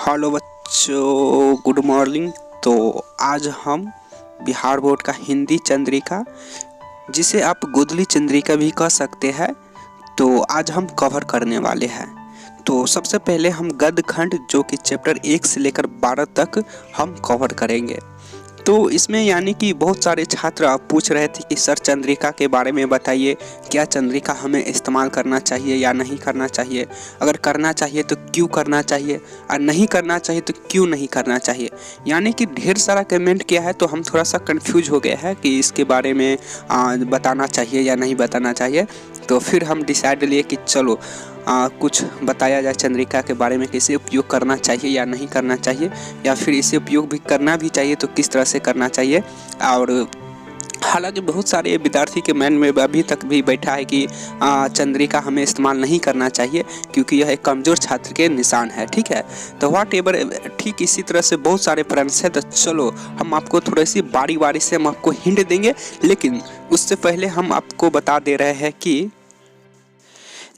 Hello बच्चों, good morning. तो आज हम बिहार बोर्ड का हिंदी चंद्रिका, जिसे आप गुदली चंद्रिका भी कह सकते हैं, तो आज हम कवर करने वाले हैं। तो सबसे पहले हम गद्य खंड जो कि चैप्टर 1 से लेकर 12 तक हम कवर करेंगे। तो इसमें यानी कि बहुत सारे छात्र पूछ रहे थे कि सर चंद्रिका के बारे में बताइए, क्या चंद्रिका हमें इस्तेमाल करना चाहिए या नहीं करना चाहिए, अगर करना चाहिए तो क्यों करना चाहिए और नहीं करना चाहिए तो क्यों नहीं करना चाहिए। यानी कि ढेर सारा कमेंट किया है, तो हम थोड़ा सा कंफ्यूज हो गए हैं कि इसके बारे में बताना चाहिए या नहीं बताना चाहिए। तो फिर हम डिसाइड लिए कि चलो कुछ बताया जाए चंद्रिका के बारे में, कैसे उपयोग करना चाहिए या नहीं करना चाहिए, या फिर इसे उपयोग भी करना भी चाहिए तो किस तरह से करना चाहिए। और हालांकि बहुत सारे विद्यार्थी के मन में अभी तक भी बैठा है कि चंद्रिका हमें इस्तेमाल नहीं करना चाहिए क्योंकि यह एक कमज़ोर छात्र के निशान है। ठीक है, तो व्हाट एवर, ठीक इसी तरह से बहुत सारे प्रश्न हैं। तो चलो हम आपको थोड़ी सी बारी बारी से हम आपको हिंट देंगे, लेकिन उससे पहले हम आपको बता दे रहे हैं कि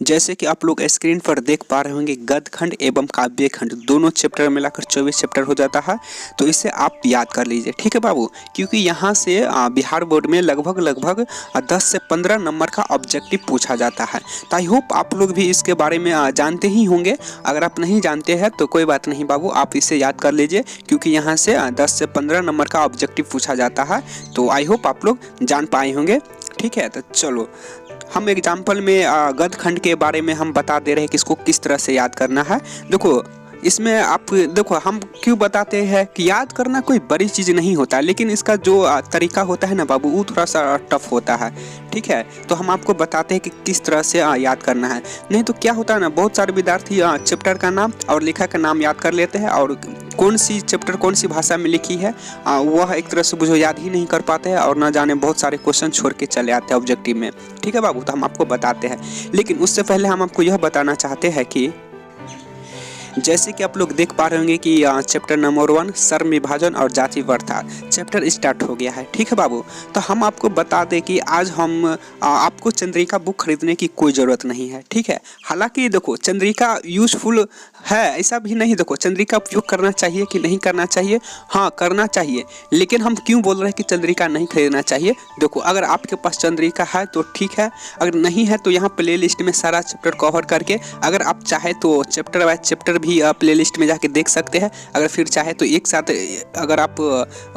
जैसे कि आप लोग स्क्रीन पर देख पा रहे होंगे, गद्य खंड एवं काव्य खंड दोनों चैप्टर मिलाकर 24 चैप्टर हो जाता है। तो इसे आप याद कर लीजिए, ठीक है बाबू, क्योंकि यहाँ से बिहार बोर्ड में लगभग 10 से 15 नंबर का ऑब्जेक्टिव पूछा जाता है। तो आई होप आप लोग भी इसके बारे में जानते ही होंगे। अगर आप नहीं जानते हैं तो कोई बात नहीं बाबू, आप इसे याद कर लीजिए, क्योंकि यहाँ से 10 से 15 नंबर का ऑब्जेक्टिव पूछा जाता है। तो आई होप आप लोग जान पाए होंगे। ठीक है, तो चलो हम एग्जाम्पल में गद्य खंड के बारे में हम बता दे रहे हैं कि इसको किस तरह से याद करना है। देखो इसमें आप देखो, हम क्यों बताते हैं कि याद करना कोई बड़ी चीज़ नहीं होता, लेकिन इसका जो तरीका होता है ना बाबू, वो थोड़ा सा टफ होता है। ठीक है, तो हम आपको बताते हैं कि किस तरह से याद करना है। नहीं तो क्या होता है ना, बहुत सारे विद्यार्थी चैप्टर का नाम और लेखक का नाम याद कर लेते हैं, और कौन सी चैप्टर कौन सी भाषा में लिखी है वह एक तरह से बुझो याद ही नहीं कर पाते हैं, और ना जाने बहुत सारे क्वेश्चन छोड़ के चले आते हैं ऑब्जेक्टिव में। ठीक है बाबू, तो हम आपको बताते हैं, लेकिन उससे पहले हम आपको यह बताना चाहते हैं कि जैसे कि आप लोग देख पा रहे होंगे कि चैप्टर नंबर 1 श्रम विभाजन और जाति प्रथा चैप्टर स्टार्ट हो गया है। ठीक है बाबू, तो हम आपको बता दें कि आज हम आपको चंद्रिका बुक खरीदने की कोई ज़रूरत नहीं है। ठीक है, हालांकि देखो चंद्रिका यूजफुल है, ऐसा भी नहीं। देखो चंद्रिका उपयोग करना चाहिए कि नहीं करना चाहिए, हाँ करना चाहिए, लेकिन हम क्यों बोल रहे हैं कि चंद्रिका नहीं खरीदना चाहिए। देखो अगर आपके पास चंद्रिका है तो ठीक है, अगर नहीं है तो यहाँ प्ले लिस्ट में सारा चैप्टर कवर करके, अगर आप चाहे तो चैप्टर बाय चैप्टर भी प्ले लिस्ट में जाके देख सकते हैं। अगर फिर चाहे तो एक साथ अगर आप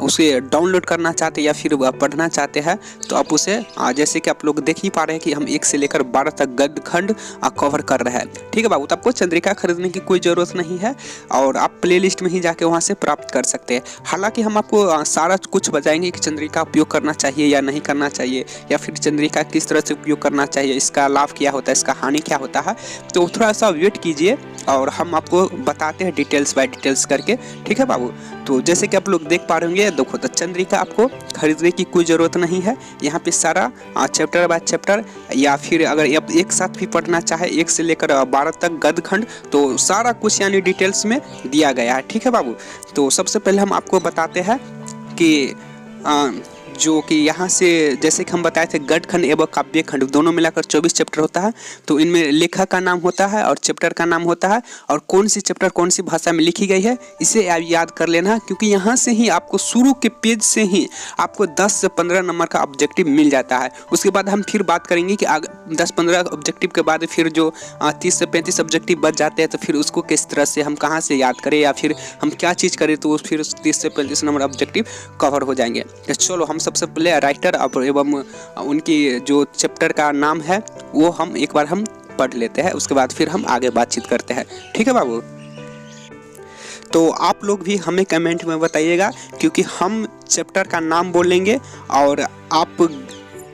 उसे डाउनलोड करना चाहते हैं या फिर पढ़ना चाहते हैं तो आप उसे जैसे कि आप लोग देख ही पा रहे हैं कि हम 1 से लेकर 12 तक गद्य खंड कवर कर रहे हैं। ठीक है बाबू, तो आपको चंद्रिका खरीदने की कोई ज़रूरत नहीं है, और आप प्ले लिस्ट में ही जाके वहाँ से प्राप्त कर सकते हैं। हालांकि हम आपको सारा कुछ बताएंगे कि चंद्रिका उपयोग करना चाहिए या नहीं करना चाहिए, या फिर चंद्रिका किस तरह से उपयोग करना चाहिए, इसका लाभ क्या होता है, इसका हानि क्या होता है। तो थोड़ा सा वेट कीजिए और हम आपको बताते हैं डिटेल्स बाय डिटेल्स करके। ठीक है बाबू, तो जैसे कि आप लोग देख पा रहे होंगे, देखो तो चंद्रिका आपको खरीदने की कोई ज़रूरत नहीं है। यहाँ पे सारा चैप्टर बाय चैप्टर, या फिर अगर आप एक साथ भी पढ़ना चाहे 1 से लेकर 12 तक गद्य खंड, तो सारा कुछ यानी डिटेल्स में दिया गया है। ठीक है बाबू, तो सबसे पहले हम आपको बताते हैं कि जो कि यहाँ से जैसे कि हम बताए थे गद्य खंड एवं काव्य खंड दोनों मिलाकर 24 चैप्टर होता है। तो इनमें लेखक का नाम होता है और चैप्टर का नाम होता है, और कौन सी चैप्टर कौन सी भाषा में लिखी गई है इसे आप याद कर लेना, क्योंकि यहाँ से ही आपको शुरू के पेज से ही आपको 10 से 15 नंबर का ऑब्जेक्टिव मिल जाता है। उसके बाद हम फिर बात करेंगे कि 10-15 ऑब्जेक्टिव के बाद फिर जो 30 से 35 ऑब्जेक्टिव बच जाते हैं, तो फिर उसको किस तरह से हम कहाँ से याद करें या फिर हम क्या चीज़ करें, तो फिर 30 से 35 नंबर ऑब्जेक्टिव कवर हो जाएंगे। तो चलो हम सबसे पहले राइटर एवं उनकी जो चैप्टर का नाम है वो हम एक बार हम पढ़ लेते हैं, उसके बाद फिर हम आगे बातचीत करते हैं। ठीक है बाबू, तो आप लोग भी हमें कमेंट में बताइएगा, क्योंकि हम चैप्टर का नाम बोलेंगे और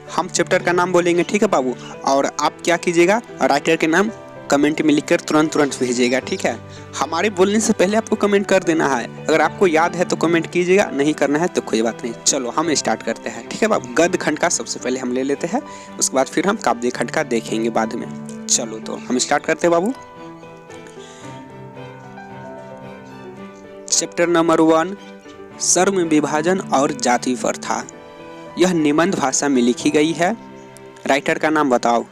हम चैप्टर का नाम बोलेंगे। ठीक है बाबू, और आप क्या कीजिएगा, राइटर के नाम कमेंट में लिखकर तुरंत भेजिएगा। ठीक है, हमारे बोलने से पहले आपको कमेंट कर देना है। अगर आपको याद है तो कमेंट कीजिएगा, नहीं करना है तो कोई बात नहीं। चलो हम स्टार्ट करते हैं। ठीक है बाबू, गद्य खंड का सबसे पहले हम ले लेते हैं, उसके बाद फिर हम काव्य खंड का देखेंगे बाद में। चलो तो हम स्टार्ट करते हैं बाबू। चैप्टर नंबर 1 श्रम विभाजन और जाति प्रथा। यह निबंध भाषा में लिखी गई है। राइटर का नाम बताओ।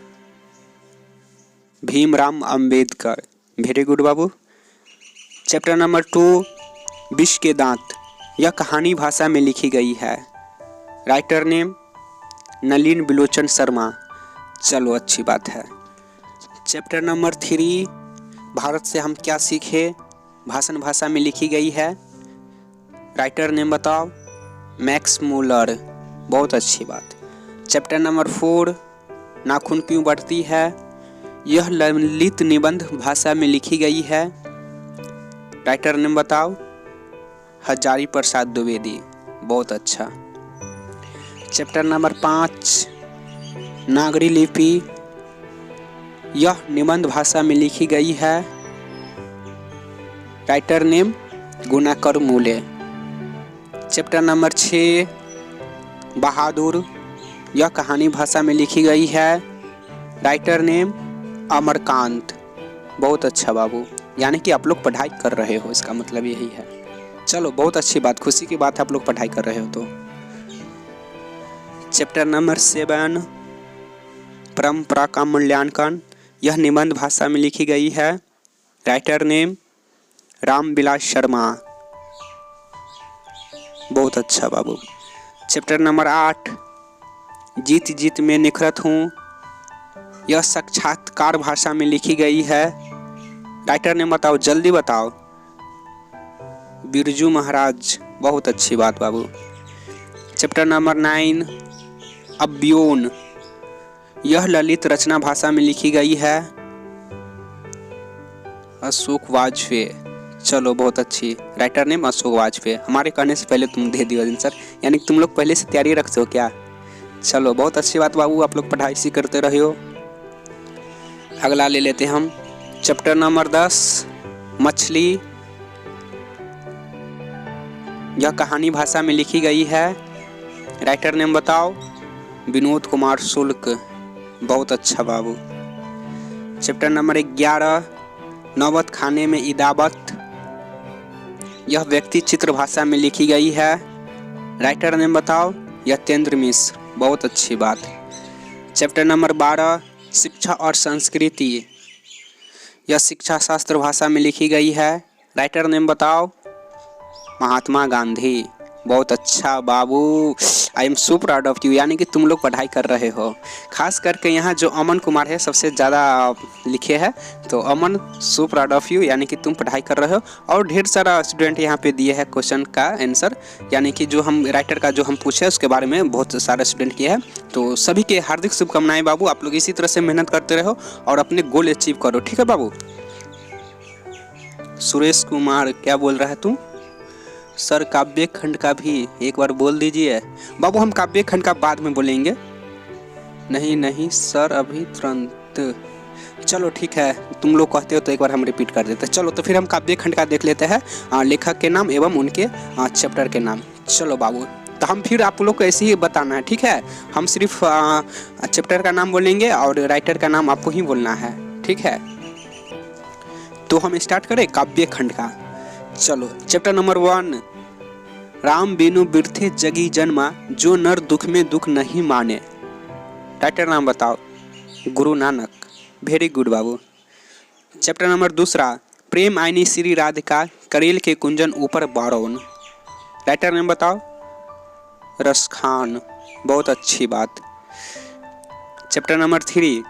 भीमराव अंबेडकर। वेरी गुड बाबू। चैप्टर नंबर 2 विष के दांत, यह कहानी भाषा में लिखी गई है। राइटर नेम नलिन बिलोचन शर्मा। चलो अच्छी बात है। चैप्टर नंबर 3 भारत से हम क्या सीखे, भाषण भाषा में लिखी गई है। राइटर नेम बताओ, मैक्स मूलर। बहुत अच्छी बात। चैप्टर नंबर 4 नाखून क्यों बढ़ती है, यह ललित निबंध भाषा में लिखी गई है। राइटर नेम बताओ, हजारी प्रसाद द्विवेदी। बहुत अच्छा। चैप्टर नंबर 5 नागरी लिपि, यह निबंध भाषा में लिखी गई है। राइटर नेम गुणाकर मूले। चैप्टर नंबर 6 बहादुर, यह कहानी भाषा में लिखी गई है। Writer name Amarkant. बहुत अच्छा बाबू, यानी कि आप लोग पढ़ाई कर रहे हो, इसका मतलब यही है। चलो बहुत अच्छी बात, खुशी की बात है आप लोग पढ़ाई कर रहे हो तो। चैप्टर नंबर 7 परंपरा का मूल्यांकन, यह निबंध भाषा में लिखी गई है। Writer name Ramvilas Sharma. बहुत अच्छा बाबू। चैप्टर नंबर 8 जीत जीत में निखरत हूँ, यह साक्षात्कार भाषा में लिखी गई है। राइटर नेम बताओ, जल्दी बताओ। बिरजू महाराज। बहुत अच्छी बात बाबू। चैप्टर नंबर 9 अव्योन, यह ललित रचना भाषा में लिखी गई है। अशोक वाजपेयी। चलो बहुत अच्छी। Writer name Ashok Vajpayee. हमारे कहने से पहले तुम दे दियो आंसर, यानी तुम लोग पहले से तैयारी रखते हो क्या। चलो बहुत अच्छी बात बाबू, आप लोग पढ़ाई सी करते रहे हो। अगला ले लेते हैं हम। चैप्टर नंबर 10 मछली, यह कहानी भाषा में लिखी गई है। राइटर नेम बताओ, विनोद कुमार शुक्ल। बहुत अच्छा बाबू। चैप्टर नंबर 11 नौबत खाने में इदावत, यह व्यक्ति चित्र भाषा में लिखी गई है। राइटर नेम बताओ, यतेंद्र मिश्र। बहुत अच्छी बात। चैप्टर नंबर 12 शिक्षा और संस्कृति, यह शिक्षा शास्त्र भाषा में लिखी गई है। राइटर नेम बताओ, महात्मा गांधी। बहुत अच्छा बाबू, I am so proud of you, यानी कि तुम लोग पढ़ाई कर रहे हो। खास करके यहाँ जो अमन कुमार है सबसे ज़्यादा लिखे हैं, तो अमन सो प्राउड ऑफ यू, यानी कि तुम पढ़ाई कर रहे हो। और ढेर सारा स्टूडेंट यहाँ पे दिए हैं क्वेश्चन का आंसर, यानी कि जो हम राइटर का जो हम पूछे उसके बारे में बहुत सारे स्टूडेंट किए हैं। तो सभी के हार्दिक शुभकामनाएं बाबू, आप लोग इसी तरह से मेहनत करते रहो और अपने गोल अचीव करो, ठीक है बाबू। सुरेश कुमार, क्या बोल रहा है तू। सर काव्य खंड का भी एक बार बोल दीजिए। बाबू हम काव्य खंड का बाद में बोलेंगे। नहीं नहीं सर अभी तुरंत। चलो ठीक है, तुम लोग कहते हो तो एक बार हम रिपीट कर देते हैं। चलो तो फिर हम काव्य खंड का देख लेते हैं, लेखक के नाम एवं उनके चैप्टर के नाम। चलो बाबू, तो हम फिर आप लोग को ऐसे ही बताना है, ठीक है। हम सिर्फ चैप्टर का नाम बोलेंगे और राइटर का नाम आपको ही बोलना है, ठीक है। तो हम स्टार्ट करें काव्य खंड का। चलो चैप्टर नंबर 1 राम बिनु बिरथे जगी जन्मा, जो नर दुख में दुख नहीं माने। राइटर नाम बताओ, गुरु नानक। वेरी गुड बाबू। चैप्टर नंबर 2 प्रेम आईनी श्री राधिका, करेल के कुंजन ऊपर बारोन। राइटर नाम बताओ, रसखान। बहुत अच्छी बात। चैप्टर नंबर 3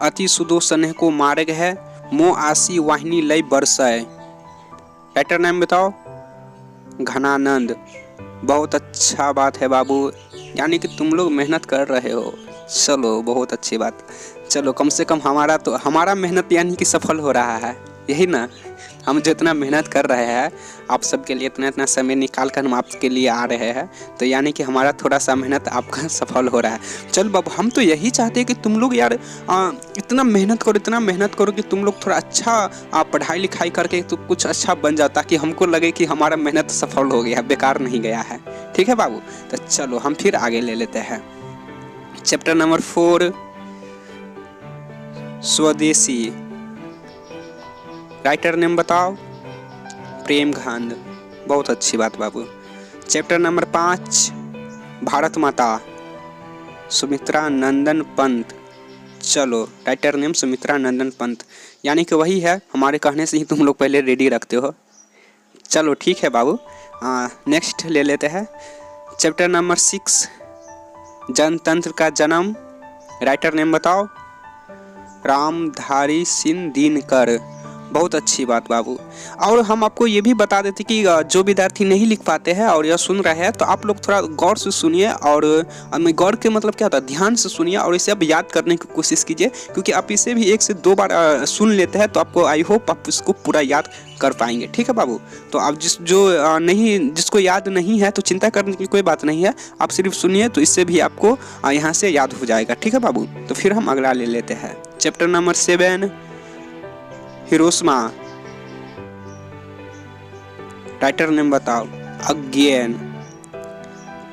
अति सुदो स्नेह को मार्ग है, मो आसी वाहिनी लय बरसय। राइटर नाम बताओ, घनानंद। बहुत अच्छा बात है बाबू, यानी कि तुम लोग मेहनत कर रहे हो। चलो बहुत अच्छी बात। चलो कम से कम हमारा मेहनत यानी कि सफल हो रहा है, यही ना। हम जितना मेहनत कर रहे हैं आप सबके लिए, इतना समय निकाल कर हम आपके लिए आ रहे हैं, तो यानी कि हमारा थोड़ा सा मेहनत आपका सफल हो रहा है। चल बाबू, हम तो यही चाहते हैं कि तुम लोग यार इतना मेहनत करो कि तुम लोग थोड़ा अच्छा पढ़ाई लिखाई करके तो कुछ अच्छा बन जाओ, ताकि हमको लगे कि हमारा मेहनत सफल हो गया, बेकार नहीं गया है, ठीक है बाबू। तो चलो हम फिर आगे ले लेते हैं। चैप्टर नंबर 4 स्वदेशी। राइटर नेम बताओ, प्रेमघांद। बहुत अच्छी बात बाबू। चैप्टर नंबर 5 भारत माता, सुमित्रा नंदन पंत। चलो राइटर नेम सुमित्रा नंदन पंत, यानी कि वही है, हमारे कहने से ही तुम लोग पहले रेडी रखते हो, चलो ठीक है बाबू, नेक्स्ट ले लेते हैं। चैप्टर नंबर 6, जनतंत्र का जन्म। राइटर नेम बताओ। रामधारी सिंह दिनकर। बहुत अच्छी बात बाबू। और हम आपको ये भी बता देते कि जो विद्यार्थी नहीं लिख पाते हैं और यह सुन रहे हैं, तो आप लोग थोड़ा गौर से सुनिए। और गौर के मतलब क्या होता है, ध्यान से सुनिए और इसे आप याद करने की कोशिश कीजिए, क्योंकि आप इसे भी 1 से 2 बार सुन लेते हैं तो आपको आई होप आप इसको पूरा याद कर पाएंगे। ठीक है बाबू। तो आप जिसको याद नहीं है तो चिंता करने की कोई बात नहीं है, आप सिर्फ सुनिए तो इससे भी आपको यहाँ से याद हो जाएगा। ठीक है बाबू। तो फिर हम अगला ले लेते हैं। Chapter number 7, Hiroshima. Writer name बताओ। अगेन।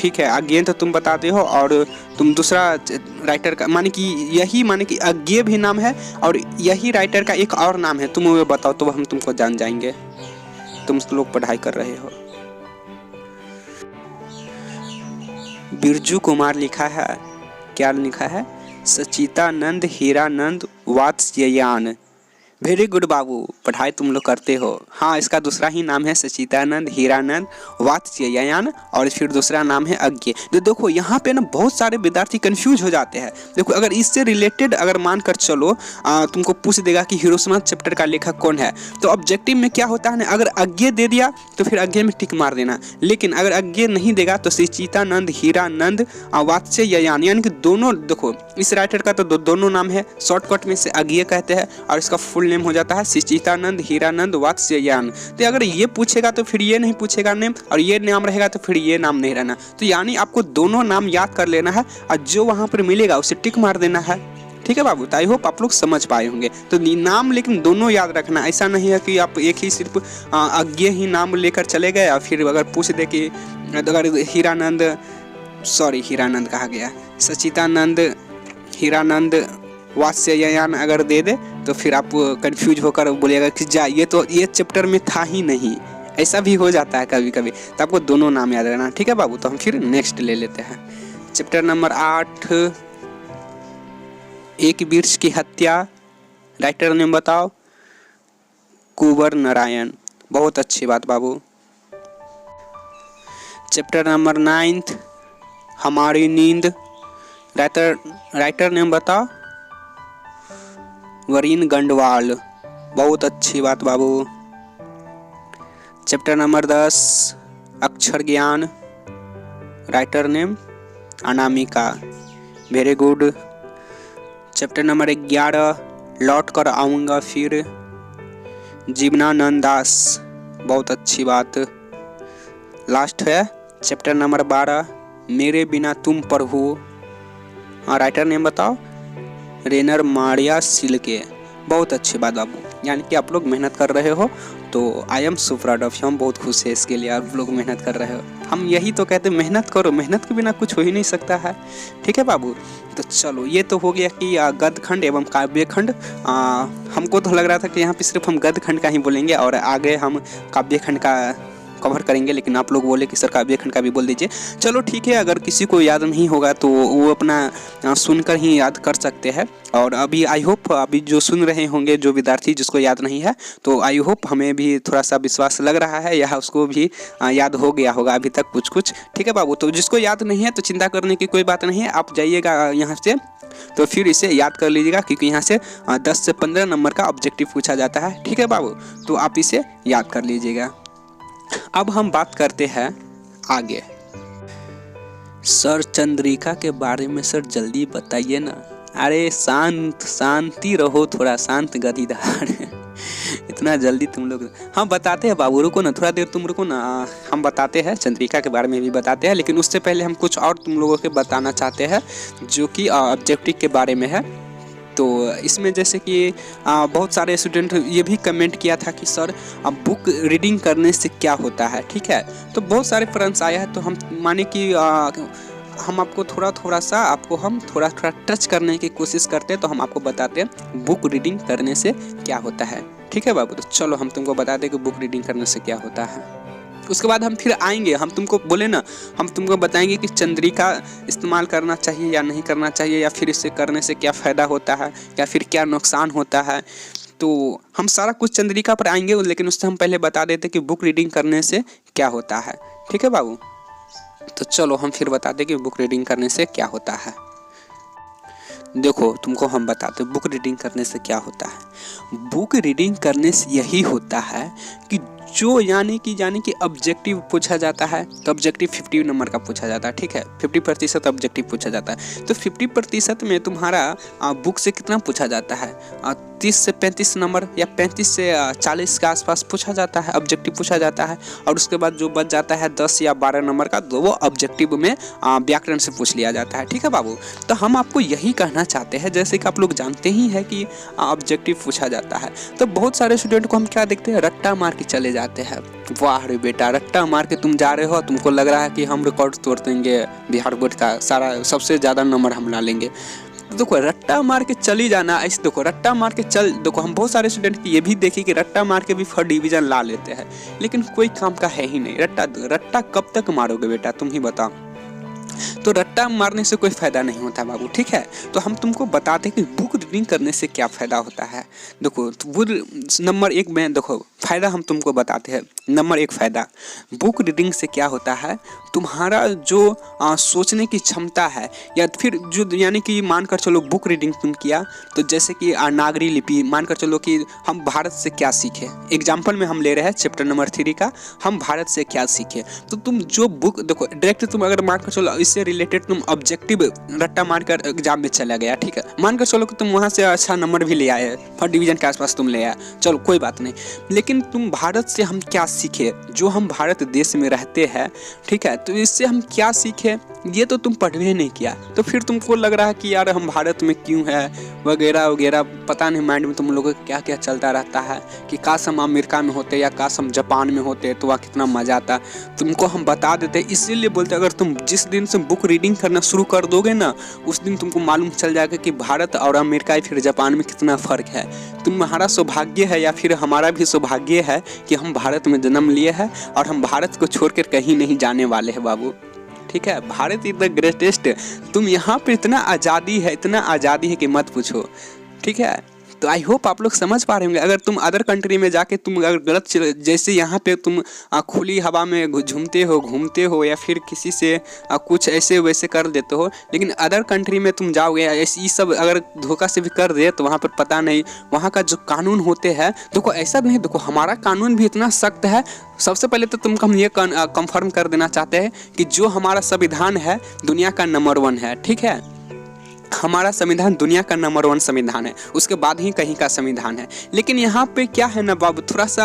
ठीक है, अगेन तो तुम बताते हो, और तुम दूसरा राइटर का माने कि अज्ञे भी नाम है और यही राइटर का एक और नाम है, तुम वो बताओ तो हम तुमको जान जाएंगे। तुम लोग पढ़ाई कर रहे हो। बिरजू कुमार लिखा है। क्या लिखा है? सचितानंद हीरानंद वात्स्यायन। वेरी गुड बाबू, पढ़ाई तुम लोग करते हो। हाँ, इसका दूसरा ही नाम है सचितानंद हीरानंद वात्स्यायन, और फिर दूसरा नाम है अज्ञे। तो देखो यहाँ पे ना बहुत सारे विद्यार्थी कंफ्यूज हो जाते हैं। देखो अगर इससे रिलेटेड अगर मान कर चलो, तुमको पूछ देगा कि हिरोशिमा चैप्टर का लेखक कौन है, तो ऑब्जेक्टिव में क्या होता है ना, अगर अज्ञे दे दिया तो फिर अज्ञे में टिक मार देना, लेकिन अगर अज्ञे नहीं देगा तो सचितानंद हीरानंद वात्स्यायन, यानी कि दोनों। देखो इस राइटर का तो दोनों नाम है, शॉर्टकट में से अज्ञे कहते हैं और इसका फुल नेम हो जाता है सचितानंद हीरानंद वात्स्यायन। तो अगर ये पूछेगा तो फिर ये नहीं पूछेगा नेम, और ये नाम रहेगा तो फिर ये नाम नहीं रहना। तो यानी आपको दोनों नाम याद कर लेना है और जो वहां पर मिलेगा उसे टिक मार देना है। ठीक है बाबू। तो आई होप आप लोग समझ पाए होंगे। तो नाम लेकिन दोनों याद रखना, ऐसा नहीं है कि आप एक ही सिर्फ अज्ञे ही नाम लेकर चले गए और फिर अगर पूछ दे कि अगर हीरानंद कहा गया, सचितानंद हीरानंद वात्स्यायन अगर दे दे तो फिर आप कंफ्यूज होकर बोलिएगा कि ये चैप्टर में था ही नहीं। ऐसा भी हो जाता है कभी कभी, तो आपको दोनों नाम याद रहना। ठीक है बाबू। तो हम फिर नेक्स्ट ले लेते हैं। चैप्टर नंबर 8, एक वृक्ष की हत्या। राइटर नेम बताओ। कुंवर नारायण। बहुत अच्छी बात बाबू। चैप्टर नंबर 9, हमारी नींद। राइटर नेम बताओ। वरीन गंडवाल। बहुत अच्छी बात बाबू। चैप्टर नंबर 10, अक्षर ज्ञान। Writer name Anamika. Very good. Chapter number 11, लौट कर आऊँगा फिर। जीवनानंद दास। बहुत अच्छी बात। लास्ट है चैप्टर नंबर 12, मेरे बिना तुम प्रभु। राइटर नेम बताओ। रेनर मारिया सिल्के। बहुत अच्छी बात बाबू, यानी कि आप लोग मेहनत कर रहे हो, तो आई am so proud of you. हम बहुत खुश है इसके लिए, आप लोग मेहनत कर रहे हो। हम यही तो कहते हैं, मेहनत करो, मेहनत के बिना कुछ हो ही नहीं सकता है। ठीक है बाबू। तो चलो ये तो हो गया कि गद्य खंड एवं काव्य खंड। हमको तो लग रहा था कि यहाँ पे सिर्फ हम गद्य खंड का ही बोलेंगे और आगे हम काव्य खंड का कवर करेंगे, लेकिन आप लोग बोले कि सर काव्य खंड का भी बोल दीजिए। चलो ठीक है, अगर किसी को याद नहीं होगा तो वो अपना सुनकर ही याद कर सकते हैं। और अभी आई होप अभी जो सुन रहे होंगे जो विद्यार्थी जिसको याद नहीं है, तो आई होप हमें भी थोड़ा सा विश्वास लग रहा है या उसको भी याद हो गया होगा अभी तक कुछ। ठीक है बाबू। तो जिसको याद नहीं है तो चिंता करने की कोई बात नहीं है, आप जाइएगा यहाँ से तो फिर इसे याद कर लीजिएगा, क्योंकि यहाँ से 10 से 15 नंबर का ऑब्जेक्टिव पूछा जाता है। ठीक है बाबू। तो आप इसे याद कर लीजिएगा। अब हम बात करते हैं आगे। सर चंद्रिका के बारे में सर जल्दी बताइए ना। अरे शांति रहो, थोड़ा शांत गदीदार। इतना जल्दी तुम लोग। हम बताते हैं बाबू, रुको ना थोड़ा देर, तुम रुको ना। हम बताते हैं, चंद्रिका के बारे में भी बताते हैं, लेकिन उससे पहले हम कुछ और तुम लोगों के बताना चाहते हैं जो कि ऑब्जेक्टिव के बारे में है। तो इसमें जैसे कि बहुत सारे स्टूडेंट ये भी कमेंट किया था कि सर बुक रीडिंग करने से क्या होता है। ठीक है, तो बहुत सारे फ्रेंड्स आया है, तो हम माने कि हम आपको थोड़ा टच करने की कोशिश करते हैं, तो हम आपको बताते हैं बुक रीडिंग करने से क्या होता है। ठीक है बाबू। तो चलो हम तुमको बताते हैं कि बुक रीडिंग करने से क्या होता है। उसके बाद हम फिर आएंगे, हम तुमको बोले ना, हम तुमको बताएंगे कि चंद्रिका इस्तेमाल करना चाहिए या नहीं करना चाहिए, या फिर इसे करने से क्या फ़ायदा होता है या फिर क्या नुकसान होता है। तो हम सारा कुछ चंद्रिका पर आएंगे, लेकिन उससे हम पहले बता देते कि बुक रीडिंग करने से क्या होता है। ठीक है बाबू, तो चलो हम फिर बता दें कि बुक रीडिंग करने से क्या होता है। देखो तुमको हम बताते बुक रीडिंग करने से क्या होता है। बुक रीडिंग करने से यही होता है कि जो यानी कि ऑब्जेक्टिव पूछा जाता है, तो ऑब्जेक्टिव 50 नंबर का पूछा जाता है। ठीक है, 50% ऑब्जेक्टिव पूछा जाता है। तो 50% में तुम्हारा बुक से कितना पूछा जाता है, 30 से 35 नंबर या 35 से 40 के आसपास पूछा जाता है, ऑब्जेक्टिव पूछा जाता है। और उसके बाद जो बच जाता है 10 या 12 नंबर का, तो वो ऑब्जेक्टिव में व्याकरण से पूछ लिया जाता है। ठीक है बाबू, तो हम आपको यही कहना चाहते हैं, जैसे कि आप लोग जानते ही हैं कि ऑब्जेक्टिव पूछा जाता है, तो बहुत सारे स्टूडेंट को हम क्या देखते हैं, रट्टा मार के चले जाते हैं। वाह रे बेटा, रट्टा मार के तुम जा रहे हो, तुमको लग रहा है कि हम रिकॉर्ड तोड़ देंगे बिहार बोर्ड का, सारा सबसे ज़्यादा नंबर हम ला लेंगे। देखो रट्टा मार के चली जाना ऐसे, देखो रट्टा मार के देखो हम बहुत सारे स्टूडेंट की ये भी देखी कि रट्टा मार के भी फर्स्ट डिवीजन ला लेते हैं, लेकिन कोई काम का है ही नहीं। रट्टा कब तक मारोगे बेटा, तुम ही बताओ। तो रट्टा मारने से कोई फायदा नहीं होता बाबू। ठीक है, तो हम तुमको बताते हैं कि बुक रीडिंग करने से क्या फायदा होता है। देखो नंबर 1 में देखो फायदा हम तुमको बताते हैं। नंबर 1 फायदा, बुक रीडिंग से क्या होता है, तुम्हारा जो सोचने की क्षमता है, या फिर जो यानी कि मानकर चलो बुक रीडिंग तुम किया, तो जैसे कि नागरी लिपि, मानकर चलो कि हम भारत से क्या सीखे, एग्जाम्पल में हम ले रहे हैं चैप्टर नंबर 3 का, हम भारत से क्या सीखे। तो तुम जो बुक देखो डायरेक्ट तुम अगर मानकर चलो इससे रिलेटेड तुम ऑब्जेक्टिव रट्टा मारकर एग्जाम में चला गया, ठीक है, मानकर चलो कि तुम वहाँ से अच्छा नंबर भी ले आए, फर्स्ट डिवीजन के आसपास तुम ले आए, चलो कोई बात नहीं, लेकिन तुम भारत से हम क्या सीखे, जो हम भारत देश में रहते हैं, ठीक है, तो इससे हम क्या सीखे ये तो तुम पढ़ भी नहीं किया, तो फिर तुमको लग रहा है कि यार हम भारत में क्यों है वगैरह वगैरह, पता नहीं माइंड में तुम लोगों का क्या क्या चलता रहता है कि काश हम अमेरिका में होते या काश हम जापान में होते तो वहाँ कितना मज़ा आता। तुमको हम बता देते, इसीलिए बोलते अगर तुम जिस दिन से बुक रीडिंग करना शुरू कर दोगे ना, उस दिन तुमको मालूम चल जाएगा कि भारत और अमेरिका या फिर जापान में कितना फ़र्क है। तुम्हारा सौभाग्य है या फिर हमारा भी सौभाग्य है कि हम भारत में जन्म लिए हैं और हम भारत को छोड़कर कहीं नहीं जाने वाले हैं बाबू। ठीक है, भारत इज द ग्रेटेस्ट। तुम यहाँ पे इतना आज़ादी है कि मत पूछो। ठीक है, तो आई होप आप लोग समझ पा रहे होंगे। अगर तुम अदर कंट्री में जाके तुम अगर गलत जैसे यहाँ पे तुम खुली हवा में घूमते हो या फिर किसी से कुछ ऐसे वैसे कर देते हो, लेकिन अदर कंट्री में तुम जाओगे ऐसे ये सब अगर धोखा से भी कर दे तो वहाँ पर पता नहीं वहाँ का जो कानून होते हैं, देखो ऐसा नहीं, देखो हमारा कानून भी इतना सख्त है। सबसे पहले तो तुमको हम ये कंफर्म कर देना चाहते हैं कि जो हमारा संविधान है दुनिया का नंबर 1 है। ठीक है, हमारा संविधान दुनिया का नंबर 1 संविधान है, उसके बाद ही कहीं का संविधान है। लेकिन यहाँ पे क्या है ना बाबू, थोड़ा सा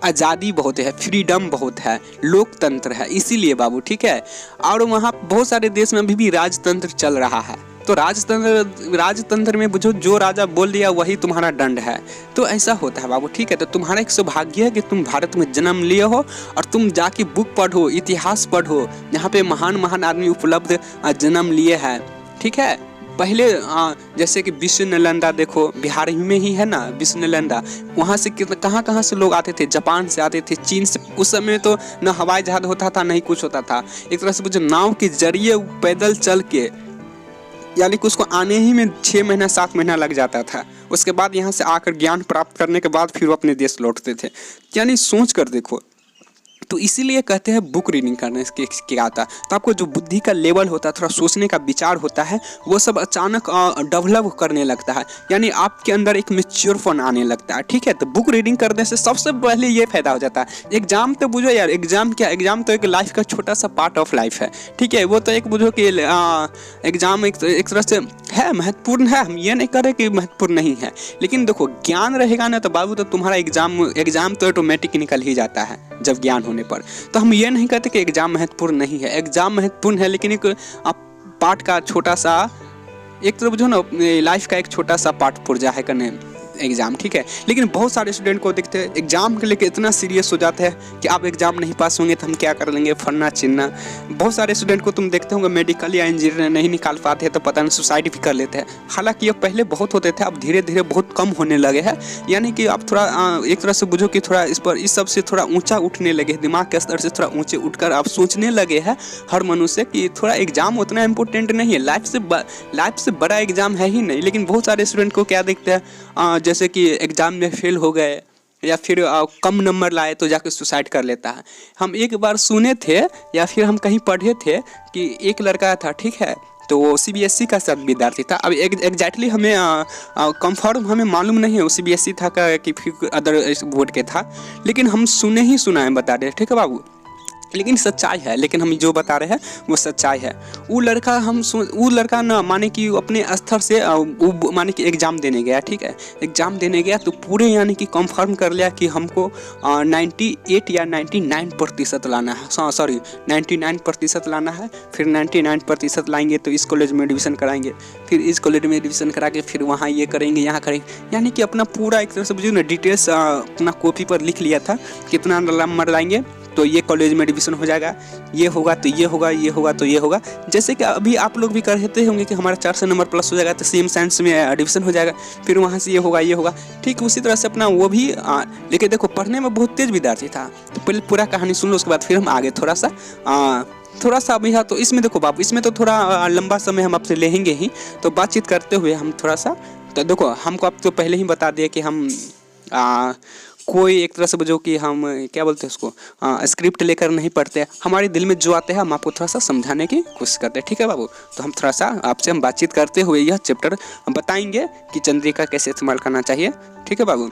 आज़ादी बहुत है, फ्रीडम बहुत है, लोकतंत्र है, इसीलिए बाबू। ठीक है, और वहाँ बहुत सारे देश में अभी भी राजतंत्र चल रहा है। तो राजतंत्र में बुझो जो राजा बोल दिया वही तुम्हारा दंड है, तो ऐसा होता है बाबू। ठीक है, तो तुम्हारा एक सौभाग्य है कि तुम भारत में जन्म लिए हो और तुम जाके बुक पढ़ो, इतिहास पढ़ो, यहाँ पे महान आदमी उपलब्ध जन्म लिए हैं। ठीक है, पहले जैसे कि विश्व नालंदा देखो बिहार में ही है ना, विश्व नालंदा, वहाँ से कहाँ से लोग आते थे, जापान से आते थे, चीन से। उस समय तो न हवाई जहाज होता था, नहीं कुछ होता था, एक तरह से मुझे नाव के जरिए पैदल चल के, यानी कि उसको आने ही में 6 महीना 7 महीना लग जाता था। उसके बाद यहाँ से आकर ज्ञान प्राप्त करने के बाद फिर वो अपने देश लौटते थे। यानी सोच कर देखो, तो इसीलिए कहते हैं बुक रीडिंग करने से क्या आता है, तो आपको जो बुद्धि का लेवल होता है, थोड़ा सोचने का विचार होता है, वो सब अचानक डेवलप करने लगता है, यानी आपके अंदर एक मैच्योरपन आने लगता है। ठीक है, तो बुक रीडिंग करने से सबसे पहले ये फायदा हो जाता है। एग्जाम तो बुझो यार, एग्जाम क्या, एग्जाम तो एक लाइफ का छोटा सा पार्ट ऑफ लाइफ है। ठीक है, वो तो एक बुझो कि एग्जाम एक तरह से है, महत्वपूर्ण है, हम ये नहीं कर रहे कि महत्वपूर्ण नहीं है, लेकिन देखो ज्ञान रहेगा ना तो बाबू, तो तुम्हारा एग्जाम तो ऑटोमेटिक निकल ही जाता है जब ज्ञान होने पर। तो हम ये नहीं कहते कि एग्जाम महत्वपूर्ण नहीं है, एग्जाम महत्वपूर्ण है, लेकिन एक पार्ट का छोटा सा, एक तरह बुझो ना लाइफ का एक छोटा सा पार्ट पुर्जा है करने एग्जाम। ठीक है, लेकिन बहुत सारे स्टूडेंट को देखते हैं एग्जाम के लेके इतना सीरियस हो जाते हैं कि आप एग्जाम नहीं पास होंगे तो हम क्या कर लेंगे, फरना चिन्ना। बहुत सारे स्टूडेंट को तुम देखते होंगे मेडिकल या इंजीनियर नहीं निकाल पाते हैं तो पता नहीं सुसाइड भी कर लेते हैं। हालांकि ये पहले बहुत होते थे, अब धीरे धीरे बहुत कम होने लगे हैं। यानी कि आप थोड़ा एक तरह से बुझो कि थोड़ा इस सब से थोड़ा ऊँचा उठने लगे, दिमाग के स्तर से थोड़ा ऊँचे उठकर आप सोचने लगे हैं हर मनुष्य कि थोड़ा एग्जाम उतना इम्पोर्टेंट नहीं है, लाइफ से बड़ा एग्जाम है ही नहीं। लेकिन बहुत सारे स्टूडेंट को क्या देखते हैं, जैसे कि एग्ज़ाम में फेल हो गए या फिर कम नंबर लाए तो जाके सुसाइड कर लेता है। हम एक बार सुने थे या फिर हम कहीं पढ़े थे कि एक लड़का था, ठीक है, तो वो CBSE का सब विद्यार्थी था। अब एग्जैक्टली हमें कंफर्म हमें मालूम नहीं है वो CBSE था का कि फिर अदर बोर्ड के था, लेकिन हम सुने ही सुना है, बता रहे, ठीक है बाबू, लेकिन सच्चाई है, लेकिन हम जो बता रहे हैं वो सच्चाई है। वो लड़का ना माने कि अपने स्तर से वो माने कि एग्ज़ाम देने गया, ठीक है, एग्ज़ाम देने गया तो पूरे यानी कि कंफर्म कर लिया कि हमको 98 या 99% लाना है, सॉरी 99% लाना है। फिर 99% लाएंगे तो इस कॉलेज में एडमिशन कराएंगे, फिर इस कॉलेज में एडमिशन करा के फिर वहाँ ये करेंगे, यहाँ करेंगे, यानी कि अपना पूरा एक तरह से बुझिए ना डिटेल्स अपना कॉपी पर लिख लिया था, कितना नंबर लाएंगे तो ये कॉलेज में एडमिशन हो जाएगा, ये होगा तो ये होगा, ये होगा तो ये होगा। जैसे कि अभी आप लोग भी कहते होंगे कि हमारा 400 नंबर प्लस हो जाएगा तो सेम साइंस में एडमिशन हो जाएगा, फिर वहाँ से ये होगा, ये होगा, ठीक उसी तरह से अपना वो भी लेकिन देखो पढ़ने में बहुत तेज विद्यार्थी था। तो पहले पूरा कहानी सुन लो, उसके बाद फिर हम आगे थोड़ा सा अभी हाँ। तो इसमें देखो बाबू, इसमें तो थोड़ा लंबा समय हम आपसे लेंगे ही, तो बातचीत करते हुए हम थोड़ा सा, तो देखो हमको आप तो पहले ही बता दिए कि हम कोई एक तरह से जो कि हम क्या बोलते हैं उसको स्क्रिप्ट लेकर नहीं पढ़ते, हमारे दिल में जो आते हैं हम आपको थोड़ा सा समझाने की कोशिश करते हैं, ठीक है बाबू। तो हम थोड़ा सा आपसे हम बातचीत करते हुए यह चैप्टर बताएंगे कि चंद्रिका कैसे इस्तेमाल करना चाहिए, ठीक है बाबू।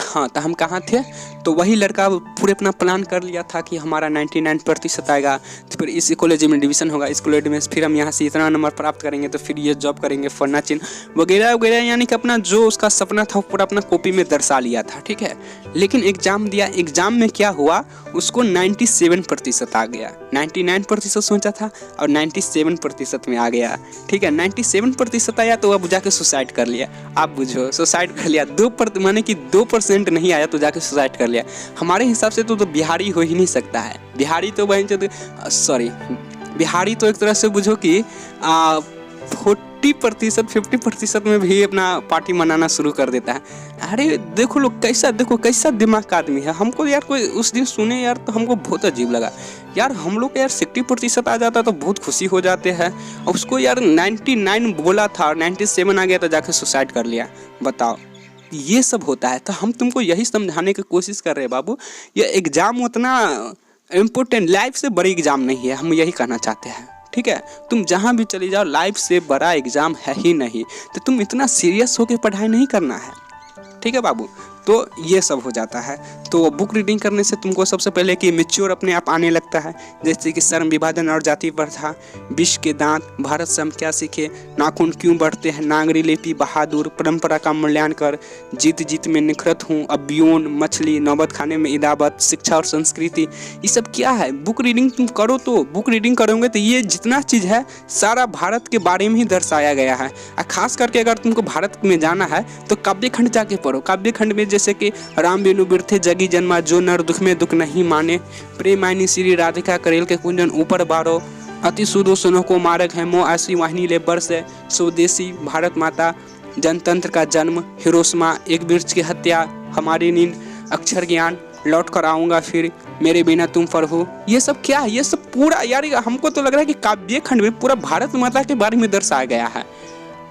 हाँ, तो हम कहाँ थे, तो वही लड़का पूरे अपना प्लान कर लिया था कि हमारा 99% आएगा तो फिर इस कॉलेज में एडमिशन होगा, इस कॉलेज में फिर हम यहाँ से इतना नंबर प्राप्त करेंगे तो फिर ये जॉब करेंगे, फरना चिन्ह वगैरह वगैरह, यानी कि अपना जो उसका सपना था वो पूरा अपना कॉपी में दर्शा लिया था, ठीक है। लेकिन एग्ज़ाम दिया, एग्ज़ाम में क्या हुआ, उसको 97% आ गया। 99% सोचा था और 97% में आ गया, ठीक है। 97% आया तो अब जाके सुसाइड कर लिया। आप बुझो, सुसाइड कर लिया, माने कि 2% नहीं आया तो जाके सुसाइड कर लिया। हमारे हिसाब से तो बिहारी हो ही नहीं सकता है। बिहारी तो बिहारी तो एक तरह से बुझो कि 40% 50% में भी अपना पार्टी मनाना शुरू कर देता है। अरे देखो लोग कैसा दिमाग का आदमी है। हमको यार कोई उस दिन सुने यार तो हमको बहुत अजीब लगा यार। हम लोग यार 60% आ जाता तो बहुत खुशी हो जाते हैं, और उसको यार 99 बोला था और 97 आ गया तो जाके सुसाइड कर लिया। बताओ, ये सब होता है। तो हम तुमको यही समझाने की कोशिश कर रहे हैं बाबू, ये एग्ज़ाम उतना इम्पोर्टेंट, लाइफ से बड़ी एग्ज़ाम नहीं है, हम यही कहना चाहते हैं, ठीक है। तुम जहाँ भी चले जाओ, लाइफ से बड़ा एग्ज़ाम है ही नहीं, तो तुम इतना सीरियस होकर पढ़ाई नहीं करना है, ठीक है बाबू। तो ये सब हो जाता है। तो बुक रीडिंग करने से तुमको सबसे पहले कि मैच्योर अपने आप आने लगता है, जैसे कि शर्म, विभाजन और जाति प्रथा, विष के दांत, भारत से हम क्या सीखे, नाखून क्यों बढ़ते हैं, नागरी लिपि, बहादुर, परंपरा का मूल्यांकन कर, जीत में निखरत हूँ, अबियोन, मछली, नौबत खाने में इदाबत, शिक्षा और संस्कृति, ये सब क्या है। बुक रीडिंग तुम करो तो बुक रीडिंग करोगे तो ये जितना चीज़ है सारा भारत के बारे में ही दर्शाया गया है। और खास करके अगर तुमको भारत में जाना है तो काव्य खंड जाके पढ़ो। काव्य खंड में जैसे कि राम बिनु बिरथे जगी जन्मा, जो नर दुख में दुख नहीं माने, प्रेम आईनी श्री राधिका करेल के कुंजन ऊपर बारो, अति सुदो सुनो को मारक है, मो आसी वाहिनी ले बरस, स्वदेशी, भारत माता, जनतंत्र का जन्म, हिरोशिमा, एक वृक्ष की हत्या, हमारी नींद, अक्षर ज्ञान, लौट कर आऊँगा फिर, मेरे बिना तुम पर हो। ये सब क्या है, ये सब पूरा यार हमको तो लग रहा है कि काव्य खंड में पूरा भारत माता के बारे में दर्शाया गया है।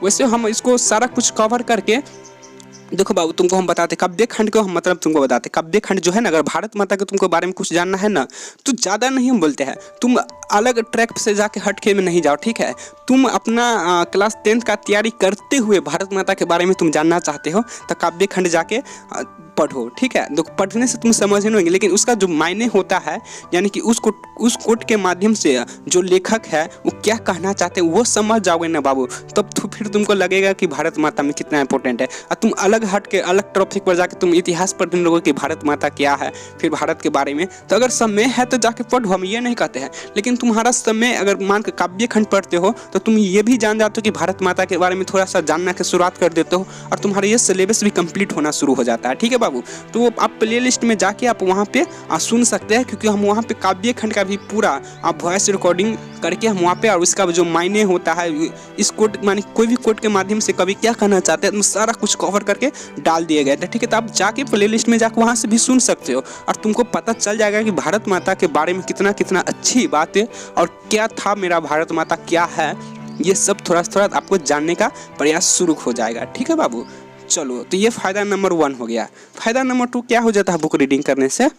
वैसे हम इसको सारा कुछ कवर करके देखो बाबू, तुमको हम बताते काव्य खंड को, हम मतलब तुमको बताते काव्य खंड जो है ना, अगर भारत माता के तुमको बारे में कुछ जानना है ना तो ज़्यादा नहीं हम बोलते हैं, तुम अलग ट्रैक से जाके हटके में नहीं जाओ, ठीक है। तुम अपना क्लास 10th का तैयारी करते हुए भारत माता के बारे में तुम जानना चाहते हो तो काव्य खंड जाके पढ़ो, ठीक है। देखो पढ़ने से तुम समझ नहीं होंगे, लेकिन उसका जो मायने होता है, यानी कि उस कोट के माध्यम से जो लेखक है वो क्या कहना चाहते हैं वो समझ जाओगे ना बाबू, तब तो फिर तुमको लगेगा कि भारत माता में कितना इंपॉर्टेंट है। और तुम अलग हट के अलग टॉपिक पर जाके तुम इतिहास पढ़ने लगोगे कि भारत माता क्या है, फिर भारत के बारे में। तो अगर समय है तो जाके पढ़ो, हम ये नहीं कहते हैं, लेकिन तुम्हारा समय अगर मान के काव्य खंड पढ़ते हो तो तुम ये भी जान जाते हो कि भारत माता के बारे में थोड़ा सा जानना की शुरुआत कर देते हो, और तुम्हारा ये सिलेबस भी कंप्लीट होना शुरू हो जाता है, ठीक है बाबू। तो आप प्ले लिस्ट में जाके आप वहाँ पे सुन सकते हैं, क्योंकि हम वहाँ पे काव्य खंड का भी पूरा वॉइस रिकॉर्डिंग करके हम वहाँ पे, और उसका जो मायने होता है इस कोट माने कोई भी कोट के माध्यम से कभी क्या कहना चाहते हैं, सारा कुछ कवर करके डाल दिए गए थे, ठीक है। तो आप जाके प्ले लिस्ट में जाकर वहाँ से भी सुन सकते हो, और तुमको पता चल जाएगा कि भारत माता के बारे में कितना कितना अच्छी बात है, और क्या था मेरा भारत माता क्या है, ये सब थोड़ा थोड़ा आपको जानने का प्रयास शुरू हो जाएगा, ठीक है बाबू। चलो, तो ये फ़ायदा नंबर 1 हो गया। फ़ायदा नंबर 2 क्या हो जाता है बुक रीडिंग करने से?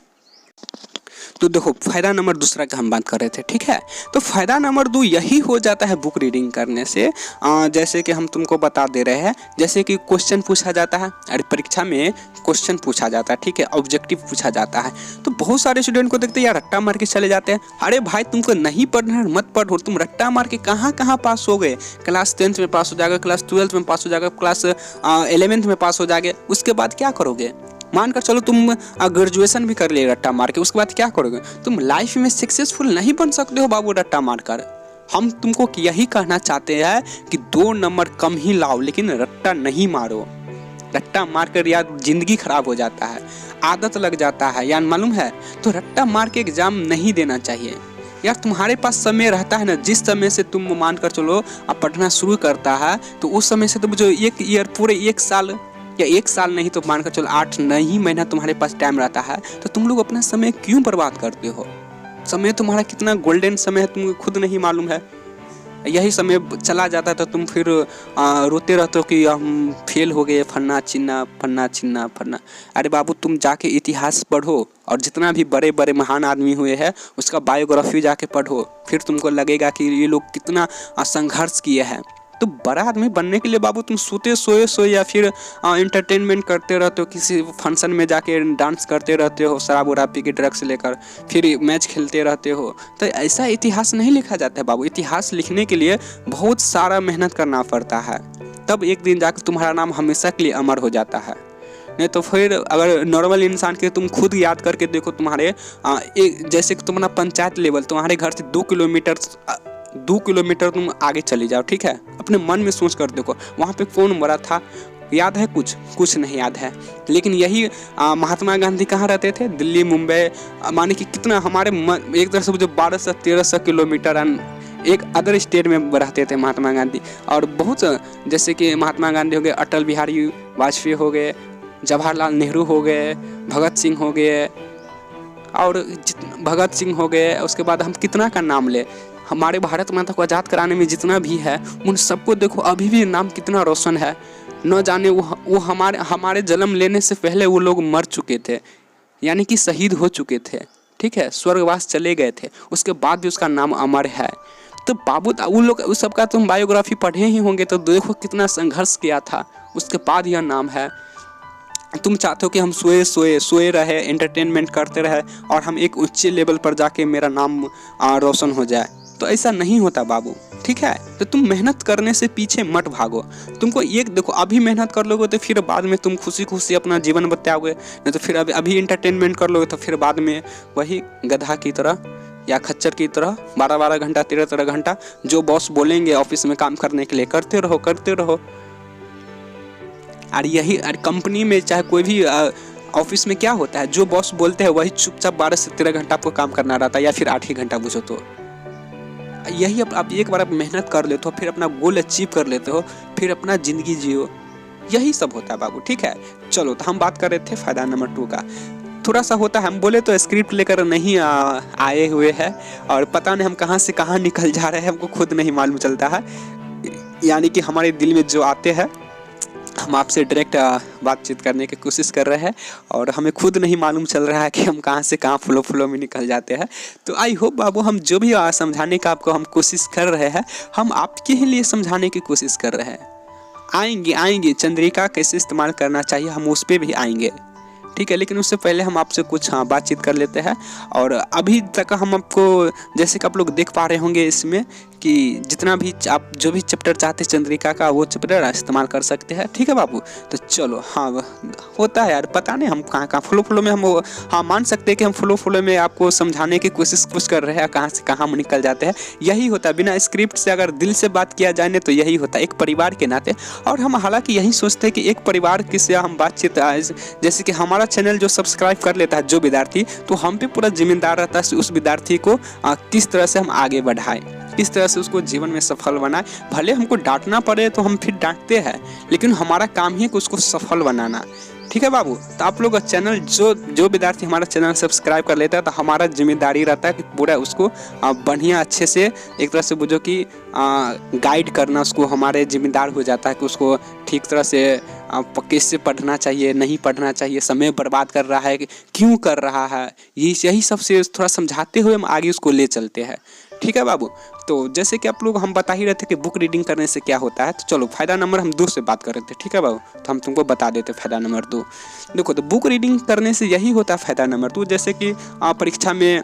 तो देखो, फ़ायदा नंबर दूसरा का हम बात कर रहे थे, ठीक है। तो फ़ायदा नंबर 2 यही हो जाता है बुक रीडिंग करने से, जैसे कि हम तुमको बता दे रहे हैं, जैसे कि क्वेश्चन पूछा जाता है, अरे परीक्षा में क्वेश्चन पूछा जाता है, ठीक है, ऑब्जेक्टिव पूछा जाता है। तो बहुत सारे स्टूडेंट को देखते हैं यार रट्टा मार के चले जाते हैं। अरे भाई, तुमको नहीं पढ़ना है मत पढ़ो, तुम रट्टा मार के कहाँ कहाँ पास हो गए। क्लास 10th में पास हो जाएगा, क्लास 12th में पास हो जाएगा, क्लास 11th में पास हो जाएगा, उसके बाद क्या करोगे? मान कर चलो तुम ग्रेजुएशन भी कर लिए रट्टा मार के, उसके बाद क्या करोगे? तुम लाइफ में सक्सेसफुल नहीं बन सकते हो बाबू रट्टा मार कर। हम तुमको यही कहना चाहते हैं कि 2 नंबर कम ही लाओ, लेकिन रट्टा नहीं मारो। रट्टा मार कर यार जिंदगी खराब हो जाता है, आदत लग जाता है यार, मालूम है। तो रट्टा मार के एग्जाम नहीं देना चाहिए यार। तुम्हारे पास समय रहता है ना, जिस समय से तुम मान कर चलो अब पढ़ना शुरू करता है, तो उस समय से तुम जो एक ईयर पूरे 1 साल या 1 साल नहीं तो मानकर चलो 8-9 महीना तुम्हारे पास टाइम रहता है, तो तुम लोग अपना समय क्यों बर्बाद करते हो? समय तुम्हारा कितना गोल्डन समय है तुमको खुद नहीं मालूम है। यही समय चला जाता है तो तुम फिर रोते रहते हो कि हम फेल हो गए, फन्ना चिन्ना। अरे बाबू, तुम जाके इतिहास पढ़ो और जितना भी बड़े बड़े महान आदमी हुए हैं उसका बायोग्राफी जाके पढ़ो, फिर तुमको लगेगा कि ये लोग कितना संघर्ष किए हैं। तो बड़ा आदमी बनने के लिए बाबू तुम सोए या फिर एंटरटेनमेंट करते रहते हो, किसी फंक्शन में जाके डांस करते रहते हो, शराब वराब पी के ड्रग्स लेकर, फिर मैच खेलते रहते हो। तो ऐसा इतिहास नहीं लिखा जाता है बाबू। इतिहास लिखने के लिए बहुत सारा मेहनत करना पड़ता है, तब एक दिन जाकर तुम्हारा नाम हमेशा के लिए अमर हो जाता है। नहीं तो फिर अगर नॉर्मल इंसान के तुम खुद याद करके देखो, तुम्हारे जैसे कि तुम्हारा पंचायत लेवल तुम्हारे घर से 2 किलोमीटर तुम आगे चले जाओ, ठीक है। अपने मन में सोच कर देखो वहाँ पे कौन मरा था, याद है? कुछ नहीं याद है। लेकिन यही महात्मा गांधी कहाँ रहते थे? दिल्ली, मुंबई, माने कि कितना हमारे एक तरह से जो 1200-1300 किलोमीटर एक अदर स्टेट में रहते थे महात्मा गांधी। और बहुत जैसे कि महात्मा गांधी हो गए, अटल बिहारी वाजपेयी हो गए, जवाहरलाल नेहरू हो गए, भगत सिंह हो गए, और भगत सिंह हो गए। उसके बाद हम कितना का नाम ले, हमारे भारत माता को आज़ाद कराने में जितना भी है उन सबको देखो अभी भी नाम कितना रोशन है। न जाने वो हमारे जन्म लेने से पहले वो लोग मर चुके थे, यानी कि शहीद हो चुके थे, ठीक है, स्वर्गवास चले गए थे, उसके बाद भी उसका नाम अमर है। तो बाबू वो लोग उस सबका तुम बायोग्राफी पढ़े ही होंगे, तो देखो कितना संघर्ष किया था, उसके बाद यह नाम है। तुम चाहते हो कि हम सोए रहे, एंटरटेनमेंट करते रहे और हम एक ऊंचे लेवल पर जाके मेरा नाम रोशन हो जाए, तो ऐसा नहीं होता बाबू, ठीक है। तो तुम मेहनत करने से पीछे मत भागो। तुमको एक देखो, अभी मेहनत कर लोगे तो फिर बाद में तुम खुशी अपना जीवन बिताओगे, नहीं तो फिर अभी एंटरटेनमेंट कर लोगे तो फिर बाद में वही गधा की तरह या खच्चर की तरह 12-12 घंटा 13-13 घंटा जो बॉस बोलेंगे ऑफिस में काम करने के लिए करते रहो। और यही कंपनी में चाहे कोई भी ऑफिस में क्या होता है, जो बॉस बोलते हैं वही चुपचाप 12 से 13 घंटा आपको काम करना रहता है, या फिर 8 ही घंटा बुझो। तो यही आप एक बार आप मेहनत कर लेते हो, फिर अपना गोल अचीव कर लेते हो, फिर अपना ज़िंदगी जियो, यही सब होता है बाबू, ठीक है। चलो, तो हम बात कर रहे थे फ़ायदा नंबर 2 का। थोड़ा सा होता है, हम बोले तो स्क्रिप्ट लेकर नहीं आए हुए हैं और पता नहीं हम कहाँ से कहाँ निकल जा रहे हैं, हमको खुद नहीं मालूम चलता है। यानी कि हमारे दिल में जो आते हैं हम आपसे डायरेक्ट बातचीत करने की कोशिश कर रहे हैं और हमें खुद नहीं मालूम चल रहा है कि हम कहाँ से कहाँ फ्लो में निकल जाते हैं। तो आई होप बाबू, हम जो भी समझाने का आपको हम कोशिश कर रहे हैं, हम आपके ही लिए समझाने की कोशिश कर रहे हैं। आएंगे चंद्रिका कैसे इस्तेमाल करना चाहिए, हम उस पर भी आएंगे, ठीक है। लेकिन उससे पहले हम आपसे कुछ बातचीत कर लेते हैं। और अभी तक हम आपको, जैसे कि आप लोग देख पा रहे होंगे इसमें, कि जितना भी आप जो भी चैप्टर चाहते हैं चंद्रिका का, वो चैप्टर इस्तेमाल कर सकते हैं, ठीक है बाबू। तो चलो, हाँ होता है यार, पता नहीं हम कहाँ फ्लो में हम मान सकते हैं कि हम फ्लो में आपको समझाने की कोशिश कुछ कर रहे हैं, कहाँ से कहाँ हम निकल जाते हैं। यही होता है, बिना स्क्रिप्ट से अगर दिल से बात किया जाए तो यही होता है, एक परिवार के नाते। और हम हालांकि यही सोचते हैं कि एक परिवार से हम बातचीत, जैसे कि हमारा चैनल जो सब्सक्राइब कर लेता है जो विद्यार्थी, तो हम पे पूरा जिम्मेदार रहता है उस विद्यार्थी को किस तरह से हम आगे बढ़ाएं, किस तरह से उसको जीवन में सफल बनाए। भले हमको डांटना पड़े तो हम फिर डांटते हैं, लेकिन हमारा काम ही है कि उसको सफल बनाना। ठीक है बाबू। तो आप लोग चैनल जो विद्यार्थी हमारा चैनल सब्सक्राइब कर लेता है तो हमारा जिम्मेदारी रहता है कि पूरा उसको बढ़िया अच्छे से एक तरह से बुझो कि गाइड करना, उसको हमारे जिम्मेदार हो जाता है कि उसको ठीक तरह से कैसे पढ़ना चाहिए, नहीं पढ़ना चाहिए, समय बर्बाद कर रहा है कि क्यों कर रहा है, यही सबसे थोड़ा समझाते हुए हम आगे उसको ले चलते हैं। ठीक है बाबू। तो जैसे कि आप लोग हम बता ही रहे थे कि बुक रीडिंग करने से क्या होता है, तो चलो फ़ायदा नंबर हम 2 से बात कर रहे थे। ठीक है बाबू, तो हम तुमको बता देते फ़ायदा नंबर 2। देखो, तो बुक रीडिंग करने से यही होता है फ़ायदा नंबर 2, जैसे कि परीक्षा में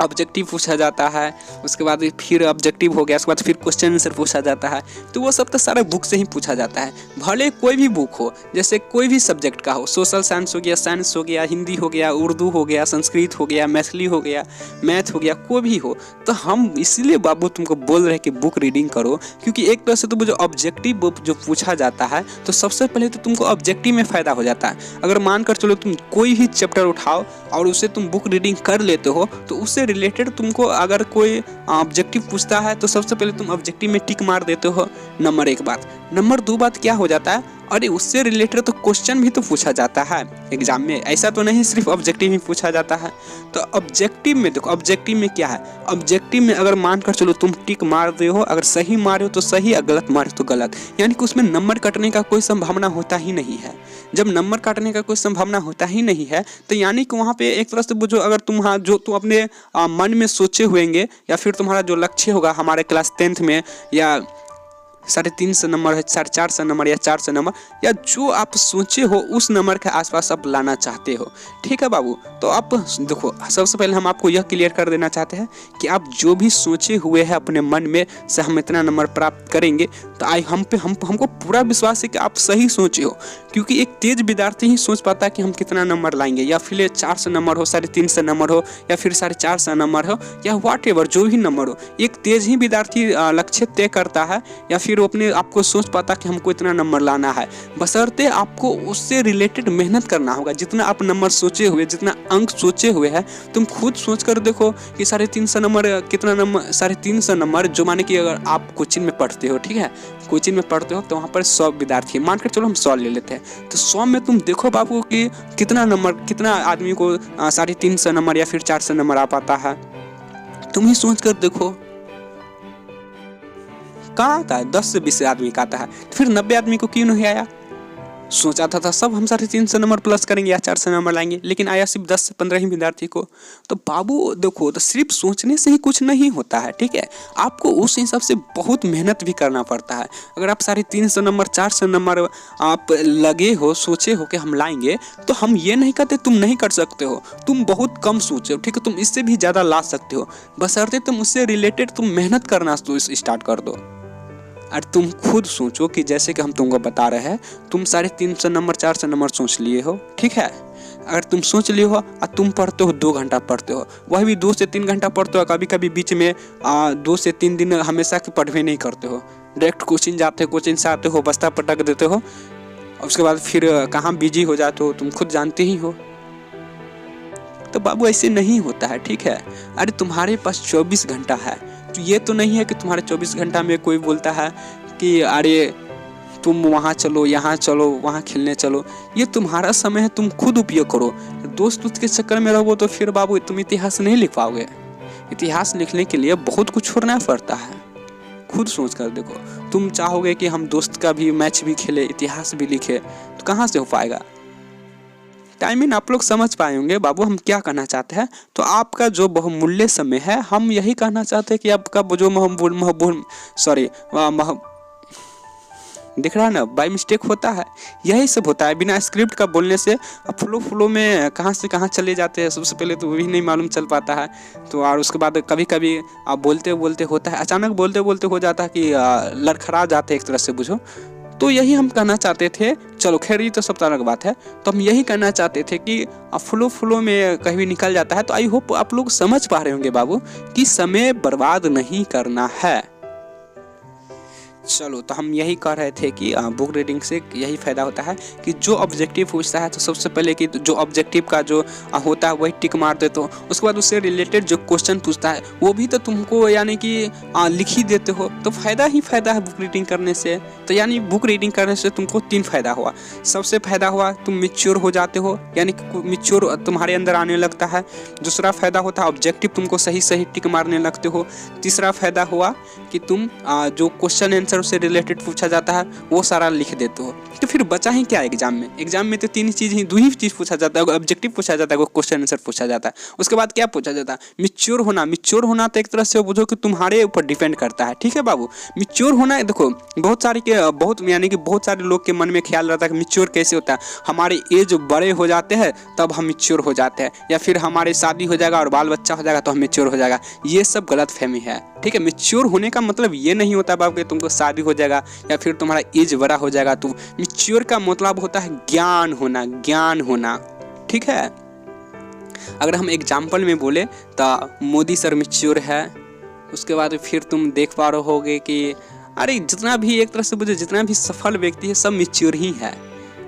ऑब्जेक्टिव पूछा जाता है, उसके बाद फिर ऑब्जेक्टिव हो गया, उसके बाद फिर क्वेश्चन आंसर पूछा जाता है, तो वो सब तो सारा बुक से ही पूछा जाता है। भले कोई भी बुक हो, जैसे कोई भी सब्जेक्ट का हो, सोशल साइंस हो गया, साइंस हो गया, हिंदी हो गया, उर्दू हो गया, संस्कृत हो गया, मैथिली हो गया, मैथ हो गया, कोई भी हो, तो हम इसीलिए बाबू तुमको बोल रहे हैं कि बुक रीडिंग करो, क्योंकि एक तरह से तो जो ऑब्जेक्टिव जो पूछा जाता है तो सबसे पहले तो तुमको ऑब्जेक्टिव में फ़ायदा हो जाता है। अगर मानकर चलो तुम कोई भी चैप्टर उठाओ और उसे तुम बुक रीडिंग कर लेते हो तो उससे रिलेटेड तुमको अगर कोई ऑब्जेक्टिव पूछता है तो सबसे पहले तुम ऑब्जेक्टिव में टिक मार देते हो, नंबर 1 बात। नंबर 2 बात क्या हो जाता है, अरे उससे रिलेटेड तो क्वेश्चन भी तो पूछा जाता है एग्जाम में, ऐसा तो नहीं सिर्फ ऑब्जेक्टिव ही पूछा जाता है। तो ऑब्जेक्टिव में देखो, ऑब्जेक्टिव में क्या है, ऑब्जेक्टिव में अगर मानकर चलो तुम टिक मार रहे हो, अगर सही मारे हो तो सही, अगर गलत मारे तो गलत, यानी कि उसमें नंबर कटने का कोई संभावना होता ही नहीं है। जब नंबर काटने का कोई संभावना होता ही नहीं है तो यानी कि वहाँ पे एक तरह से बुझो, अगर जो तुम अपने मन में सोचे हुएंगे या फिर तुम्हारा जो लक्ष्य होगा हमारे क्लास 10th में, या 350 नंबर है, 450 नंबर या 400 नंबर, या जो आप सोचे हो उस नंबर के आसपास आप लाना चाहते हो। ठीक है बाबू। तो आप देखो, सबसे पहले हम आपको यह क्लियर कर देना चाहते हैं कि आप जो भी सोचे हुए हैं अपने मन में से हम इतना नंबर प्राप्त करेंगे, तो हमको पूरा विश्वास है कि आप सही सोचे हो, क्योंकि एक तेज विद्यार्थी ही सोच पाता है कि हम कितना नंबर लाएंगे, या फिर 400 नंबर हो, 350 नंबर हो, या फिर 450 नंबर हो, या व्हाट एवर जो भी नंबर हो, एक तेज ही विद्यार्थी लक्ष्य तय करता है, या फिर वो अपने आपको सोच पाता कि हमको इतना नंबर लाना है। बशर्ते आपको उससे रिलेटेड मेहनत करना होगा। जितना आप नंबर सोचे हुए, जितना अंक सोचे हुए हैं, तुम खुद सोच कर देखो कि 350 नंबर, कितना नंबर, 350 नंबर, जो माने कि अगर आप कोचिंग में पढ़ते हो, ठीक है, कोचिंग में पढ़ते हो तो वहाँ पर 100 विद्यार्थी, मानकर चलो हम 100 ले लेते हैं, तो 100 में तुम देखो बाबू कि कितना आदमी को 350 नंबर या फिर 400 नंबर आ पाता है। तुम ही सोच कर देखो, कहाँ आता है, 10 से 20 आदमी का आता है, फिर 90 आदमी को क्यों नहीं आया। सोचा था सब हम 350 नंबर प्लस करेंगे या 400 नंबर लाएंगे, लेकिन आया सिर्फ 10 से 15 ही विद्यार्थी को। तो बाबू देखो, तो सिर्फ सोचने से ही कुछ नहीं होता है, ठीक है, आपको उस हिसाब से बहुत मेहनत भी करना पड़ता है। अगर आप 350 नंबर, 400 नंबर आप लगे हो, सोचे हो कि हम लाएंगे, तो हम ये नहीं कहते तुम नहीं कर सकते हो, तुम बहुत कम सोचे हो, ठीक है, तुम इससे भी ज़्यादा ला सकते हो, बशर्ते तुम उससे रिलेटेड तुम मेहनत करना स्टार्ट कर दो। और तुम खुद सोचो कि जैसे कि हम तुमको बता रहे हैं, तुम 350 नंबर, 400 नंबर सोच लिए हो, ठीक है, अगर तुम सोच लिए हो और तुम पढ़ते हो 2 घंटा पढ़ते हो, वह भी 2 से 3 घंटा पढ़ते हो, कभी कभी बीच में 2 से 3 दिन हमेशा के पढ़वे नहीं करते हो, डायरेक्ट कोचिंग जाते हो, कोचिंग से आते हो, बस्ता पटक देते हो, और उसके बाद फिर कहाँ बिजी हो जाते हो, तुम खुद जानते ही हो। तो बाबू ऐसे नहीं होता है, ठीक है। अरे तुम्हारे पास 24 घंटा है, तो ये तो नहीं है कि तुम्हारे 24 घंटा में कोई बोलता है कि अरे तुम वहाँ चलो, यहाँ चलो, वहाँ खेलने चलो। ये तुम्हारा समय है, तुम खुद उपयोग करो। दोस्त के चक्कर में रहो तो फिर बाबू तुम इतिहास नहीं लिख पाओगे। इतिहास लिखने के लिए बहुत कुछ छोड़ना पड़ता है। खुद सोच कर देखो, तुम चाहोगे कि हम दोस्त का भी मैच भी खेले, इतिहास भी लिखे, तो कहाँ से हो पाएगा। टाइमिंग आप लोग समझ पाए होंगे बाबू हम क्या कहना चाहते हैं। तो आपका जो बहुमूल्य समय है, हम यही कहना चाहते हैं कि आपका जो दिख रहा है ना, बाय मिस्टेक होता है, यही सब होता है। बिना स्क्रिप्ट का बोलने से फ्लो में कहाँ से कहाँ चले जाते हैं, सबसे पहले तो वही नहीं मालूम चल पाता है। तो और उसके बाद कभी कभी आप बोलते बोलते होता है, अचानक बोलते बोलते हो जाता है कि लड़खड़ा जाते हैं एक तरह से, बुझो। तो यही हम कहना चाहते थे। चलो खैर, ये तो सब अलग बात है। तो हम यही कहना चाहते थे कि फ्लो में कहीं भी निकल जाता है। तो आई होप आप लोग समझ पा रहे होंगे बाबू कि समय बर्बाद नहीं करना है। चलो, तो हम यही कह रहे थे कि बुक रीडिंग से यही फ़ायदा होता है कि जो ऑब्जेक्टिव पूछता है तो सबसे पहले कि जो ऑब्जेक्टिव का जो होता है वही टिक मार दे, तो उसके बाद उससे रिलेटेड जो क्वेश्चन पूछता है वो भी तो तुमको यानी कि लिख ही देते हो, तो फ़ायदा ही फ़ायदा है बुक रीडिंग करने से। तो यानी बुक रीडिंग करने से तुमको 3 फ़ायदा हुआ। सबसे फ़ायदा हुआ तुम मैच्योर हो जाते हो, यानी कि मैच्योर तुम्हारे अंदर आने लगता है। दूसरा फ़ायदा होता है ऑब्जेक्टिव तुमको सही सही टिक मारने लगते हो। तीसरा फ़ायदा हुआ कि तुम जो क्वेश्चन आंसर से रिलेटेड पूछा जाता है वो सारा लिख देते हो। तो फिर बचा ही क्या एग्जाम में? एग्जाम में तो 3 चीज़ ही, 2 ही चीज़ पूछा जाता है, ऑब्जेक्टिव पूछा जाता है, क्वेश्चन आंसर पूछा जाता है। उसके बाद क्या पूछा जाता है? मैच्योर होना। मैच्योर होना तो एक तरह से बुझो कि तुम्हारे ऊपर डिपेंड करता है, ठीक है बाबू। मैच्योर होना, देखो बहुत सारे लोग के मन में ख्याल रहता है कि मैच्योर कैसे होता है, हमारे एज बड़े हो जाते हैं तब हम मैच्योर हो जाते हैं, या फिर हमारे शादी हो जाएगा और बाल बच्चा हो जाएगा तो हम मैच्योर हो जाएगा। ये सब गलत फहमी है, ठीक है। मैच्योर होने का मतलब ये नहीं होता बाबू कि तुमको शादी हो जाएगा या फिर तुम्हारा एज बड़ा हो जाएगा। तो मैच्योर का मतलब होता है ज्ञान होना, ठीक है। अगर हम एग्जाम्पल में बोले तो मोदी सर मैच्योर है। उसके बाद फिर तुम देख पा रहे होगे कि अरे जितना भी एक तरह से बुझे जितना भी सफल व्यक्ति है सब मैच्योर ही है।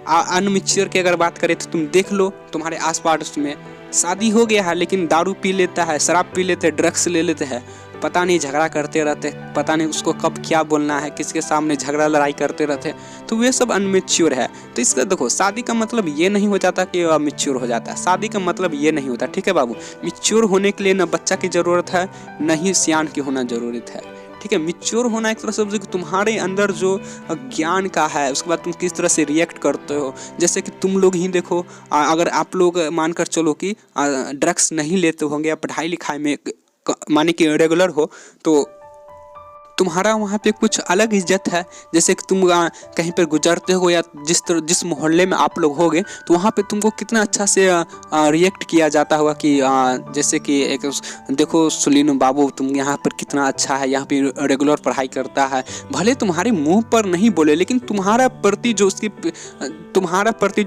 अनमैच्योर की अगर बात करें तो तुम देख लो तुम्हारे आसपास में शादी हो गया है लेकिन दारू पी लेता है, शराब पी लेते हैं, ड्रग्स ले लेते हैं, पता नहीं झगड़ा करते रहते, पता नहीं उसको कब क्या बोलना है, किसके सामने झगड़ा लड़ाई करते रहते, तो वे सब अनमेच्योर है। तो इसका देखो शादी का मतलब ये नहीं हो जाता कि मैच्योर हो जाता है, शादी का मतलब ये नहीं होता, ठीक है बाबू। मैच्योर होने के लिए न बच्चा की ज़रूरत है न ही सियान की होना ज़रूरत है, ठीक है। मैच्योर होना एक तरह से तुम्हारे अंदर जो ज्ञान का है, उसके बाद तुम किस तरह से रिएक्ट करते हो। जैसे कि तुम लोग ही देखो, अगर आप लोग मानकर चलो कि ड्रग्स नहीं लेते होंगे या पढ़ाई लिखाई में माने कि रेगुलर हो, तो तुम्हारा वहाँ पे कुछ अलग इज्जत है। जैसे कि तुम कहीं पर गुजरते हो या जिस मोहल्ले में आप लोग होगे तो वहाँ पे तुमको कितना अच्छा से रिएक्ट किया जाता होगा कि जैसे कि एक देखो सुलीन बाबू तुम यहाँ पर कितना अच्छा है, यहाँ पे रेगुलर पढ़ाई करता है। भले तुम्हारे मुंह पर नहीं बोले लेकिन तुम्हारा प्रति जो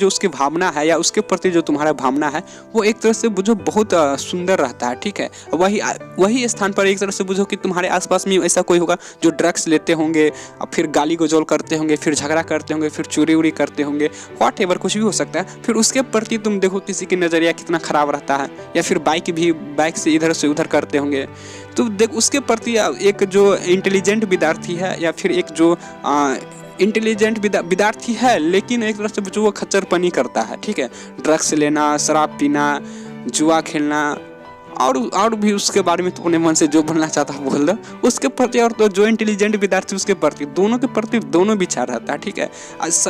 उसकी भावना है या उसके प्रति जो तुम्हारा भावना है वो एक तरह से बुझो बहुत सुंदर रहता है, ठीक है। वही स्थान पर एक तरह से बुझो कि तुम्हारे आसपास में ऐसा कोई होगा जो ड्रग्स लेते होंगे, फिर गाली गलौज करते होंगे, फिर झगड़ा करते होंगे, फिर चोरी उरी करते होंगे, व्हाटएवर कुछ भी हो सकता है। फिर उसके प्रति तुम देखो किसी की नज़रिया कितना ख़राब रहता है, या फिर बाइक से इधर से उधर करते होंगे, तो देख उसके प्रति एक जो इंटेलिजेंट विद्यार्थी है या फिर एक जो इंटेलिजेंट विद्यार्थी है लेकिन एक तरह से जो वो खच्चरपनी करता है, ठीक है, ड्रग्स लेना, शराब पीना, जुआ खेलना और भी उसके बारे में तो अपने मन से जो बोलना चाहता है बोल दो उसके प्रति, और तो जो इंटेलिजेंट विद्यार्थी उसके प्रति, दोनों के प्रति दोनों विचार रहता है, ठीक है।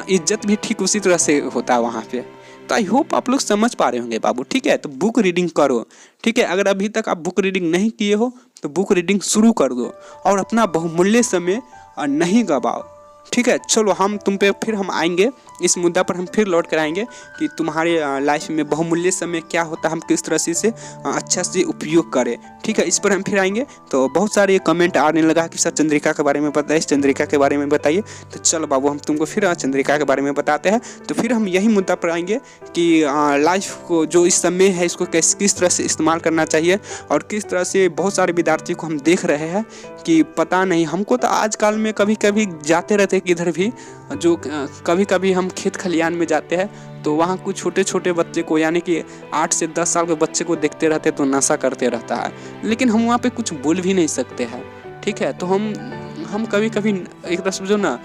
इज्जत भी ठीक उसी तरह से होता है वहाँ पे। तो आई होप आप लोग समझ पा रहे होंगे बाबू, ठीक है। तो बुक रीडिंग करो, ठीक है। अगर अभी तक आप बुक रीडिंग नहीं किए हो तो बुक रीडिंग शुरू कर दो और अपना बहुमूल्य समय नहीं गवाओ, ठीक है। चलो हम तुम पे फिर हम आएंगे, इस मुद्दा पर हम फिर लौट कर आएंगे कि तुम्हारे लाइफ में बहुमूल्य समय क्या होता है, हम किस तरह से इसे अच्छा से उपयोग करें, ठीक है। इस पर हम फिर आएंगे। तो बहुत सारे कमेंट आने लगा कि सर चंद्रिका के बारे में बताइए, चंद्रिका के बारे में बताइए। तो चलो बाबू हम तुमको फिर चंद्रिका के बारे में बताते हैं। तो फिर हम यही मुद्दा पर आएंगे कि लाइफ को जो इस समय है इसको किस तरह से इस्तेमाल करना चाहिए, और किस तरह से बहुत सारे विद्यार्थी को हम देख रहे हैं कि पता नहीं, हमको तो आजकल में कभी कभी जाते रहते किधर भी, जो कभी कभी हम खेत खलियान में जाते हैं तो वहाँ कुछ छोटे छोटे बच्चे को यानी कि 8 से 10 साल के बच्चे को देखते रहते तो नशा करते रहता है, लेकिन हम वहाँ पे कुछ बोल भी नहीं सकते हैं, ठीक है। तो हम कभी कभी एक तरह से जो ना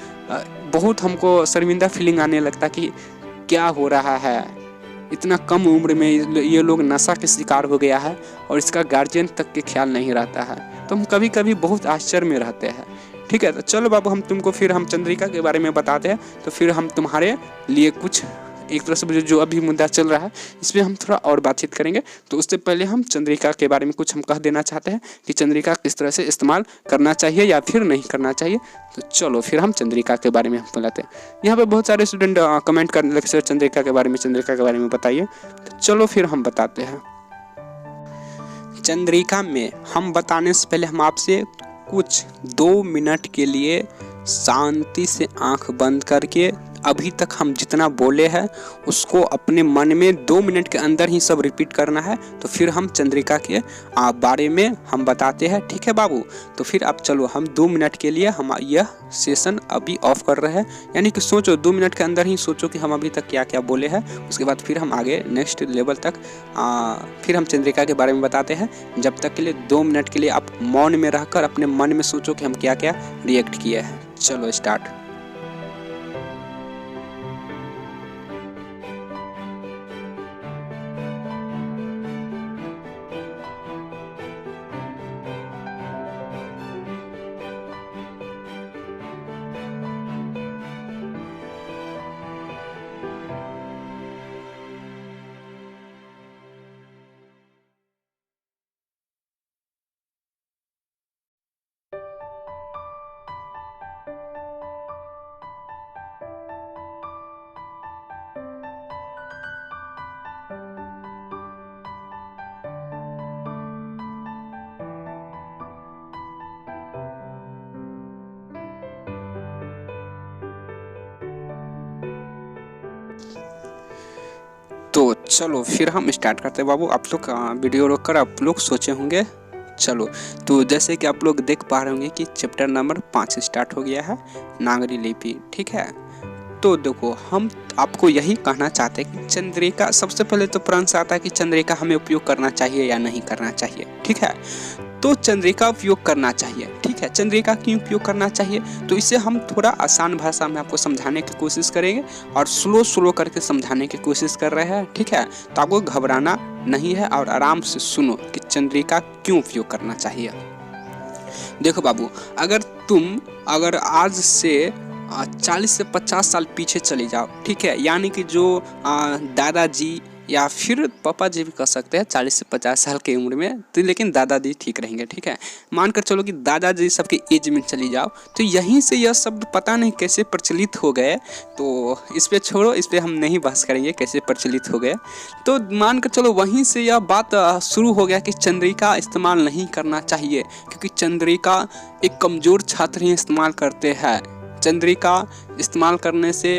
बहुत हमको शर्मिंदा फीलिंग आने लगता कि क्या हो रहा है, इतना कम उम्र में ये लोग नशा के शिकार हो गया है और इसका गार्जियन तक के ख्याल नहीं रहता है। तो हम कभी कभी बहुत आश्चर्य में रहते हैं, ठीक है। तो चलो बाबू हम तुमको फिर हम चंद्रिका के बारे में बताते हैं। तो फिर हम तुम्हारे लिए कुछ एक तरह से जो अभी मुद्दा चल रहा है इस पर हम थोड़ा और बातचीत करेंगे। तो उससे पहले हम चंद्रिका के बारे में कुछ हम कह देना चाहते हैं कि चंद्रिका किस तरह से इस्तेमाल करना चाहिए या फिर नहीं करना चाहिए। तो चलो फिर हम चंद्रिका के बारे में हम बताते हैं। यहाँ पे बहुत सारे स्टूडेंट कमेंट करने लगे सर चंद्रिका के बारे में बताइए। तो चलो फिर हम बताते हैं। चंद्रिका में हम बताने से पहले हम आपसे कुछ 2 मिनट के लिए शांति से आंख बंद करके अभी तक हम जितना बोले हैं उसको अपने मन में 2 मिनट के अंदर ही सब रिपीट करना है। तो फिर हम चंद्रिका के बारे में हम बताते हैं, ठीक है बाबू। तो फिर अब चलो हम 2 मिनट के लिए हम यह सेशन अभी ऑफ कर रहे हैं, यानी कि सोचो 2 मिनट के अंदर ही सोचो कि हम अभी तक क्या क्या बोले हैं। उसके बाद फिर हम आगे नेक्स्ट लेवल तक फिर हम चंद्रिका के बारे में बताते हैं। जब तक के लिए 2 मिनट के लिए आप मौन में रहकर अपने मन में सोचो कि हम क्या क्या रिएक्ट किए हैं। चलो स्टार्ट। तो चलो फिर हम स्टार्ट करते हैं बाबू। आप लोग वीडियो रोक कर आप लोग सोचे होंगे। चलो तो जैसे कि आप लोग देख पा रहे होंगे कि चैप्टर नंबर 5 स्टार्ट हो गया है, नागरी लिपि, ठीक है। तो देखो हम आपको यही कहना चाहते हैं कि चंद्रिका, सबसे पहले तो प्रश्न आता है कि चंद्रिका हमें उपयोग करना चाहिए या नहीं करना चाहिए, ठीक है। तो चंद्रिका उपयोग करना चाहिए, ठीक है। चंद्रिका क्यों उपयोग करना चाहिए, तो इसे हम थोड़ा आसान भाषा में आपको समझाने की कोशिश करेंगे और स्लो करके समझाने की कोशिश कर रहे हैं, ठीक है। तो आपको घबराना नहीं है और आराम से सुनो कि चंद्रिका क्यों उपयोग करना चाहिए। देखो बाबू, अगर आज से 40 से 50 साल पीछे चले जाओ, ठीक है, यानी कि जो दादाजी या फिर पापा जी भी कह सकते हैं 40 से 50 साल की उम्र में, तो लेकिन दादाजी ठीक रहेंगे, ठीक है। मानकर चलो कि दादाजी सबके एज में चली जाओ, तो यहीं से यह शब्द पता नहीं कैसे प्रचलित हो गए। तो इस पे छोड़ो, इस पे हम नहीं बहस करेंगे कैसे प्रचलित हो गए। तो मानकर चलो वहीं से यह बात शुरू हो गया कि चंद्रिका इस्तेमाल नहीं करना चाहिए, क्योंकि चंद्रिका एक कमज़ोर छात्र ही इस्तेमाल करते हैं। चंद्रिका इस्तेमाल करने से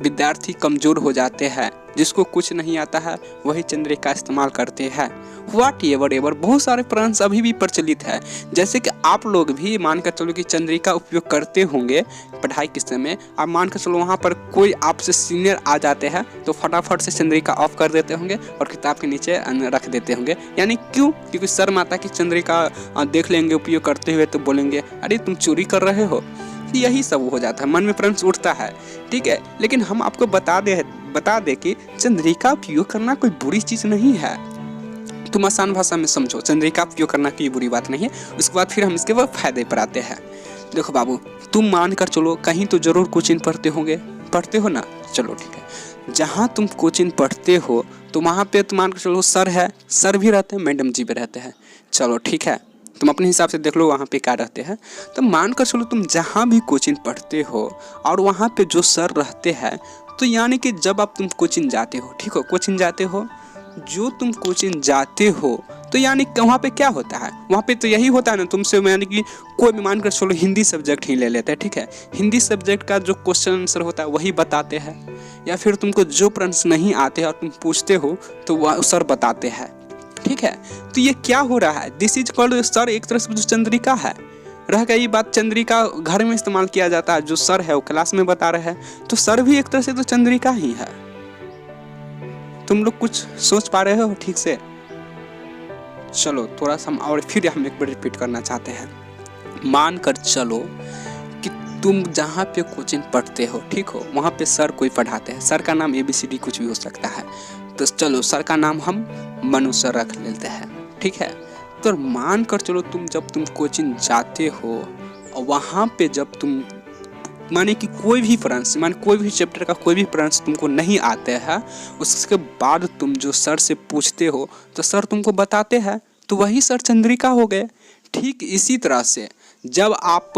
विद्यार्थी कमज़ोर हो जाते हैं, जिसको कुछ नहीं आता है वही चंद्रिका इस्तेमाल करते हैं। व्हाट एवर बहुत सारे प्रश्न अभी भी प्रचलित है। जैसे कि आप लोग भी मानकर चलो कि चंद्रिका उपयोग करते होंगे पढ़ाई के समय। आप मानकर चलो वहाँ पर कोई आपसे सीनियर आ जाते हैं तो फटाफट से चंद्रिका ऑफ कर देते होंगे और किताब के नीचे रख देते होंगे। यानी क्यों? क्योंकि शर्म आता कि चंद्रिका देख लेंगे उपयोग करते हुए तो बोलेंगे अरे तुम चोरी कर रहे हो। यही सब हो जाता है, मन में प्रश्न उठता है, ठीक है। लेकिन हम आपको बता दे कि चंद्रिका उपयोग करना कोई बुरी चीज़ नहीं है। तुम आसान भाषा में समझो, चंद्रिका उपयोग करना कोई बुरी बात नहीं है। उसके बाद फिर हम इसके बाद फायदे पर आते हैं। देखो बाबू, तुम मान कर चलो कहीं तो जरूर कोचिंग पढ़ते हो ना। चलो ठीक है, जहाँ तुम कोचिंग पढ़ते हो तो वहाँ पे तुम मान कर चलो सर भी रहते हैं, मैडम जी भी रहते हैं। चलो ठीक है, तुम अपने हिसाब से देख लो वहाँ पे क्या रहते हैं। तो मान कर चलो तुम जहाँ भी कोचिंग पढ़ते हो और वहाँ पे जो सर रहते हैं, तो यानी कि जब आप तुम कोचिंग जाते हो, ठीक हो, कोचिंग जाते हो, जो तुम कोचिंग जाते हो तो यानी वहाँ पे क्या होता है, वहाँ पे तो यही होता है ना, तुमसे यानी कि कोई भी मान कर चलो हिंदी सब्जेक्ट ही ले लेते हैं, ठीक है। हिंदी सब्जेक्ट का जो क्वेश्चन आंसर होता है वही बताते हैं, या फिर तुमको जो प्रश्न नहीं आते हैं और तुम पूछते हो तो वह सर बताते हैं, ठीक है। तो ये क्या हो रहा है, दिस इज कॉल्ड सर। एक तरह से जो चंद्रिका है, रह गई बात चंद्रिका घर में इस्तेमाल किया जाता है, जो सर है वो क्लास में बता रहे हैं, तो सर भी एक तरह से तो चंद्रिका ही है। तुम लोग कुछ सोच पा रहे हो ठीक से? चलो थोड़ा सा और फिर हम एक बार रिपीट करना चाहते हैं। मान कर चलो कि तुम जहाँ पे कोचिंग पढ़ते हो, ठीक हो, वहाँ पे सर कोई पढ़ाते हैं, सर का नाम ABCD कुछ भी हो सकता है। तो चलो सर का नाम हम मनु सर रख लेते हैं, ठीक है। तो मान कर चलो जब तुम कोचिंग जाते हो और वहाँ पे जब तुम माने कि कोई भी चैप्टर का कोई भी प्रश्न तुमको नहीं आते हैं, उसके बाद तुम जो सर से पूछते हो तो सर तुमको बताते हैं, तो वही सर चंद्रिका हो गए। ठीक इसी तरह से जब आप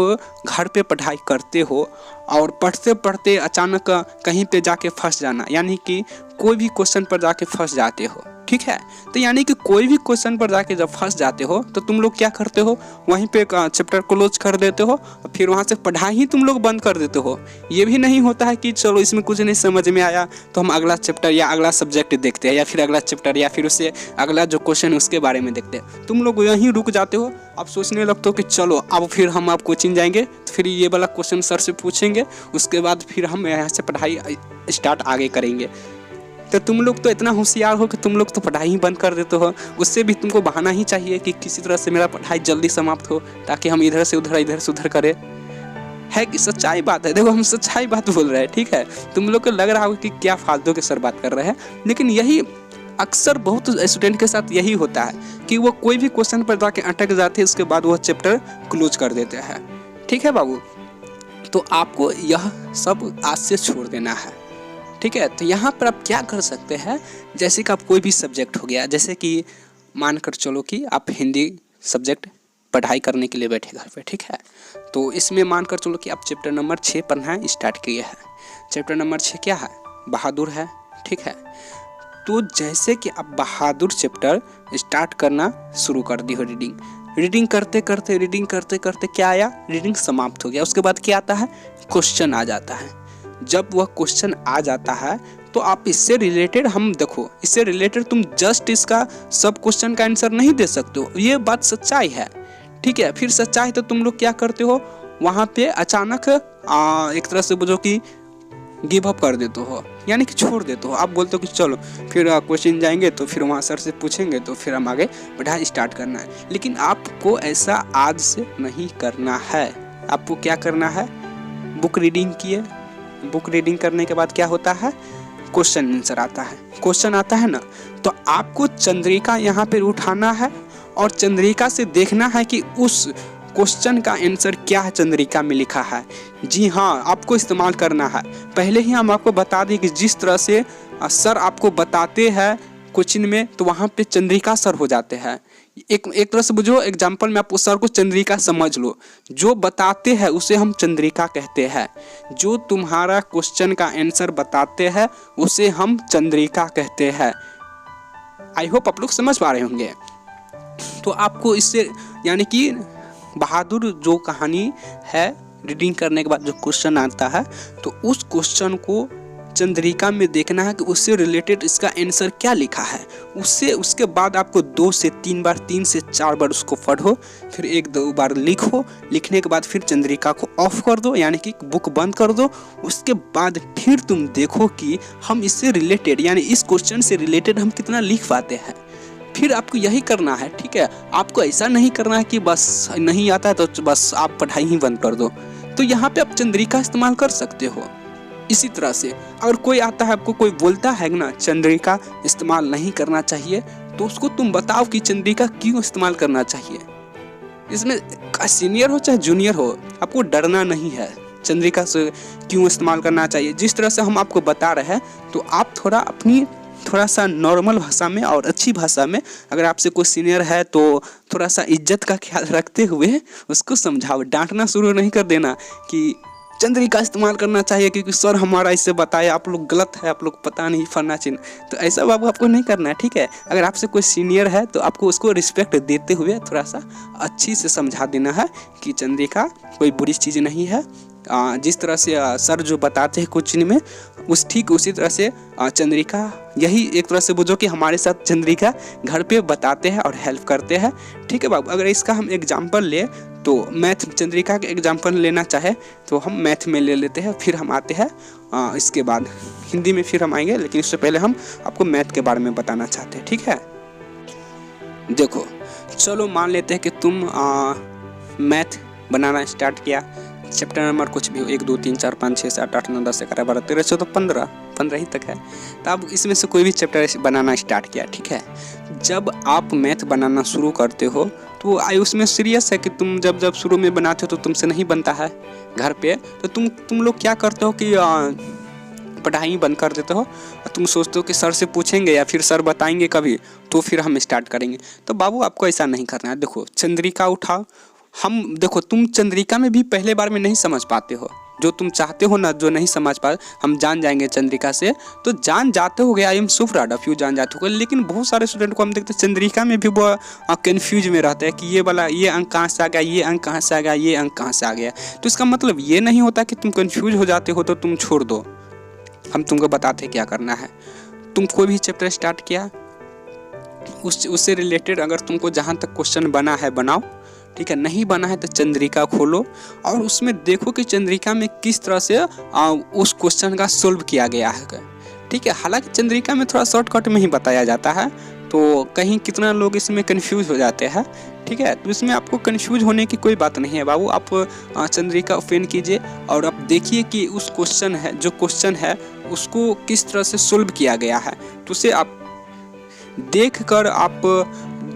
घर पे पढ़ाई करते हो और पढ़ते पढ़ते अचानक कहीं पे जाके फंस जाना, यानी कि कोई भी क्वेश्चन पर जाके फंस जाते हो, ठीक है। तो यानी कि कोई भी क्वेश्चन पर जाके जब फंस जाते हो तो तुम लोग क्या करते हो, वहीं पे चैप्टर क्लोज कर देते हो और फिर वहाँ से पढ़ाई ही तुम लोग बंद कर देते हो। ये भी नहीं होता है कि चलो इसमें कुछ नहीं समझ में आया तो हम अगला चैप्टर या अगला सब्जेक्ट देखते हैं या फिर अगला चैप्टर या फिर उससे अगला जो क्वेश्चन उसके बारे में देखते हैं। तुम लोग यहीं रुक जाते हो। अब सोचने लगते हो कि चलो अब फिर हम आप कोचिंग जाएंगे तो फिर ये वाला क्वेश्चन सर से पूछेंगे, उसके बाद फिर हम यहाँ से पढ़ाई स्टार्ट आगे करेंगे। तो तुम लोग तो इतना होशियार हो कि तुम लोग तो पढ़ाई ही बंद कर देते हो। उससे भी तुमको बहाना ही चाहिए कि किसी तरह से मेरा पढ़ाई जल्दी समाप्त हो ताकि हम इधर से उधर करें। है कि सच्चाई बात है, देखो हम सच्चाई बात बोल रहे हैं, ठीक है। तुम लोग को लग रहा हो कि क्या फालतू के सर बात कर रहे हैं, लेकिन यही अक्सर बहुत स्टूडेंट के साथ यही होता है कि वो कोई भी क्वेश्चन पर जाके अटक जाते हैं, उसके बाद वो चैप्टर क्लोज कर देते हैं। ठीक है बाबू, तो आपको यह सब आज से छोड़ देना है, ठीक है। तो यहाँ पर आप क्या कर सकते हैं, जैसे कि आप कोई भी सब्जेक्ट हो गया, जैसे कि मानकर चलो कि आप हिंदी सब्जेक्ट पढ़ाई करने के लिए बैठे घर पे, ठीक है। तो इसमें मानकर चलो कि आप चैप्टर नंबर 6 पढ़ना स्टार्ट किए हैं। चैप्टर नंबर 6 क्या है, बहादुर है, ठीक है। तो जैसे कि आप बहादुर चैप्टर स्टार्ट करना शुरू कर दी हो, रीडिंग करते करते क्या आया, रीडिंग समाप्त हो गया। उसके बाद क्या आता है, क्वेश्चन आ जाता है। जब वह क्वेश्चन आ जाता है तो आप इससे रिलेटेड, हम देखो इससे रिलेटेड तुम जस्ट इसका सब क्वेश्चन का आंसर नहीं दे सकते हो, ये बात सच्चाई है, ठीक है। फिर सच्चाई तो तुम लोग क्या करते हो, वहाँ पे अचानक एक तरह से बुझो कि गिव अप कर देते हो, यानी कि छोड़ देते हो। आप बोलते हो कि चलो फिर क्वेश्चन जाएंगे तो फिर वहाँ सर से पूछेंगे तो फिर हम आगे पढ़ाई स्टार्ट करना है। लेकिन आपको ऐसा आज से नहीं करना है। आपको क्या करना है, बुक रीडिंग किए, बुक रीडिंग करने के बाद क्या होता है, क्वेश्चन आंसर आता है। क्वेश्चन आता है ना, तो आपको चंद्रिका यहाँ पे उठाना है और चंद्रिका से देखना है कि उस क्वेश्चन का आंसर क्या है चंद्रिका में लिखा है। जी हाँ, आपको इस्तेमाल करना है। पहले ही हम आपको बता दें कि जिस तरह से सर आपको बताते हैं कोचिंग में, तो वहाँ पे चंद्रिका सर हो जाते हैं। एक तरह से बुझो, एग्जाम्पल में आप उस सर को चंद्रिका समझ लो। जो बताते हैं उसे हम चंद्रिका कहते हैं, जो तुम्हारा क्वेश्चन का आंसर बताते हैं उसे हम चंद्रिका कहते हैं। आई होप आप लोग समझ पा रहे होंगे। तो आपको इससे यानी कि बहादुर जो कहानी है, रीडिंग करने के बाद जो क्वेश्चन आता है तो उस क्वेश्चन को चंद्रिका में देखना है कि उससे रिलेटेड इसका आंसर क्या लिखा है। उसके बाद आपको 2 से 3 बार, 3 से 4 बार उसको पढ़ो, फिर 1-2 बार लिखो। लिखने के बाद फिर चंद्रिका को ऑफ कर दो, यानी कि बुक बंद कर दो। उसके बाद फिर तुम देखो कि हम इससे रिलेटेड, यानी इस क्वेश्चन से रिलेटेड हम कितना लिख पाते हैं। फिर आपको यही करना है, ठीक है। आपको ऐसा नहीं करना है कि बस नहीं आता है तो बस आप पढ़ाई ही बंद कर दो। तो यहाँ पे आप चंद्रिका इस्तेमाल कर सकते हो। इसी तरह से अगर कोई आता है, आपको कोई बोलता है ना चंद्रिका इस्तेमाल नहीं करना चाहिए, तो उसको तुम बताओ कि चंद्रिका क्यों इस्तेमाल करना चाहिए। इसमें सीनियर हो चाहे जूनियर हो, आपको डरना नहीं है। चंद्रिका से क्यों इस्तेमाल करना चाहिए, जिस तरह से हम आपको बता रहे हैं, तो आप थोड़ा सा नॉर्मल भाषा में और अच्छी भाषा में, अगर आपसे कोई सीनियर है तो थोड़ा सा इज्जत का ख्याल रखते हुए उसको समझाओ। डांटना शुरू नहीं कर देना कि चंद्रिका इस्तेमाल करना चाहिए क्योंकि सर हमारा इससे बताया, आप लोग गलत है, आप लोग पता नहीं फलना चिन्ह। तो ऐसा बाबू आपको नहीं करना है, ठीक है। अगर आपसे कोई सीनियर है तो आपको उसको रिस्पेक्ट देते हुए थोड़ा सा अच्छी से समझा देना है कि चंद्रिका कोई बुरी चीज़ नहीं है। जिस तरह से सर जो बताते हैं कोचिंग में, ठीक उसी तरह से चंद्रिका, यही एक तरह से बुझो कि हमारे साथ चंद्रिका घर पे बताते हैं और हेल्प करते हैं, ठीक है बाबू। अगर इसका हम एग्जाम्पल ले तो मैथ, चंद्रिका के एग्जाम्पल लेना चाहे तो हम मैथ में ले लेते हैं, फिर हम आते हैं इसके बाद हिंदी में फिर हम आएंगे, लेकिन इससे पहले हम आपको मैथ के बारे में बताना चाहते हैं, ठीक है। देखो चलो मान लेते हैं कि तुम मैथ बनाना स्टार्ट किया। चैप्टर नंबर कुछ भी हो, 1 2 3 4 5 6 7 8 9 10 11 12 13 14 15 ही तक है। तो आप इसमें से कोई भी चैप्टर बनाना स्टार्ट किया, ठीक है। जब आप मैथ बनाना शुरू करते हो तो उसमें सीरियस है कि तुम जब शुरू में बनाते हो तो तुमसे नहीं बनता है घर पे, तो तुम लोग क्या करते हो कि पढ़ाई बंद कर देते हो और तुम सोचते हो कि सर से पूछेंगे या फिर सर बताएंगे कभी तो फिर हम स्टार्ट करेंगे। तो बाबू आपको ऐसा नहीं करना है। देखो चंद्रिका उठाओ, हम देखो तुम चंद्रिका में भी पहले बार में नहीं समझ पाते हो, जो तुम चाहते हो ना, जो नहीं समझ पा, हम जान जाएंगे चंद्रिका से, तो जान जाते हो गए। आई am so proud of you, जान जाते हो गए। लेकिन बहुत सारे स्टूडेंट को हम देखते हैं चंद्रिका में भी वो कन्फ्यूज में रहते हैं कि ये वाला ये अंक कहाँ से आ गया, ये अंक कहाँ से आ गया, ये अंक कहाँ से आ गया। तो इसका मतलब ये नहीं होता कि तुम कन्फ्यूज हो जाते हो तो तुम छोड़ दो। हम तुमको बताते क्या करना है। तुम कोई भी चैप्टर स्टार्ट किया, उससे रिलेटेड अगर तुमको जहाँ तक क्वेश्चन बना है बनाओ, ठीक है। नहीं बना है तो चंद्रिका खोलो और उसमें देखो कि चंद्रिका में किस तरह से उस क्वेश्चन का सोल्व किया गया है, ठीक है। हालांकि चंद्रिका में थोड़ा शॉर्टकट में ही बताया जाता है, तो कहीं कितना लोग इसमें कंफ्यूज हो जाते हैं, ठीक है। तो इसमें आपको कंफ्यूज होने की कोई बात नहीं है बाबू। आप चंद्रिका ओपन कीजिए और आप देखिए कि उस क्वेश्चन है, जो क्वेश्चन है उसको किस तरह से सोल्व किया गया है। तो उसे आप देख कर आप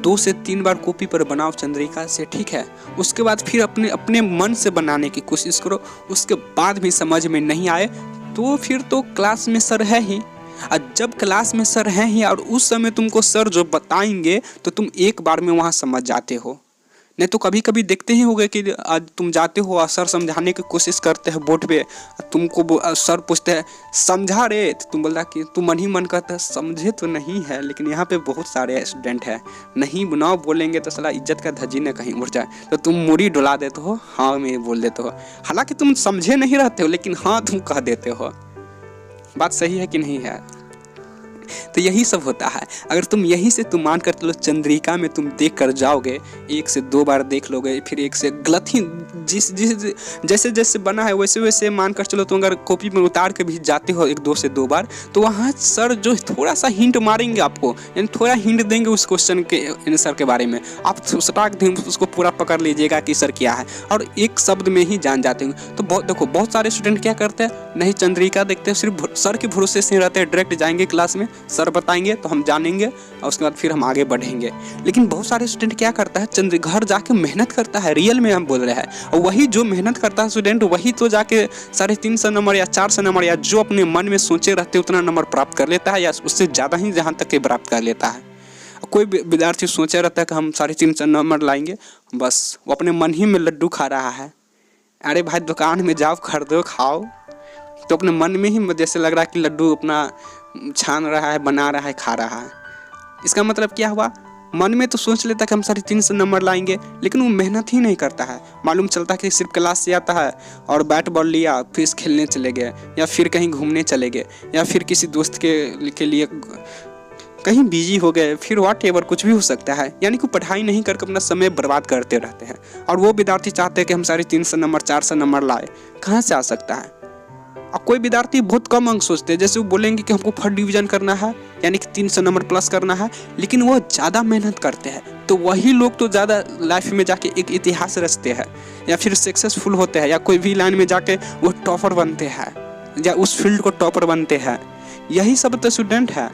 2 से 3 बार कॉपी पर बनाओ चंद्रिका से, ठीक है। उसके बाद फिर अपने मन से बनाने की कोशिश करो। उसके बाद भी समझ में नहीं आए तो फिर तो क्लास में सर है ही, और जब क्लास में सर हैं ही और उस समय तुमको सर जो बताएंगे तो तुम एक बार में वहाँ समझ जाते हो। नहीं तो कभी कभी देखते ही होगे कि आज तुम जाते हो और सर समझाने की कोशिश करते हैं बोर्ड पे, तुमको सर पूछते हैं समझा रे, तो तुम बोलता कि तुम मन ही मन करता है समझे तो नहीं है, लेकिन यहाँ पे बहुत सारे स्टूडेंट हैं, नहीं ना बोलेंगे तो साला इज्जत का धज्जी न कहीं उड़ जाए, तो तुम मुड़ी डुला देते हो, हाँ मैं बोल देते हो। हालांकि तुम समझे नहीं रहते हो, लेकिन हाँ तुम कह देते हो। बात सही है कि नहीं है? तो यही सब होता है। अगर तुम यही से तुम मान कर चलो चंद्रिका में तुम देख कर जाओगे, 1 से 2 बार देख लोगे, फिर 1 से गलत ही जैसे जैसे बना है वैसे वैसे मान कर चलो। तो अगर कॉपी में उतार के भी जाते हो 1-2 से 2 बार, तो वहाँ सर जो थोड़ा सा हिंट मारेंगे आपको, यानी थोड़ा हिंट देंगे उस क्वेश्चन के आंसर के बारे में, आप सटाक दिन उसको पूरा पकड़ लीजिएगा कि सर क्या है, और एक शब्द में ही जान जाते हैं। तो देखो बहुत सारे स्टूडेंट क्या करते हैं, नहीं चंद्रिका देखते, सिर्फ सर के भरोसे से रहते हैं, डायरेक्ट जाएंगे क्लास में, सर बताएंगे तो हम जानेंगे और उसके बाद फिर हम आगे बढ़ेंगे। लेकिन बहुत सारे स्टूडेंट क्या करता है, घर जाके मेहनत करता है, रियल में हम बोल रहे हैं, और वही जो मेहनत करता है स्टूडेंट, वही तो जाके 350 नंबर या 400 नंबर या जो अपने मन में सोचे रहते उतना नंबर प्राप्त कर लेता है, या उससे ज़्यादा ही जहाँ तक के प्राप्त कर लेता है। कोई विद्यार्थी सोचा रहता है कि हम 350 नंबर लाएंगे, बस वो अपने मन ही में लड्डू खा रहा है। अरे भाई दुकान में जाओ, खरीदो, खाओ, तो अपने मन में ही जैसे लग रहा है कि लड्डू अपना छान रहा है, बना रहा है, खा रहा है। इसका मतलब क्या हुआ, मन में तो सोच लेता है कि हम 350 नंबर लाएंगे, लेकिन वो मेहनत ही नहीं करता है। मालूम चलता है कि सिर्फ क्लास से आता है और बैट बॉल लिया, फिर खेलने चले गए, या फिर कहीं घूमने चले गए, या फिर किसी दोस्त के लिए कहीं बिजी हो गए, फिर व्हाटएवर कुछ भी हो सकता है। यानी कि पढ़ाई नहीं करके अपना समय बर्बाद करते रहते हैं। और वो विद्यार्थी चाहते हैं कि हम 350 नंबर 400 नंबर लाए, कहाँ से आ सकता है। और कोई विद्यार्थी बहुत कम अंक सोचते हैं, जैसे वो बोलेंगे कि हमको फर्स्ट डिवीजन करना है, यानी कि 300 नंबर प्लस करना है, लेकिन वो ज़्यादा मेहनत करते हैं। तो वही लोग तो ज़्यादा लाइफ में जाके एक इतिहास रचते हैं, या फिर सक्सेसफुल होते हैं, या कोई भी लाइन में जाके वो टॉपर बनते हैं, या उस फील्ड को टॉपर बनते हैं। यही सब तो स्टूडेंट है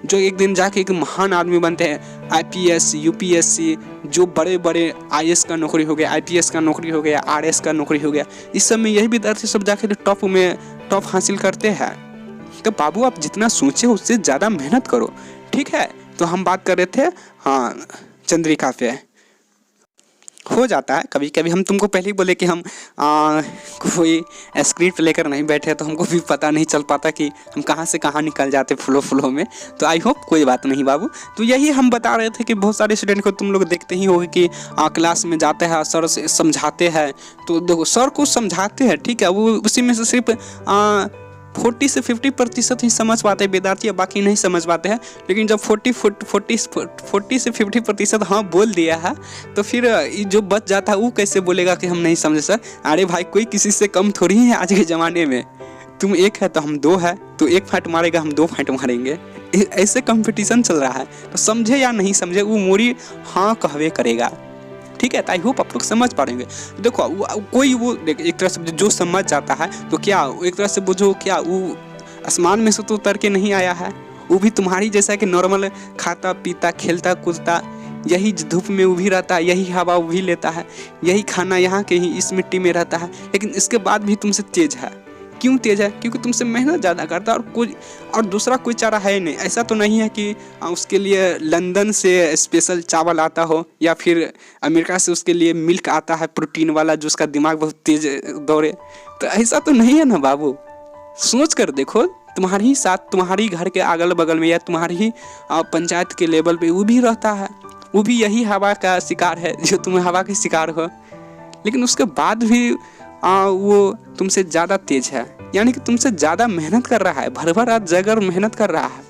जो एक दिन जाके एक महान आदमी बनते हैं। IPS, UPSC, जो बड़े बड़े IAS का नौकरी हो गया, IPS का नौकरी हो गया, RS का नौकरी हो गया, इस सब में यही विद्यार्थी सब जाके टॉप हासिल करते हैं। तो बाबू आप जितना सोचे उससे ज़्यादा मेहनत करो, ठीक है। तो हम बात कर रहे थे हाँ चंद्रिका पे। हो जाता है कभी कभी, हम तुमको पहले ही बोले कि हम कोई स्क्रिप्ट लेकर नहीं बैठे, तो हमको भी पता नहीं चल पाता कि हम कहाँ से कहाँ निकल जाते फ्लो में। तो आई होप कोई बात नहीं बाबू। तो यही हम बता रहे थे कि बहुत सारे स्टूडेंट को तुम लोग देखते ही होगे कि क्लास में जाते हैं, सर से समझाते हैं, तो देखो सर को समझाते हैं, ठीक है, वो उसी में से सिर्फ 40 से 50% ही समझ पाते हैं विद्यार्थी, या बाकी नहीं समझ पाते हैं। लेकिन जब 40 से 50% हाँ बोल दिया है, तो फिर जो बच जाता है वो कैसे बोलेगा कि हम नहीं समझे सर। अरे भाई कोई किसी से कम थोड़ी है आज के ज़माने में। तुम 1 है तो हम 2 है, तो 1 फाइट मारेगा हम 2 फाइट मारेंगे, ऐसे कंपटीशन चल रहा है। तो समझे या नहीं समझे वो मोरी हाँ कहवे करेगा, ठीक है। आई होप आप लोग समझ पाएंगे। देखो कोई वो एक तरह से जो समझ जाता है, तो क्या एक तरह से बुझो क्या वो आसमान में से तो उतर के नहीं आया है, वो भी तुम्हारी जैसा कि नॉर्मल खाता पीता खेलता कूदता, यही धूप में वो भी रहता है, यही हवा वो भी लेता है, यही खाना यहाँ के ही इस मिट्टी में रहता है, लेकिन इसके बाद भी तुमसे तेज है। क्यों तेज है? क्योंकि तुमसे मेहनत ज़्यादा करता है और दूसरा कोई चारा है नहीं। ऐसा तो नहीं है कि उसके लिए लंदन से स्पेशल चावल आता हो या फिर अमेरिका से उसके लिए मिल्क आता है प्रोटीन वाला जो उसका दिमाग बहुत तेज दौड़े। तो ऐसा तो नहीं है ना बाबू। सोच कर देखो, तुम्हारे ही साथ, तुम्हारी घर के अगल बगल में या तुम्हारी ही पंचायत के लेवल पे वो भी रहता है, वो भी यही हवा का शिकार है जो तुम हवा के शिकार हो, लेकिन उसके बाद भी वो तुमसे ज़्यादा तेज है, यानी कि तुमसे ज़्यादा मेहनत कर रहा है, भर भर रात जगकर मेहनत कर रहा है।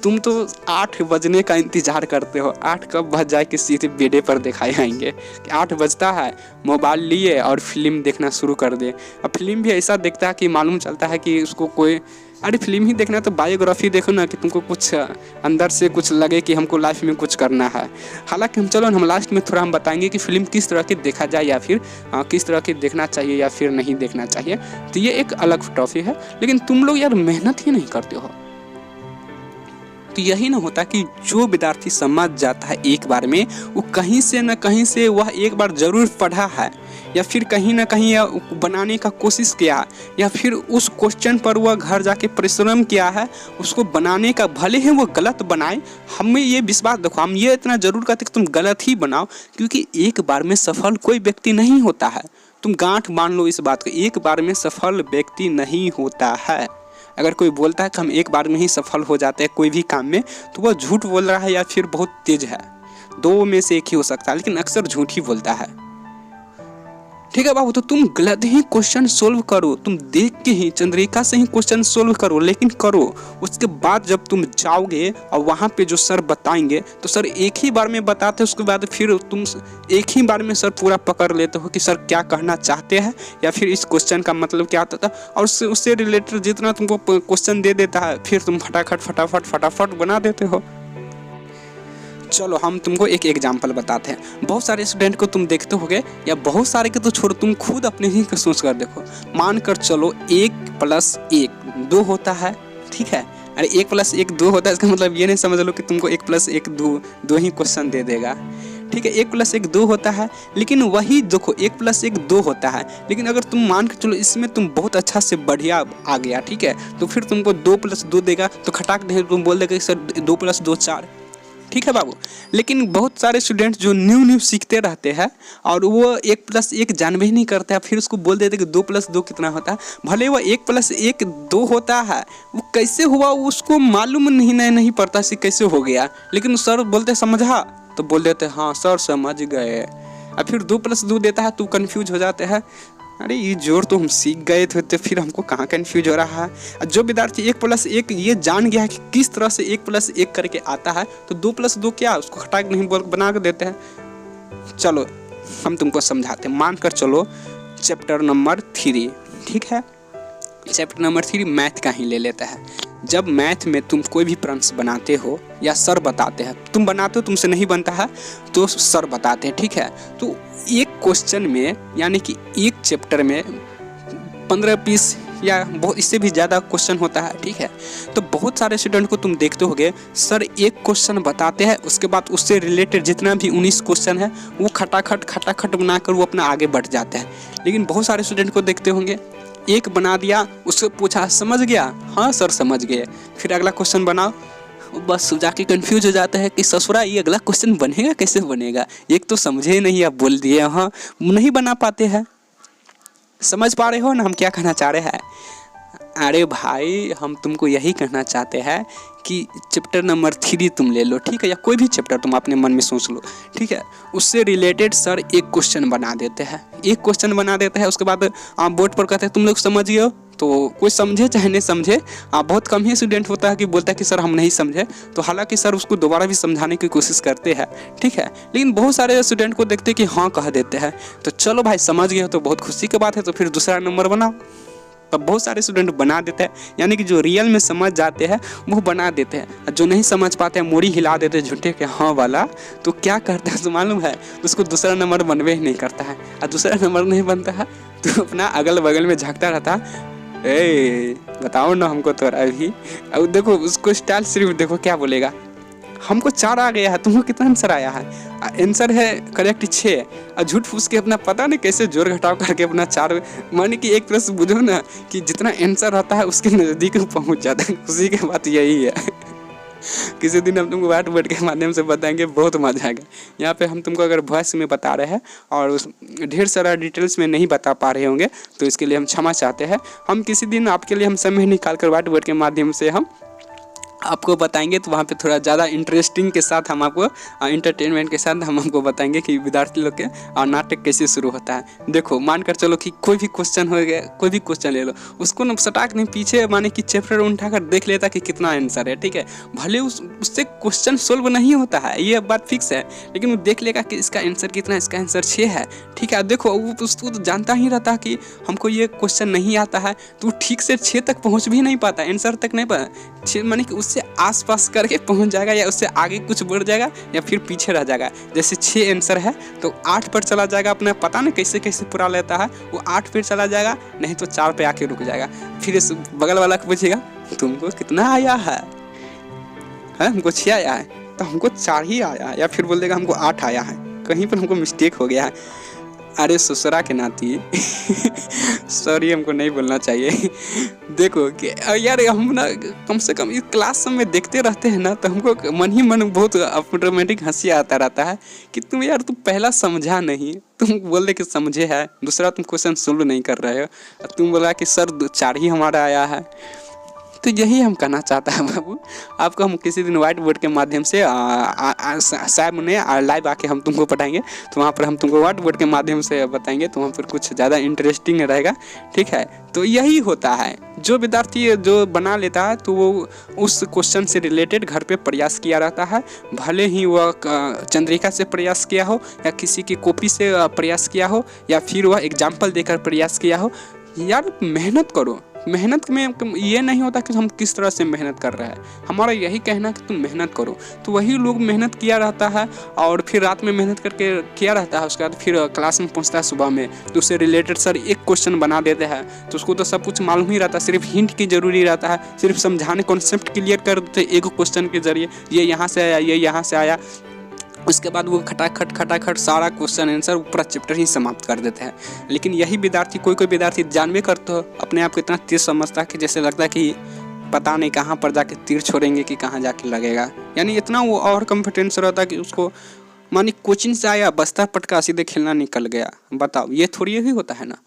तुम तो 8 बजने का इंतज़ार करते हो, 8 कब बज जाए कि सीधे बेडे पर दिखाए आएंगे कि 8 बजता है, मोबाइल लिए और फिल्म देखना शुरू कर दे। अब फिल्म भी ऐसा देखता है कि मालूम चलता है कि उसको कोई, अरे फिल्म ही देखना तो बायोग्राफी देखो ना, कि तुमको कुछ अंदर से कुछ लगे कि हमको लाइफ में कुछ करना है। हालांकि हम लास्ट में थोड़ा हम बताएंगे कि फिल्म किस तरह की देखा जाए या फिर किस तरह की देखना चाहिए या फिर नहीं देखना चाहिए, तो ये एक अलग टॉपिक है। लेकिन तुम लोग यार मेहनत ही नहीं करते हो। तो यही ना होता कि जो विद्यार्थी समझ जाता है एक बार में, वो कहीं से न कहीं से वह एक बार जरूर पढ़ा है या फिर कहीं ना कहीं बनाने का कोशिश किया, या फिर उस क्वेश्चन पर वह घर जाके परिश्रम किया है उसको बनाने का। भले ही वो गलत बनाए, हमें ये विश्वास देखो, हम ये इतना जरूर कहते कि तुम गलत ही बनाओ, क्योंकि एक बार में सफल कोई व्यक्ति नहीं होता है। तुम गांठ बांध लो इस बात को, एक बार में सफल व्यक्ति नहीं होता है। अगर कोई बोलता है कि हम एक बार में ही सफल हो जाते हैं कोई भी काम में, तो वह झूठ बोल रहा है या फिर बहुत तेज है। दो में से एक ही हो सकता है, लेकिन अक्सर झूठ ही बोलता है। ठीक है बाबू, तो तुम गलत ही क्वेश्चन सोल्व करो, तुम देख के ही चंद्रिका से ही क्वेश्चन सोल्व करो, लेकिन करो। उसके बाद जब तुम जाओगे और वहाँ पे जो सर बताएंगे, तो सर एक ही बार में बताते हैं, उसके बाद फिर तुम एक ही बार में सर पूरा पकड़ लेते हो कि सर क्या कहना चाहते हैं या फिर इस क्वेश्चन का मतलब क्या आता था, और उससे रिलेटेड जितना तुमको क्वेश्चन दे देता है फिर तुम फटाफट बना देते हो। चलो हम तुमको एक एग्जाम्पल बताते हैं। बहुत सारे स्टूडेंट को तुम देखते होगे, या बहुत सारे के तो छोड़ो, तुम खुद अपने ही का सोच कर देखो। मान कर चलो 1+1 2 होता है, ठीक है। अरे 1+1 2 होता है, इसका मतलब ये नहीं समझ लो कि तुमको 1+1 2 ही क्वेश्चन दे देगा, ठीक है। 1+1 2 होता है, लेकिन वही देखो 1+1 2 होता है, लेकिन अगर तुम मान कर चलो इसमें तुम बहुत अच्छा से बढ़िया आ गया, ठीक है, तो फिर तुमको 2+2 देगा, तो खटाक दे तुम बोल देगा कि सर 2+2 4, ठीक है बाबू। लेकिन बहुत सारे स्टूडेंट जो न्यू सीखते रहते हैं और वो 1+1 जानबे ही नहीं करते हैं, फिर उसको बोल देते कि 2+2 कितना होता है। भले वो 1+1 2 होता है, वो कैसे हुआ उसको मालूम नहीं पड़ता कि कैसे हो गया, लेकिन सर बोलते समझा, तो बोल देते हाँ सर समझ गए। और फिर 2+2 देता है तो कंफ्यूज हो जाते हैं, अरे ये जोड़ तो हम सीख गए थे, तो फिर हमको कहाँ कंफ्यूज हो रहा है। जो विद्यार्थी 1+1 ये जान गया है कि किस तरह से 1+1 करके आता है, तो 2+2 क्या उसको हटाक नहीं बोल बना कर देते हैं। चलो हम तुमको समझाते हैं। मान कर चलो चैप्टर नंबर 3, ठीक है, चैप्टर नंबर 3 मैथ का ही ले लेता है। जब मैथ में तुम कोई भी प्रश्न बनाते हो या सर बताते हैं, तुम बनाते हो तुमसे नहीं बनता है तो सर बताते हैं, ठीक है। तो एक क्वेश्चन में यानी कि एक चैप्टर में 15-20 या बहुत इससे भी ज़्यादा क्वेश्चन होता है, ठीक है। तो बहुत सारे स्टूडेंट को तुम देखते होगे सर एक क्वेश्चन बताते हैं, उसके बाद उससे रिलेटेड जितना भी 19 क्वेश्चन है वो खटाखट बनाकर वो अपना आगे बढ़ जाते हैं। लेकिन बहुत सारे स्टूडेंट को देखते होंगे एक बना दिया, उससे पूछा समझ गया, हाँ सर समझ गए, फिर अगला क्वेश्चन बनाओ, बस जाके कंफ्यूज हो जाता है कि ससुरा ये अगला क्वेश्चन बनेगा कैसे बनेगा, एक तो समझे नहीं, आप बोल दिए, हाँ नहीं बना पाते हैं। समझ पा रहे हो ना हम क्या कहना चाह रहे हैं? अरे भाई हम तुमको यही कहना चाहते हैं कि चैप्टर नंबर 3 तुम ले लो, ठीक है, या कोई भी चैप्टर तुम अपने मन में सोच लो, ठीक है, उससे रिलेटेड सर एक क्वेश्चन बना देते हैं, उसके बाद बोर्ड पर कहते हैं तुम लोग समझ गए हो, तो कोई समझे चाहे नहीं समझे, बहुत कम ही स्टूडेंट होता है कि बोलता है कि सर हम नहीं समझे, तो हालांकि सर उसको दोबारा भी समझाने की कोशिश करते हैं, ठीक है। लेकिन बहुत सारे स्टूडेंट को देखते हैं कि हाँ कह देते हैं, तो चलो भाई समझ गए हो तो बहुत खुशी की बात है, तो फिर दूसरा नंबर बनाओ। तब बहुत सारे स्टूडेंट बना देते हैं, यानी कि जो रियल में समझ जाते हैं वो बना देते हैं, जो नहीं समझ पाते हैं मोड़ी हिला देते हैं झूठे के हाँ वाला, तो क्या करता है तो मालूम है, उसको दूसरा नंबर बनवे ही नहीं करता है, और दूसरा नंबर नहीं बनता है तो अपना अगल बगल में झाँकता रहता है, ए बताओ ना हमको थोड़ा भी। अब देखो उसको स्टाइल सिर्फ देखो क्या बोलेगा, हमको 4 आ गया है, तुमको कितना आंसर आया है? आंसर है करेक्ट 6। और झूठ फूस के अपना पता नहीं कैसे जोड़ घटाव करके अपना 4, माने कि एक तरह से बुझो ना कि जितना आंसर रहता है उसके नज़दीक पहुंच जाता है। खुशी की बात यही है। किसी दिन हम तुमको व्हाइट बोर्ड के माध्यम से बताएंगे, बहुत मजा आएगा। यहाँ पे हम तुमको अगर वॉइस में बता रहे हैं और उस ढेर सारा डिटेल्स में नहीं बता पा रहे होंगे तो इसके लिए हम क्षमा चाहते हैं। हम किसी दिन आपके लिए हम समय निकाल कर व्हाइट बोर्ड के माध्यम से हम आपको बताएंगे, तो वहाँ पे थोड़ा ज़्यादा इंटरेस्टिंग के साथ हम आपको इंटरटेनमेंट के साथ हम आपको बताएंगे कि विद्यार्थी लोग के नाटक कैसे शुरू होता है। देखो मानकर चलो कि कोई भी क्वेश्चन हो गया, कोई भी क्वेश्चन ले लो, उसको न सटाक नहीं पीछे माने कि चैप्टर उठाकर देख लेता कि कितना आंसर है, ठीक है। भले उससे क्वेश्चन सोल्व नहीं होता है, ये बात फिक्स है, लेकिन वो देख लेगा कि इसका आंसर कितना, इसका आंसर 6 है, ठीक है। देखो वो तो जानता ही रहता कि हमको ये क्वेश्चन नहीं आता है, तो ठीक से 6 तक पहुँच भी नहीं पाता, आंसर तक नहीं पाता, माने कि उससे आसपास करके पहुंच जाएगा या उससे आगे कुछ बढ़ जाएगा या फिर पीछे रह जाएगा। जैसे 6 आंसर है तो 8 पर चला जाएगा, अपना पता नहीं कैसे कैसे पूरा लेता है, वो 8 पर चला जाएगा, नहीं तो 4 पे आके रुक जाएगा। फिर इस बगल वाला को पूछेगा तुमको कितना आया है, हमको 6 आया है, तो हमको 4 ही आया है, या फिर बोल देगा हमको 8 आया है, कहीं पर हमको मिस्टेक हो गया है। अरे ससुरा के नाती सॉरी, हमको नहीं बोलना चाहिए। देखो कि यार हम ना कम से कम इस क्लास सब में देखते रहते हैं ना, तो हमको मन ही मन बहुत ऑटोमेटिक हंसी आता रहता है कि तुम यार तुम पहला समझा नहीं, तुम बोल रहे कि समझे है, दूसरा तुम क्वेश्चन सोल्व नहीं कर रहे हो, तुम बोला कि सर 4 ही हमारा आया है। तो यही हम कहना चाहता है बाबू, आपको हम किसी दिन व्हाइट बोर्ड के माध्यम से सामने लाइव आके हम तुमको पढ़ाएंगे, तो वहाँ पर हम तुमको व्हाइट बोर्ड के माध्यम से बताएंगे, तो वहाँ पर कुछ ज़्यादा इंटरेस्टिंग रहेगा, ठीक है। तो यही होता है, जो विद्यार्थी जो बना लेता है तो वो उस क्वेश्चन से रिलेटेड घर पे प्रयास किया रहता है, भले ही वह चंद्रिका से प्रयास किया हो या किसी की कॉपी से प्रयास किया हो या फिर वह एग्जाम्पल देकर प्रयास किया हो। यार मेहनत करो, मेहनत में ये नहीं होता कि हम किस तरह से मेहनत कर रहे हैं, हमारा यही कहना कि तुम मेहनत करो। तो वही लोग मेहनत किया रहता है और फिर रात में मेहनत करके किया रहता है, उसके बाद फिर क्लास में पहुंचता है सुबह में, तो उससे रिलेटेड सर एक क्वेश्चन बना देते हैं, तो उसको तो सब कुछ मालूम ही रहता है, सिर्फ हिंट की जरूरी रहता है, सिर्फ समझाने कॉन्सेप्ट क्लियर कर देते एक क्वेश्चन के जरिए, ये यहाँ से आया, ये यहाँ से आया, उसके बाद वो खटाखट सारा क्वेश्चन आंसर पूरा चैप्टर ही समाप्त कर देते हैं। लेकिन यही विद्यार्थी, कोई विद्यार्थी जानबे करते हो अपने आप को इतना तेज समझता है कि जैसे लगता है कि पता नहीं कहाँ पर जाके तीर छोड़ेंगे कि कहाँ जाके लगेगा, यानी इतना वो और कॉन्फिडेंस रहता है कि उसको मानी कोचिंग से आया बस्ता पटका सीधे खेलना निकल गया। बताओ ये थोड़ी ही होता है ना।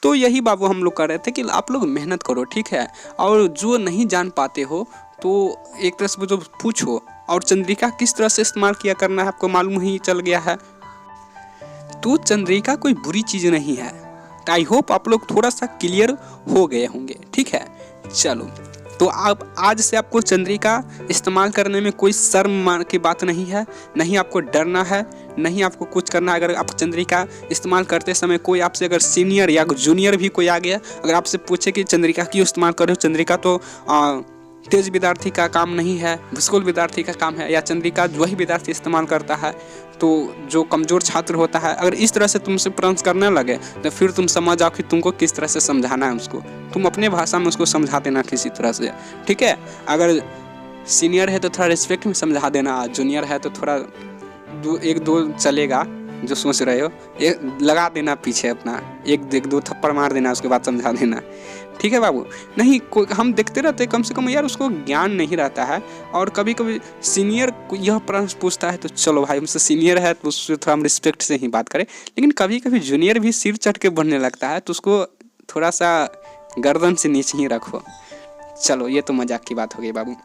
तो यही बाबू हम लोग कर रहे थे कि आप लोग मेहनत करो, ठीक है, और जो नहीं जान पाते हो तो एक तरह से जो पूछो, और चंद्रिका किस तरह से इस्तेमाल किया करना है आपको मालूम ही चल गया है। तो चंद्रिका कोई बुरी चीज़ नहीं है। आई होप आप लोग थोड़ा सा क्लियर हो गए होंगे, ठीक है। चलो तो आप आज से आपको चंद्रिका इस्तेमाल करने में कोई शर्म की बात नहीं है, नहीं आपको डरना है, नहीं आपको कुछ करना है। अगर आप चंद्रिका इस्तेमाल करते समय कोई आपसे अगर सीनियर या जूनियर भी कोई आ गया, अगर आपसे पूछे कि चंद्रिका क्यों इस्तेमाल कर रहे हो, चंद्रिका तो तेज विद्यार्थी का काम नहीं है, भूस्कुल विद्यार्थी का काम है, या चंद्रिका वही विद्यार्थी इस्तेमाल करता है तो जो कमज़ोर छात्र होता है, अगर इस तरह से तुमसे प्रश्न करने लगे तो फिर तुम समझ आओ कि तुमको किस तरह से समझाना है उसको, तुम अपने भाषा में उसको समझा देना किसी तरह से, ठीक है। अगर सीनियर है तो थोड़ा रिस्पेक्ट में समझा देना, जूनियर है तो थोड़ा एक दो चलेगा, जो सोच रहे हो एक लगा देना पीछे अपना, एक दो थप्पड़ मार देना, उसके बाद समझा देना, ठीक है बाबू। नहीं हम देखते रहते कम से कम यार उसको ज्ञान नहीं रहता है, और कभी कभी सीनियर यह प्रश्न पूछता है तो चलो भाई हमसे सीनियर है तो उससे थोड़ा हम रिस्पेक्ट से ही बात करें, लेकिन कभी कभी जूनियर भी सिर चढ़ के बढ़ने लगता है तो उसको थोड़ा सा गर्दन से नीचे ही रखो। चलो ये तो मजाक की बात हो गई बाबू।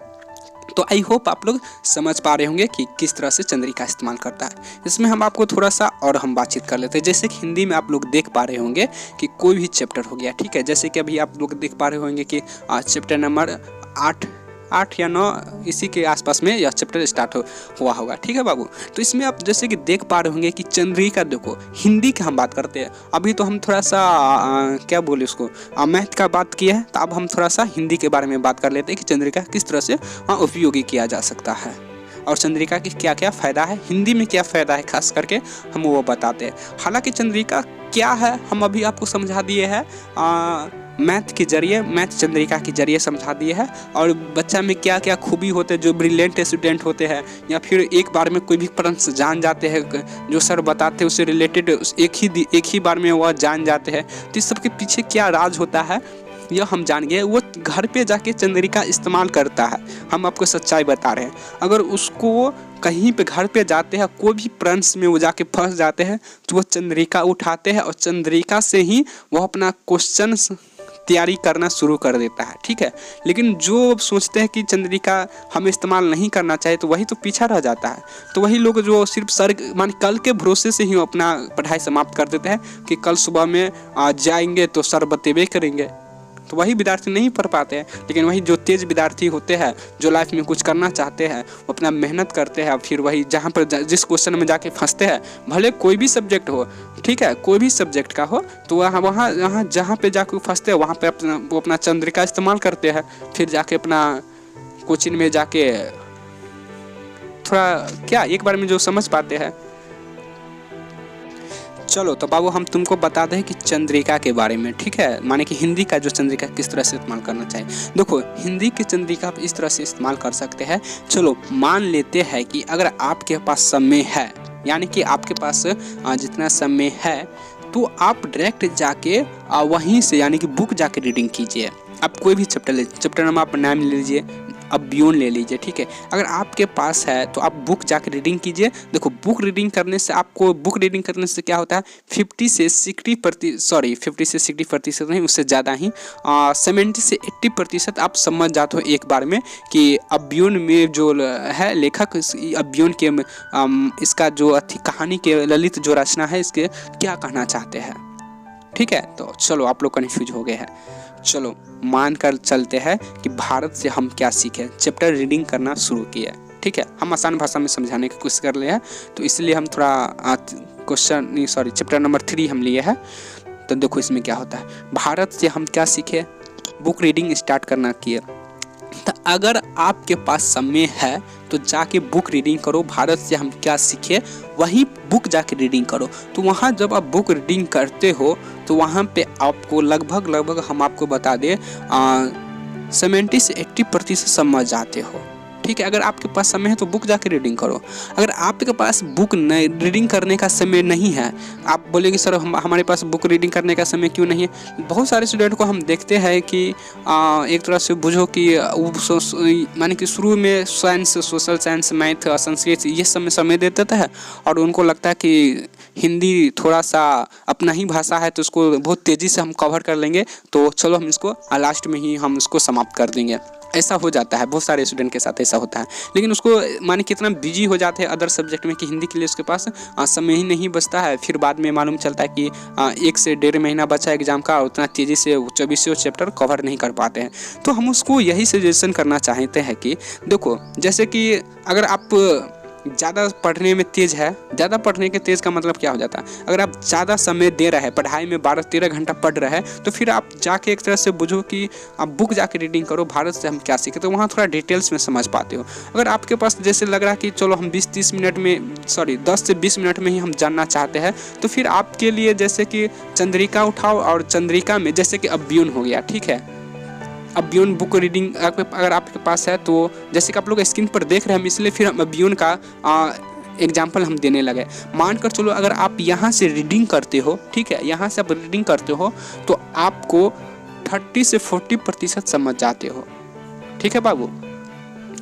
तो आई होप आप लोग समझ पा रहे होंगे कि किस तरह से चंद्रिका इस्तेमाल करता है। इसमें हम आपको थोड़ा सा और हम बातचीत कर लेते हैं, जैसे कि हिंदी में आप लोग देख पा रहे होंगे कि कोई भी चैप्टर हो गया, ठीक है, जैसे कि अभी आप लोग देख पा रहे होंगे कि चैप्टर नंबर 8 या 9 इसी के आसपास में यह चैप्टर स्टार्ट हुआ होगा, ठीक है बाबू। तो इसमें आप जैसे कि देख पा रहे होंगे कि चंद्रिका, देखो हिंदी का हम बात करते हैं, अभी तो हम थोड़ा सा क्या बोले उसको मैथ का बात किया है, तो अब हम थोड़ा सा हिंदी के बारे में बात कर लेते हैं कि चंद्रिका किस तरह से उपयोगी किया जा सकता है और चंद्रिका की क्या क्या फ़ायदा है, हिंदी में क्या फ़ायदा है खास करके हम वो बताते हैं। हालांकि चंद्रिका क्या है हम अभी आपको समझा दिए हैं, मैथ के जरिए, मैथ चंद्रिका के जरिए समझा दिए है। और बच्चा में क्या क्या खूबी होते हैं, जो ब्रिलियंट स्टूडेंट होते हैं या फिर एक बार में कोई भी प्रश्न जान जाते हैं, जो सर बताते हैं उससे रिलेटेड एक ही बार में वह जान जाते हैं। तो इस सब के पीछे क्या राज होता है यह हम जान गए। वो घर पे जाके चंद्रिका इस्तेमाल करता है, हम आपको सच्चाई बता रहे हैं। अगर उसको कहीं पे घर पे जाते हैं, कोई भी प्रश्न में वो जाके फंस जाते हैं, तो वो चंद्रिका उठाते हैं और चंद्रिका से ही वो अपना क्वेश्चन तैयारी करना शुरू कर देता है। ठीक है, लेकिन जो सोचते हैं कि चंद्रिका हमें इस्तेमाल नहीं करना चाहिए, तो वही तो पीछा रह जाता है। तो वही लोग जो सिर्फ सर मान कल के भरोसे से ही अपना पढ़ाई समाप्त कर देते हैं कि कल सुबह में जाएंगे तो सर बतेबे करेंगे, तो वही विद्यार्थी नहीं पढ़ पाते हैं। लेकिन वही जो तेज विद्यार्थी होते हैं, जो लाइफ में कुछ करना चाहते हैं, वो अपना मेहनत करते हैं, फिर वही जहाँ पर जिस क्वेश्चन में जाके फंसते हैं, भले कोई भी सब्जेक्ट हो, ठीक है, कोई भी सब्जेक्ट का हो, तो वहाँ जहाँ पे जाके फंसते हैं वहाँ पे वो अपना चंद्रिका इस्तेमाल करते हैं। फिर जाके अपना कोचिंग में जाके थोड़ा क्या एक बार में जो समझ पाते हैं। चलो तो बाबू हम तुमको बता दें कि चंद्रिका के बारे में, ठीक है, माने कि हिंदी का जो चंद्रिका किस तरह से इस्तेमाल करना चाहिए। देखो हिंदी की चंद्रिका आप इस तरह से इस्तेमाल कर सकते हैं। चलो मान लेते हैं कि अगर आपके पास समय है, यानी कि आपके पास जितना समय है, तो आप डायरेक्ट जाके वहीं से यानी कि बुक जाके रीडिंग कीजिए। आप कोई भी चैप्टर नंबर आप नाम ले लीजिए, अभियोन ले लीजिए, ठीक है। अगर आपके पास है तो आप बुक जाके रीडिंग कीजिए। देखो बुक रीडिंग करने से क्या होता है, 50 से 60% नहीं, उससे ज़्यादा ही 70 से 80% आप समझ जाते हो एक बार में कि अभियोन में जो है लेखक, अभियोन के इसका जो कहानी के ललित जो रचना है, इसके क्या कहना चाहते हैं। ठीक है, तो चलो आप लोग कन्फ्यूज हो गए हैं। चलो मान कर चलते हैं कि भारत से हम क्या सीखे, चैप्टर रीडिंग करना शुरू किया। ठीक है, हम आसान भाषा में समझाने की कोशिश कर रहे हैं, तो इसलिए हम थोड़ा चैप्टर नंबर 3 हम लिए हैं। तो देखो इसमें क्या होता है, भारत से हम क्या सीखे, बुक रीडिंग स्टार्ट करना किए। तो अगर आपके पास समय है तो जाके बुक रीडिंग करो। भारत से हम क्या सीखे वही बुक जाके रीडिंग करो। तो वहाँ जब आप बुक रीडिंग करते हो तो वहाँ पे आपको लगभग हम आपको बता दें 70 से 80% समझ जाते हो। ठीक है, अगर आपके पास समय है तो बुक जाके रीडिंग करो। अगर आपके पास बुक रीडिंग करने का समय नहीं है, आप बोलेंगे सर हमारे पास बुक रीडिंग करने का समय क्यों नहीं है। बहुत सारे स्टूडेंट को हम देखते हैं कि एक तरह से बुझो कि माने कि शुरू में science, social science, math, Sanskrit ये सब में समय दे देता है और उनको लगता है कि हिंदी थोड़ा सा अपना ही भाषा है तो उसको बहुत तेज़ी से हम कवर कर लेंगे, तो चलो हम इसको लास्ट में ही हम इसको समाप्त कर देंगे। ऐसा हो जाता है, बहुत सारे स्टूडेंट के साथ ऐसा होता है। लेकिन उसको माने कितना बिजी हो जाते हैं अदर सब्जेक्ट में कि हिंदी के लिए उसके पास समय ही नहीं बचता है। फिर बाद में मालूम चलता है कि 1 से 1.5 महीना बचा एग्जाम का, उतना तेज़ी से 24 चैप्टर कवर नहीं कर पाते हैं। तो हम उसको यही सजेशन करना चाहते हैं कि देखो जैसे कि अगर आप ज़्यादा पढ़ने में तेज़ है, ज़्यादा पढ़ने के तेज़ का मतलब क्या हो जाता है, अगर आप ज़्यादा समय दे रहे हैं पढ़ाई में, 12-13 घंटा पढ़ रहे हैं, तो फिर आप जाके एक तरह से बुझो कि आप बुक जाके रीडिंग करो, भारत से हम क्या सीखे, तो वहाँ थोड़ा डिटेल्स में समझ पाते हो। अगर आपके पास जैसे लग रहा है कि चलो हम 10 से 20 मिनट में ही हम जानना चाहते हैं, तो फिर आपके लिए जैसे कि चंद्रिका उठाओ और चंद्रिका में जैसे कि अभियोन हो गया, ठीक है, अभियोन बुक रीडिंग अगर आपके पास है तो जैसे कि आप लोग स्क्रीन पर देख रहे हैं, हम इसलिए फिर हम अभियोन का एग्जाम्पल हम देने लगे। मानकर चलो अगर आप यहाँ से रीडिंग करते हो, ठीक है, यहाँ से आप रीडिंग करते हो तो आपको 30 से 40% समझ जाते हो। ठीक है बाबू,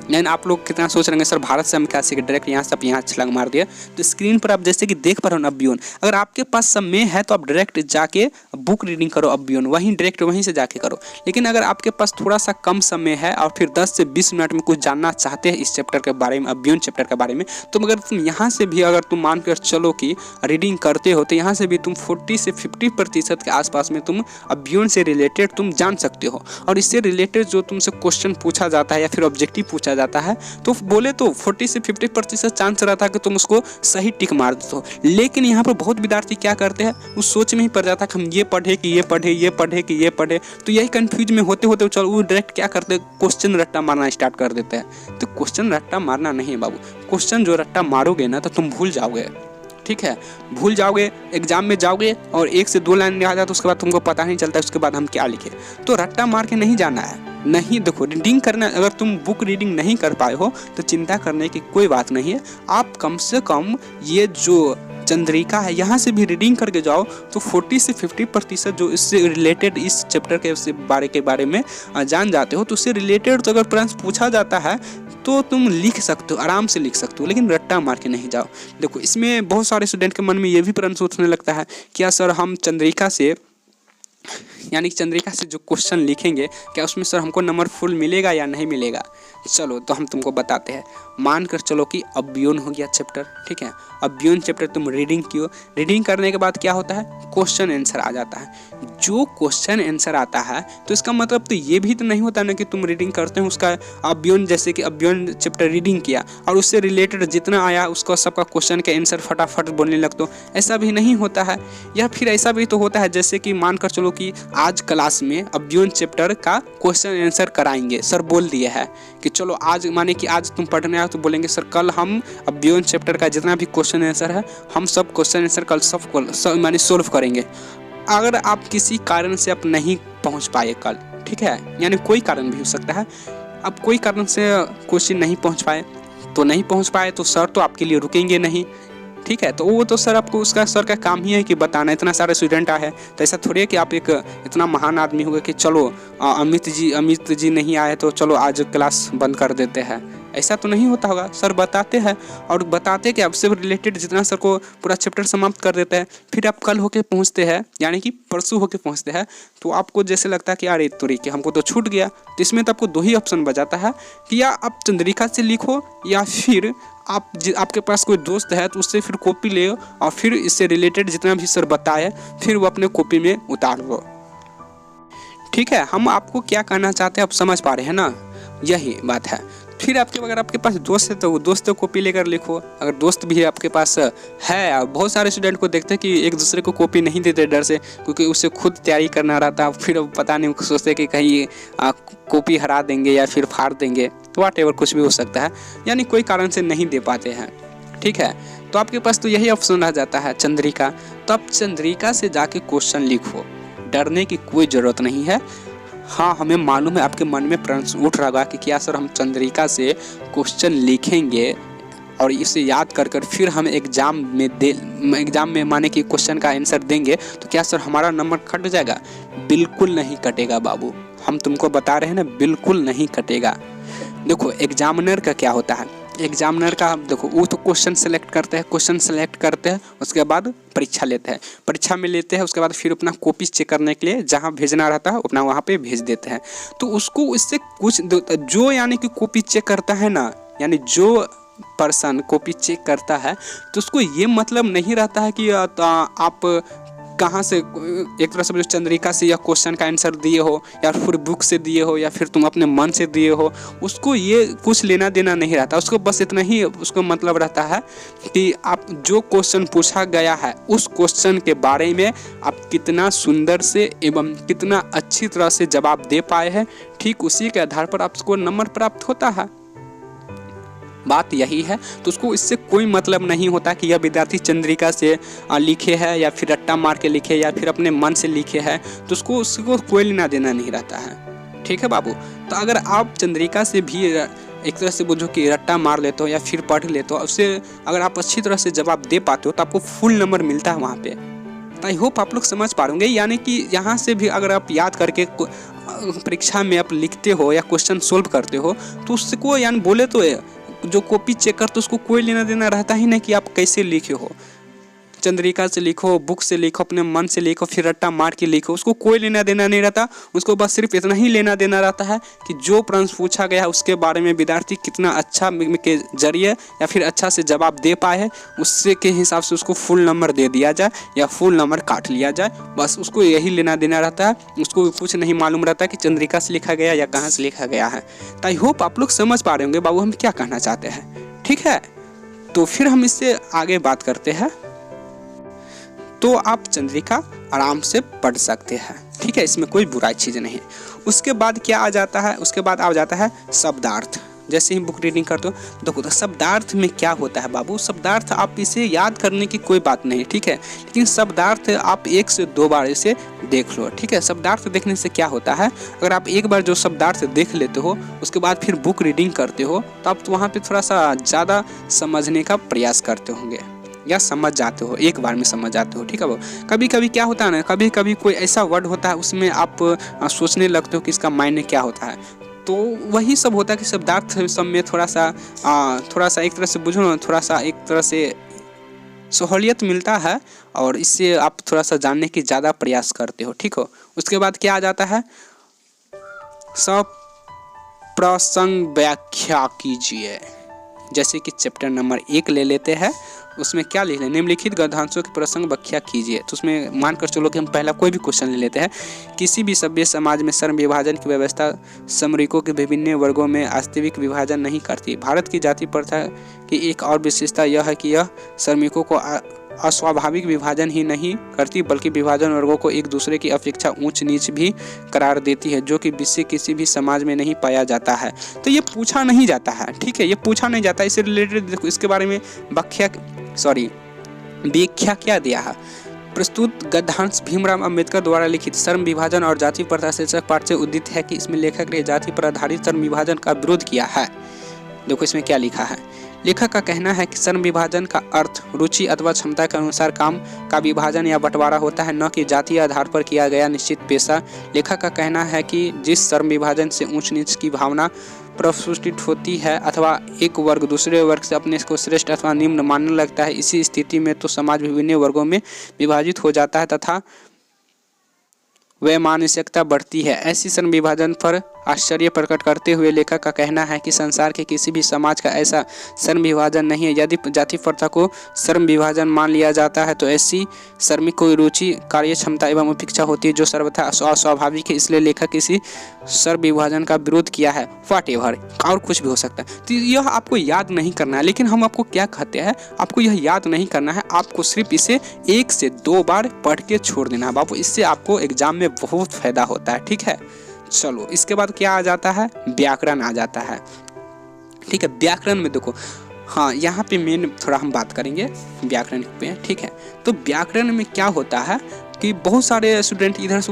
लेकिन आप लोग कितना सोच रहे हैं सर भारत से हम क्या सीखे, डायरेक्ट यहाँ से आप यहाँ छलांग मार दिया। तो स्क्रीन पर आप जैसे कि देख पा रहे हो ना अभियोन, अगर आपके पास समय है तो आप डायरेक्ट जाके बुक रीडिंग करो अभियोन, वहीं से जाके करो। लेकिन अगर आपके पास थोड़ा सा कम समय है और फिर 10 से 20 मिनट में कुछ जानना चाहते हैं इस चैप्टर के बारे में, अभियोन चैप्टर के बारे में, तो अगर तुम यहाँ से भी अगर तुम मान कर चलो कि रीडिंग करते हो तो यहाँ से भी तुम 40 से 50% के आसपास में तुम अभियोन से रिलेटेड तुम जान सकते हो। और इससे रिलेटेड जो तुमसे क्वेश्चन पूछा जाता है या फिर ऑब्जेक्टिव पूछा जाता है, तो बोले तो 40 से 50% चांस रहता है कि तुम उसको सही टिक मार देते हो। लेकिन यहाँ पर बहुत विद्यार्थी क्या करते हैं, उस सोच में ही पड़ जाता है कि हम ये पढ़े कि ये पढ़े, ये पढ़े कि ये पढ़े, तो यही कंफ्यूज में होते होते चलो वो डायरेक्ट क्या करते हैं, क्वेश्चन रट्टा मारना स्टार्ट कर देते हैं। तो क्वेश्चन रट्टा मारना नहीं है बाबू, क्वेश्चन जो रट्टा मारोगे ना तो तुम भूल जाओगे। ठीक है, भूल जाओगे, एग्जाम में जाओगे और 1 से 2 लाइन याद आता तो उसके बाद तुमको पता नहीं चलता उसके बाद हम क्या लिखे। तो रट्टा मार के नहीं जाना है, नहीं। देखो रीडिंग करना, अगर तुम बुक रीडिंग नहीं कर पाए हो तो चिंता करने की कोई बात नहीं है। आप कम से कम ये जो चंद्रिका है यहाँ से भी रीडिंग करके जाओ तो 40 से 50% जो इससे रिलेटेड, इस चैप्टर के बारे में जान जाते हो। तो उससे रिलेटेड तो अगर प्रश्न पूछा जाता है तो तुम लिख सकते हो, आराम से लिख सकते हो, लेकिन रट्टा मार के नहीं जाओ। देखो इसमें बहुत सारे स्टूडेंट के मन में ये भी प्रश्न उठने लगता है, क्या सर हम चंद्रिका से यानी चंद्रिका से जो क्वेश्चन लिखेंगे क्या उसमें सर हमको नंबर फुल मिलेगा या नहीं मिलेगा। चलो तो हम तुमको बताते हैं। मान कर चलो कि अव्यून हो गया चैप्टर, ठीक है, अव्यून चैप्टर तुम रीडिंग कियो, रीडिंग करने के बाद क्या होता है, क्वेश्चन आंसर आ जाता है। जो क्वेश्चन आंसर आता है तो इसका मतलब तो ये भी तो नहीं होता ना कि तुम रीडिंग करते हो उसका अव्यून, जैसे कि अव्यून चैप्टर रीडिंग किया और उससे रिलेटेड जितना आया उसका सबका क्वेश्चन के आंसर फटाफट बोलने लगते हो, ऐसा भी नहीं होता है। या फिर ऐसा भी तो होता है जैसे कि मान कर चलो कि आज क्लास में अव्यून चैप्टर का क्वेश्चन आंसर कराएंगे, सर बोल दिए है कि चलो आज, माने कि आज तुम पढ़ने आओ तो बोलेंगे सर कल हम अव्यून चैप्टर का जितना भी क्वेश्चन आंसर है हम सब क्वेश्चन आंसर कल सब माने सोल्व करेंगे। अगर आप किसी कारण से आप नहीं पहुंच पाए कल, ठीक है, यानी कोई कारण भी हो सकता है, अब कोई कारण से क्वेश्चन नहीं पहुंच पाए तो सर तो आपके लिए रुकेंगे नहीं, ठीक है। तो वो तो सर आपको, उसका सर का काम ही है कि बताना, इतना सारे स्टूडेंट आए हैं तो ऐसा थोड़ी है कि आप एक इतना महान आदमी हो गए कि चलो अमित जी नहीं आए तो चलो आज क्लास बंद कर देते हैं, ऐसा तो नहीं होता होगा। सर बताते हैं और बताते कि आपसे रिलेटेड जितना सर को पूरा चैप्टर समाप्त कर देते हैं। फिर आप कल होके पहुंचते हैं, यानी कि परसों होके पहुंचते हैं, तो आपको जैसे लगता है कि अरे तोरी के हमको तो छूट गया। तो इसमें तो आपको 2 ही ऑप्शन बचाता है कि या आप चंद्रिका से लिखो या फिर आपके पास कोई दोस्त है तो उससे फिर कॉपी ले और फिर इससे रिलेटेड जितना भी सर बताए फिर वो अपने कॉपी में उतार लो, ठीक है। हम आपको क्या कहना चाहते हैं आप समझ पा रहे हैं ना, यही बात है। फिर अगर आपके पास दोस्त है तो वो दोस्त कॉपी लेकर लिखो। अगर दोस्त भी आपके पास है, बहुत सारे स्टूडेंट को देखते हैं कि एक दूसरे को कॉपी नहीं देते डर से, क्योंकि उससे खुद तैयारी करना रहता है, फिर पता नहीं सोचते कि कहीं कॉपी हरा देंगे या फिर फाड़ देंगे, तो व्हाटएवर कुछ भी हो सकता है, यानी कोई कारण से नहीं दे पाते हैं, ठीक है। तो आपके पास तो यही ऑप्शन रह जाता है चंद्रिका। तो आप चंद्रिका से जाके क्वेश्चन लिखो, डरने की कोई ज़रूरत नहीं है। हाँ, हमें मालूम है आपके मन में प्रश्न उठ रहा होगा कि क्या सर हम चंद्रिका से क्वेश्चन लिखेंगे और इसे याद कर फिर हम एग्जाम में माने कि क्वेश्चन का आंसर देंगे तो क्या सर हमारा नंबर कट जाएगा। बिल्कुल नहीं कटेगा बाबू, हम तुमको बता रहे हैं ना, बिल्कुल नहीं कटेगा। देखो एग्जामिनर का क्या होता है, एग्जामिनर का देखो वो तो क्वेश्चन सेलेक्ट करते हैं, उसके बाद परीक्षा लेते हैं, परीक्षा में लेते हैं, उसके बाद फिर अपना कॉपी चेक करने के लिए जहाँ भेजना रहता है अपना वहाँ पे भेज देते हैं। तो उसको इससे कुछ जो यानी कि कॉपी चेक करता है ना, यानी जो पर्सन कॉपी चेक करता है तो उसको ये मतलब नहीं रहता है कि आप कहाँ से एक तरह से जो चंद्रिका से या क्वेश्चन का आंसर दिए हो या फिर बुक से दिए हो या फिर तुम अपने मन से दिए हो, उसको ये कुछ लेना देना नहीं रहता। उसको बस इतना ही उसको मतलब रहता है कि आप जो क्वेश्चन पूछा गया है उस क्वेश्चन के बारे में आप कितना सुंदर से एवं कितना अच्छी तरह से जवाब दे पाए हैं, ठीक उसी के आधार पर आपको नंबर प्राप्त होता है। बात यही है। तो उसको इससे कोई मतलब नहीं होता कि यह विद्यार्थी चंद्रिका से लिखे है या फिर रट्टा मार के लिखे या फिर अपने मन से लिखे है, तो उसको कोई लेना देना नहीं रहता है, ठीक है बाबू। तो अगर आप चंद्रिका से भी एक तरह से बुझो कि रट्टा मार लेते हो या फिर पढ़ लेते हो, उससे अगर आप अच्छी तरह से जवाब दे पाते हो तो आपको फुल नंबर मिलता है वहाँ पे। आई होप आप लोग समझ पा रहे होंगे। यानी कि यहाँ से भी अगर आप याद करके परीक्षा में आप लिखते हो या क्वेश्चन सोल्व करते हो तो उसको यानी बोले तो जो कॉपी चेक करते उसको कोई लेना देना रहता ही नहीं कि आप कैसे लिखे हो। चंद्रिका से लिखो, बुक से लिखो, अपने मन से लिखो, फिर रट्टा मार के लिखो, उसको कोई लेना देना नहीं रहता। उसको बस सिर्फ इतना ही लेना देना रहता है कि जो प्रश्न पूछा गया है उसके बारे में विद्यार्थी कितना अच्छा के जरिए या फिर अच्छा से जवाब दे पाए है, उससे के हिसाब से उसको फुल नंबर दे दिया जाए या फुल नंबर काट लिया जाए। बस उसको यही लेना देना रहता है, उसको कुछ नहीं मालूम रहता कि चंद्रिका से लिखा गया या कहाँ से लिखा गया है। तो आई होप आप लोग समझ पा रहे होंगे बाबू हम क्या कहना चाहते हैं, ठीक है। तो फिर हम इससे आगे बात करते हैं। तो आप चंद्रिका आराम से पढ़ सकते हैं, ठीक है, इसमें कोई बुराई चीज़ नहीं है। उसके बाद क्या आ जाता है, उसके बाद आ जाता है शब्दार्थ। जैसे ही बुक रीडिंग करते हो देखो तो शब्दार्थ में क्या होता है बाबू, शब्दार्थ आप इसे याद करने की कोई बात नहीं, ठीक है, लेकिन शब्दार्थ आप 1 से 2 बार इसे देख लो, ठीक है। शब्दार्थ देखने से क्या होता है, अगर आप एक बार जो शब्दार्थ देख लेते हो उसके बाद फिर बुक रीडिंग करते हो तो आप वहाँ पे थोड़ा सा ज़्यादा समझने का प्रयास करते होंगे या समझ जाते हो, एक बार में समझ जाते हो, ठीक है वो। कभी कभी क्या होता है ना, कभी कभी कोई ऐसा वर्ड होता है उसमें आप सोचने लगते हो कि इसका मायने क्या होता है, तो वही सब होता है कि शब्दार्थ सब में थोड़ा सा एक तरह से बुझो ना, थोड़ा सा एक तरह से सहूलियत मिलता है और इससे आप थोड़ा सा जानने की ज़्यादा प्रयास करते हो, ठीक हो। उसके बाद क्या आ जाता है, सप्रसंग व्याख्या कीजिए। जैसे कि चैप्टर नंबर 1 ले लेते हैं, उसमें क्या लिख लें, निम्नलिखित गद्यांशों की प्रसंग व्याख्या कीजिए। तो उसमें मानकर चलो कि हम पहला कोई भी क्वेश्चन ले लेते हैं, किसी भी सभ्य समाज में श्रम विभाजन की व्यवस्था श्रमिकों के विभिन्न वर्गों में वास्तविक विभाजन नहीं करती। भारत की जाति प्रथा की एक और विशेषता यह है कि यह श्रमिकों को अस्वाभाविक विभाजन ही नहीं करती बल्कि विभाजन वर्गों को एक दूसरे की अपेक्षा ऊंच नीच भी करार देती है, जो कि विश्व किसी भी समाज में नहीं पाया जाता है। तो ये पूछा नहीं जाता है, ठीक है, ये पूछा नहीं जाता। इससे रिलेटेड देखो इसके बारे में व्याख्या क्या दिया है। प्रस्तुत गद्यांश भीमराव अंबेडकर द्वारा लिखित श्रम विभाजन और जाति प्रथा शीर्षक पाठ से उद्दित है कि इसमें लेखक ने जाति पर आधारित श्रम विभाजन का विरोध किया है। देखो इसमें क्या लिखा है, लेखक का कहना है कि श्रम विभाजन का अर्थ रुचि अथवा क्षमता के अनुसार काम का विभाजन या बंटवारा होता है, न कि जातीय आधार पर किया गया निश्चित पेशा। लेखक का कहना है कि जिस श्रम विभाजन से ऊंच नीच की भावना प्रस्फुटित होती है अथवा एक वर्ग दूसरे वर्ग से अपने को श्रेष्ठ अथवा निम्न मानने लगता है, इसी स्थिति में तो समाज विभिन्न वर्गों में विभाजित हो जाता है तथा वैमानसिकता बढ़ती है। ऐसी श्रम विभाजन पर आश्चर्य प्रकट करते हुए लेखक का कहना है कि संसार के किसी भी समाज का ऐसा श्रम विभाजन नहीं है। यदि जाति प्रथा को श्रम विभाजन मान लिया जाता है तो ऐसी श्रमिक को रुचि, कार्य क्षमता एवं अपेक्षा होती है जो सर्वथा अस्वाभाविक है। इसलिए लेखक इसी श्रम विभाजन का विरोध किया है। व्हाटएवर, और कुछ भी हो सकता है। तो यह आपको याद नहीं करना है, लेकिन हम आपको क्या कहते हैं, आपको यह याद नहीं करना है, आपको सिर्फ इसे 1 से 2 बार पढ़ के छोड़ देना है बाबू। इससे आपको एग्जाम में बहुत फायदा होता है, ठीक है। चलो इसके बाद क्या आ जाता है, व्याकरण आ जाता है, ठीक है। व्याकरण में देखो, हाँ यहाँ पे मेन थोड़ा हम बात करेंगे व्याकरण पे, ठीक है। तो व्याकरण में क्या होता है कि बहुत सारे स्टूडेंट इधर से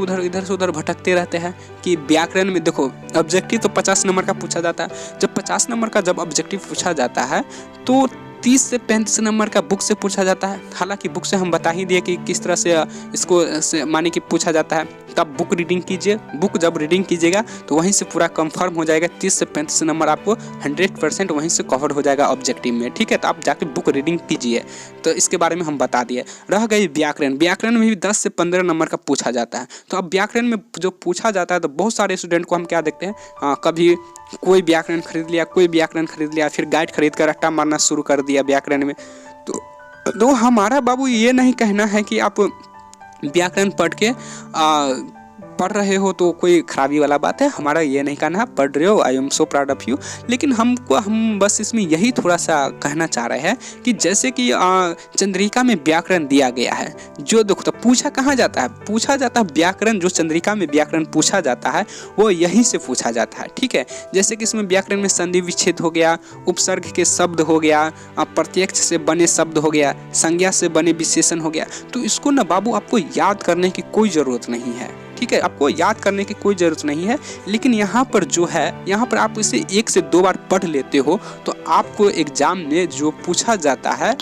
उधर भटकते रहते हैं कि व्याकरण में देखो ऑब्जेक्टिव तो 50 नंबर का पूछा जाता है। जब 50 नंबर का जब ऑब्जेक्टिव पूछा जाता है तो 30 से 35 नंबर का बुक से पूछा जाता है। हालांकि बुक से हम बता ही दिए कि किस तरह से इसको माने कि पूछा जाता है। तब बुक रीडिंग कीजिए, बुक जब रीडिंग कीजिएगा तो वहीं से पूरा कंफर्म हो जाएगा। 30 से 35 नंबर आपको 100% वहीं से कवर हो जाएगा ऑब्जेक्टिव में, ठीक है। तो आप जाके बुक रीडिंग कीजिए। तो इसके बारे में हम बता दिए। रह गई व्याकरण, व्याकरण में भी 10 से 15 नंबर का पूछा जाता है। तो अब व्याकरण में जो पूछा जाता है तो बहुत सारे स्टूडेंट को हम क्या देखते हैं, कभी कोई व्याकरण खरीद लिया, फिर गाइड खरीद कर रट्टा मारना शुरू कर दिया व्याकरण में। तो हमारा बाबू ये नहीं कहना है कि आप व्याकरण पढ़ रहे हो तो कोई खराबी वाला बात है। हमारा ये नहीं कहना है, पढ़ रहे हो, आई am so proud of you. लेकिन हम बस इसमें यही थोड़ा सा कहना चाह रहे हैं कि जैसे कि चंद्रिका में व्याकरण दिया गया है, जो देखो तो पूछा कहाँ जाता है, पूछा जाता है व्याकरण, जो चंद्रिका में व्याकरण पूछा जाता है वो यहीं से पूछा जाता है, ठीक है। जैसे कि इसमें व्याकरण में संधि विच्छेद हो गया, उपसर्ग के शब्द हो गया, प्रत्यक्ष से बने शब्द हो गया, संज्ञा से बने विशेषण हो गया। तो इसको ना बाबू आपको याद करने की कोई ज़रूरत नहीं है, ठीक है। आपको याद करने की कोई ज़रूरत नहीं है। लेकिन यहाँ पर जो है, यहाँ पर आप इसे 1 से 2 बार पढ़ लेते हो तो आपको एग्जाम में जो पूछा जाता है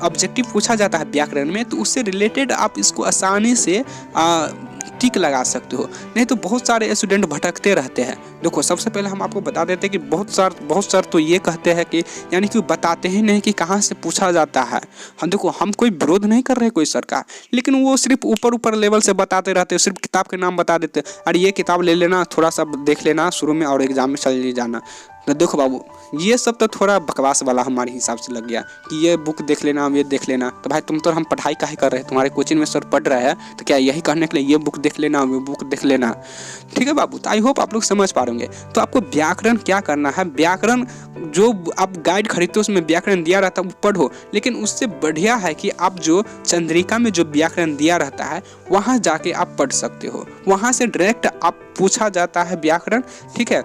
ऑब्जेक्टिव पूछा जाता है व्याकरण में, तो उससे रिलेटेड आप इसको आसानी से टिक लगा सकते हो। नहीं तो बहुत सारे स्टूडेंट भटकते रहते हैं। देखो सबसे पहले हम आपको बता देते हैं कि बहुत सार तो ये कहते हैं कि यानी कि बताते ही नहीं कि कहाँ से पूछा जाता है। हम देखो हम कोई विरोध नहीं कर रहे कोई सर का, लेकिन वो सिर्फ ऊपर लेवल से बताते रहते हैं, सिर्फ किताब के नाम बता देते, अरे ये किताब ले लेना, थोड़ा सा देख लेना शुरू में और एग्जाम में चले जाना। तो देखो बाबू ये सब तो थोड़ा बकवास वाला हमारे हिसाब से लग गया कि ये बुक देख लेना, ये देख लेना। तो भाई तुम तो हम पढ़ाई काहे कर रहे हैं, तुम्हारे कोचिंग में सर पढ़ रहा है तो क्या यही कहने के लिए ये बुक देख लेना, वो बुक देख लेना, ठीक है बाबू। तो आई होप आप लोग समझ पा रहे। तो आपको व्याकरण क्या करना है, व्याकरण जो आप गाइड खरीदते हो उसमें व्याकरण दिया रहता है वो पढ़ो, लेकिन उससे बढ़िया है कि आप जो चंद्रिका में जो व्याकरण दिया रहता है वहाँ जाके आप पढ़ सकते हो। वहाँ से डायरेक्ट आप पूछा जाता है व्याकरण, ठीक है।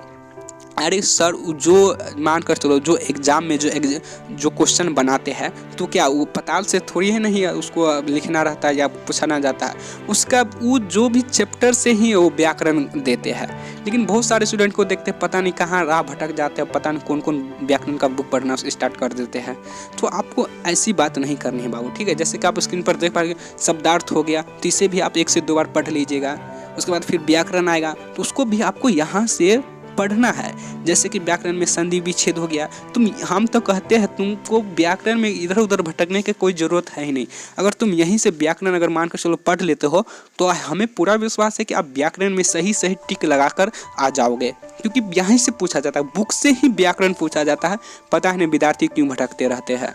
अरे सर, जो मान कर चलो जो एग्ज़ाम में जो क्वेश्चन बनाते हैं तो क्या वो पताल से थोड़ी है, नहीं है उसको लिखना रहता है या पूछना जाता है, उसका वो जो भी चैप्टर से ही वो व्याकरण देते हैं। लेकिन बहुत सारे स्टूडेंट को देखते हैं पता नहीं कहाँ राह भटक जाते हैं, पता नहीं कौन कौन व्याकरण का बुक पढ़ना स्टार्ट कर देते हैं। तो आपको ऐसी बात नहीं करनी है बाबू, ठीक है। जैसे कि आप स्क्रीन पर देख पाएंगे शब्दार्थ हो गया, तो इसे भी आप 1 से 2 बार पढ़ लीजिएगा। उसके बाद फिर व्याकरण आएगा, तो उसको भी आपको यहाँ से पढ़ना है। जैसे कि व्याकरण में संधि विच्छेद हो गया, हम तो कहते हैं तुमको व्याकरण में इधर उधर भटकने की कोई ज़रूरत है ही नहीं। अगर तुम यहीं से व्याकरण अगर मानकर चलो पढ़ लेते हो तो हमें पूरा विश्वास है कि आप व्याकरण में सही सही टिक लगाकर आ जाओगे, क्योंकि यहीं से पूछा जाता है, बुक से ही व्याकरण पूछा जाता है। पता है नहीं विद्यार्थी क्यों भटकते रहते हैं।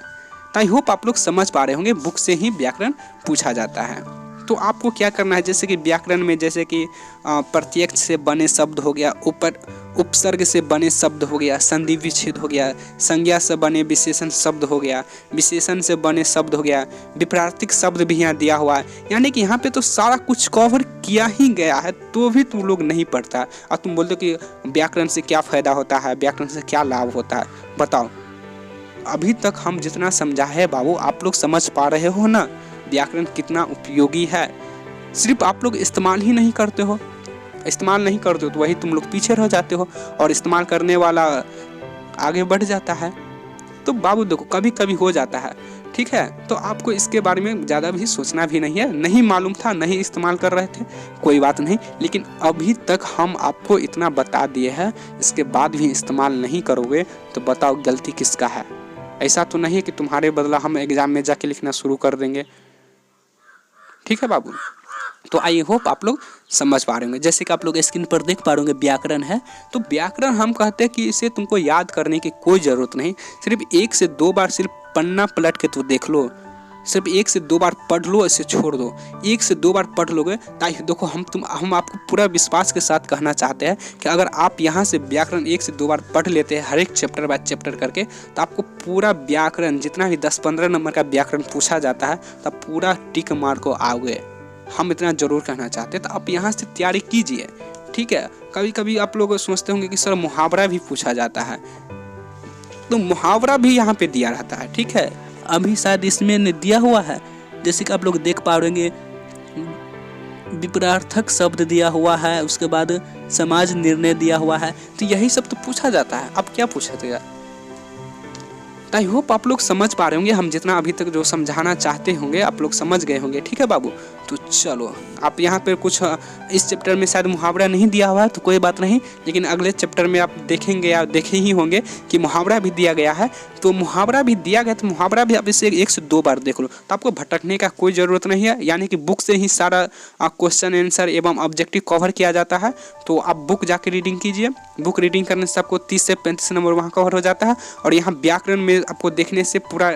तो आई होप आप लोग समझ पा रहे होंगे, बुक से ही व्याकरण पूछा जाता है। तो आपको क्या करना है, जैसे कि व्याकरण में जैसे कि प्रत्यक्ष से बने शब्द हो गया, उपसर्ग से बने शब्द हो गया, संधि विच्छेद हो गया, संज्ञा से बने विशेषण शब्द हो गया, विशेषण से बने शब्द हो गया, विपरीत शब्द भी यहाँ दिया हुआ है। यानी कि यहाँ पे तो सारा कुछ कवर किया ही गया है, तो भी तुम लोग नहीं पढ़ता और तुम बोलते हो कि व्याकरण से क्या फ़ायदा होता है, व्याकरण से क्या लाभ होता है। बताओ, अभी तक हम जितना समझा है बाबू, आप लोग समझ पा रहे हो ना व्याकरण कितना उपयोगी है। सिर्फ आप लोग इस्तेमाल ही नहीं करते हो, इस्तेमाल नहीं करते हो तो वही तुम लोग पीछे रह जाते हो और इस्तेमाल करने वाला आगे बढ़ जाता है। तो बाबू देखो, कभी कभी हो जाता है, ठीक है। तो आपको इसके बारे में ज़्यादा भी सोचना भी नहीं है। नहीं मालूम था, नहीं इस्तेमाल कर रहे थे, कोई बात नहीं, लेकिन अभी तक हम आपको इतना बता दिए हैं, इसके बाद भी इस्तेमाल नहीं करोगे तो बताओ गलती किसका है। ऐसा तो नहीं है कि तुम्हारे बदला हम एग्ज़ाम में जाके लिखना शुरू कर देंगे, ठीक है बाबू। तो आई होप आप लोग समझ पा रहे होंगे। जैसे कि आप लोग स्क्रीन पर देख पा रहे होंगे व्याकरण है, तो व्याकरण हम कहते हैं कि इसे तुमको याद करने की कोई ज़रूरत नहीं, सिर्फ 1 से 2 बार सिर्फ पन्ना पलट के तो देख लो, सिर्फ 1 से 2 बार पढ़ लो, इसे छोड़ दो। 1 से 2 बार पढ़ लोगे ताकि देखो हम आपको पूरा विश्वास के साथ कहना चाहते हैं कि अगर आप यहाँ से व्याकरण 1 से 2 बार पढ़ लेते हैं हर एक चैप्टर बाय चैप्टर करके, तो आपको पूरा व्याकरण जितना भी 10-15 नंबर का व्याकरण पूछा जाता है तब पूरा टिक मार को आओगे। हम इतना ज़रूर कहना चाहते हैं, तो आप यहाँ से तैयारी कीजिए, ठीक है। कभी कभी आप लोग सोचते होंगे कि सर मुहावरा भी पूछा जाता है, तो मुहावरा भी यहाँ पे दिया रहता है, ठीक है। अभी शायद इसमें दिया हुआ है, जैसे कि आप लोग देख पा रहे होंगे विपरीतार्थक शब्द दिया हुआ है, उसके बाद समाज निर्णय दिया हुआ है, तो यही सब तो पूछा जाता है। अब क्या पूछा जाएगा। आई होप आप लोग समझ पा रहे होंगे, हम जितना अभी तक जो समझाना चाहते होंगे आप लोग समझ गए होंगे, ठीक है बाबू। तो चलो, आप यहाँ पर कुछ इस चैप्टर में शायद मुहावरा नहीं दिया हुआ है तो कोई बात नहीं, लेकिन अगले चैप्टर में आप देखेंगे या देखे ही होंगे कि मुहावरा भी दिया गया है। तो मुहावरा भी दिया गया, तो मुहावरा भी आप इसे 1 से 2 बार देख लो, तो आपको भटकने का कोई ज़रूरत नहीं है। यानी कि बुक से ही सारा क्वेश्चन आंसर एवं ऑब्जेक्टिव कवर किया जाता है। तो आप बुक जाके रीडिंग कीजिए, बुक रीडिंग करने से आपको 30 से 35 नंबर वहाँ कवर हो जाता है, और यहाँ व्याकरण में आपको देखने से पूरा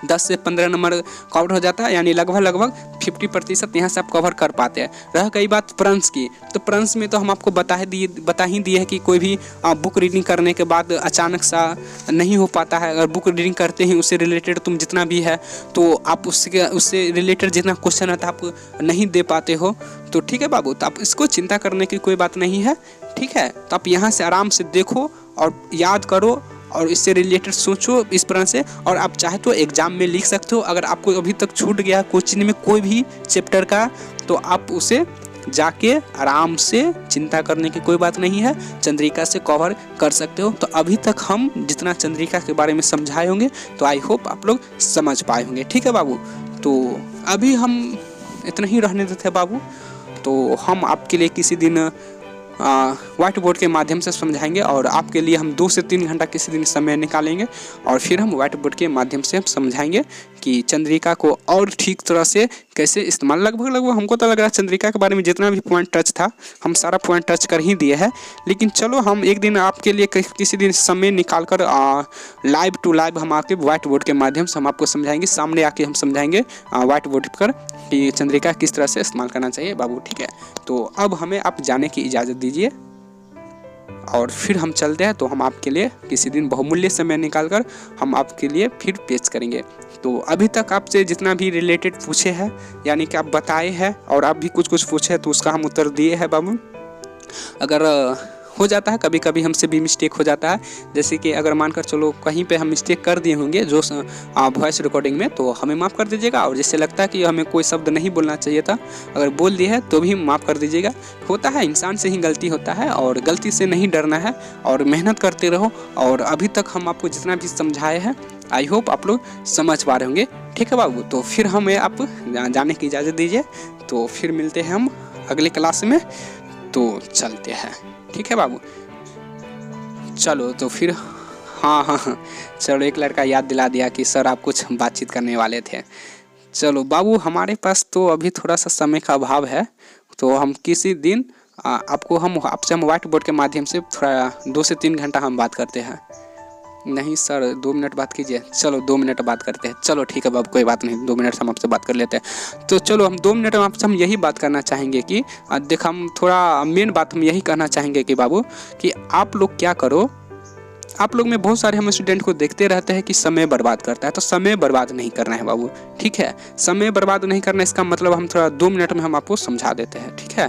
10 से 15 नंबर कवर हो जाता है, यानी लगभग 50% यहाँ से आप कवर कर पाते हैं। रह गई बात प्रंस की, तो प्रंस में तो हम आपको बता ही दिए है कि कोई भी बुक रीडिंग करने के बाद अचानक सा नहीं हो पाता है। अगर बुक रीडिंग करते हैं उससे रिलेटेड तुम जितना भी है तो आप उससे रिलेटेड जितना क्वेश्चन आता है आप नहीं दे पाते हो, तो ठीक है बाबू। तो आप इसको चिंता करने की कोई बात नहीं है, ठीक है। तो आप यहाँ से आराम से देखो और याद करो और इससे रिलेटेड सोचो इस तरह से, और आप चाहे तो एग्जाम में लिख सकते हो। अगर आपको अभी तक छूट गया कोचिंग में कोई भी चैप्टर का, तो आप उसे जाके आराम से, चिंता करने की कोई बात नहीं है, चंद्रिका से कवर कर सकते हो। तो अभी तक हम जितना चंद्रिका के बारे में समझाए होंगे तो आई होप आप लोग समझ पाए होंगे, ठीक है बाबू। तो अभी हम इतना ही रहने देते बाबू, तो हम आपके लिए किसी दिन व्हाइट बोर्ड के माध्यम से समझाएंगे, और आपके लिए हम 2 से 3 घंटा किसी दिन समय निकालेंगे और फिर हम व्हाइट बोर्ड के माध्यम से हम समझाएंगे कि चंद्रिका को और ठीक तरह से कैसे इस्तेमाल। लगभग हमको तो लग रहा है चंद्रिका के बारे में जितना भी पॉइंट टच था हम सारा पॉइंट टच कर ही दिए हैं। लेकिन चलो, हम एक दिन आपके लिए किसी दिन समय निकाल कर लाइव टू लाइव हम आपके व्हाइट बोर्ड के माध्यम से हम आपको समझाएंगे, सामने आके हम समझाएंगे व्हाइट बोर्ड पर कि चंद्रिका किस तरह से इस्तेमाल करना चाहिए बाबू, ठीक है। तो अब हमें आप जाने की इजाज़त दीजिए और फिर हम चलते हैं। तो हम आपके लिए किसी दिन बहुमूल्य समय निकालकर हम आपके लिए फिर पेश करेंगे। तो अभी तक आपसे जितना भी रिलेटेड पूछे हैं, यानी कि आप बताए हैं और आप भी कुछ पूछे हैं, तो उसका हम उत्तर दिए हैं बाबू। अगर हो जाता है, कभी कभी हमसे भी मिस्टेक हो जाता है। जैसे कि अगर मानकर चलो कहीं पे हम मिस्टेक कर दिए होंगे जो वॉइस रिकॉर्डिंग में, तो हमें माफ़ कर दीजिएगा। और जिससे लगता है कि हमें कोई शब्द नहीं बोलना चाहिए था, अगर बोल दिया है तो भी माफ़ कर दीजिएगा। होता है, इंसान से ही गलती होता है और गलती से नहीं डरना है और मेहनत करते रहो। और अभी तक हम आपको जितना भी समझाए हैं, आई होप आप लोग समझ पा रहे होंगे। ठीक है बाबू, तो फिर हमें आप जाने की इजाज़त दीजिए। तो फिर मिलते हैं हम अगले क्लास में, तो चलते हैं। ठीक है बाबू, चलो तो फिर हाँ, चलो एक लड़का याद दिला दिया कि सर आप कुछ बातचीत करने वाले थे। चलो बाबू, हमारे पास तो अभी थोड़ा सा समय का अभाव है, तो हम किसी दिन आपसे हम व्हाइट बोर्ड के माध्यम से थोड़ा 2 से 3 घंटा हम बात करते हैं। नहीं सर 2 मिनट बात कीजिए। चलो 2 मिनट बात करते हैं। चलो ठीक है बाबू, कोई बात नहीं, 2 मिनट से हम आपसे बात कर लेते हैं। तो चलो हम 2 मिनट में आपसे हम यही बात करना चाहेंगे कि देख, हम थोड़ा मेन बात हम यही कहना चाहेंगे कि बाबू कि आप लोग क्या करो, आप लोग में बहुत सारे हम स्टूडेंट को देखते रहते हैं कि समय बर्बाद करता है, तो समय बर्बाद नहीं करना है बाबू। ठीक है, समय बर्बाद नहीं करना, इसका मतलब हम थोड़ा 2 मिनट में हम आपको समझा देते हैं। ठीक है,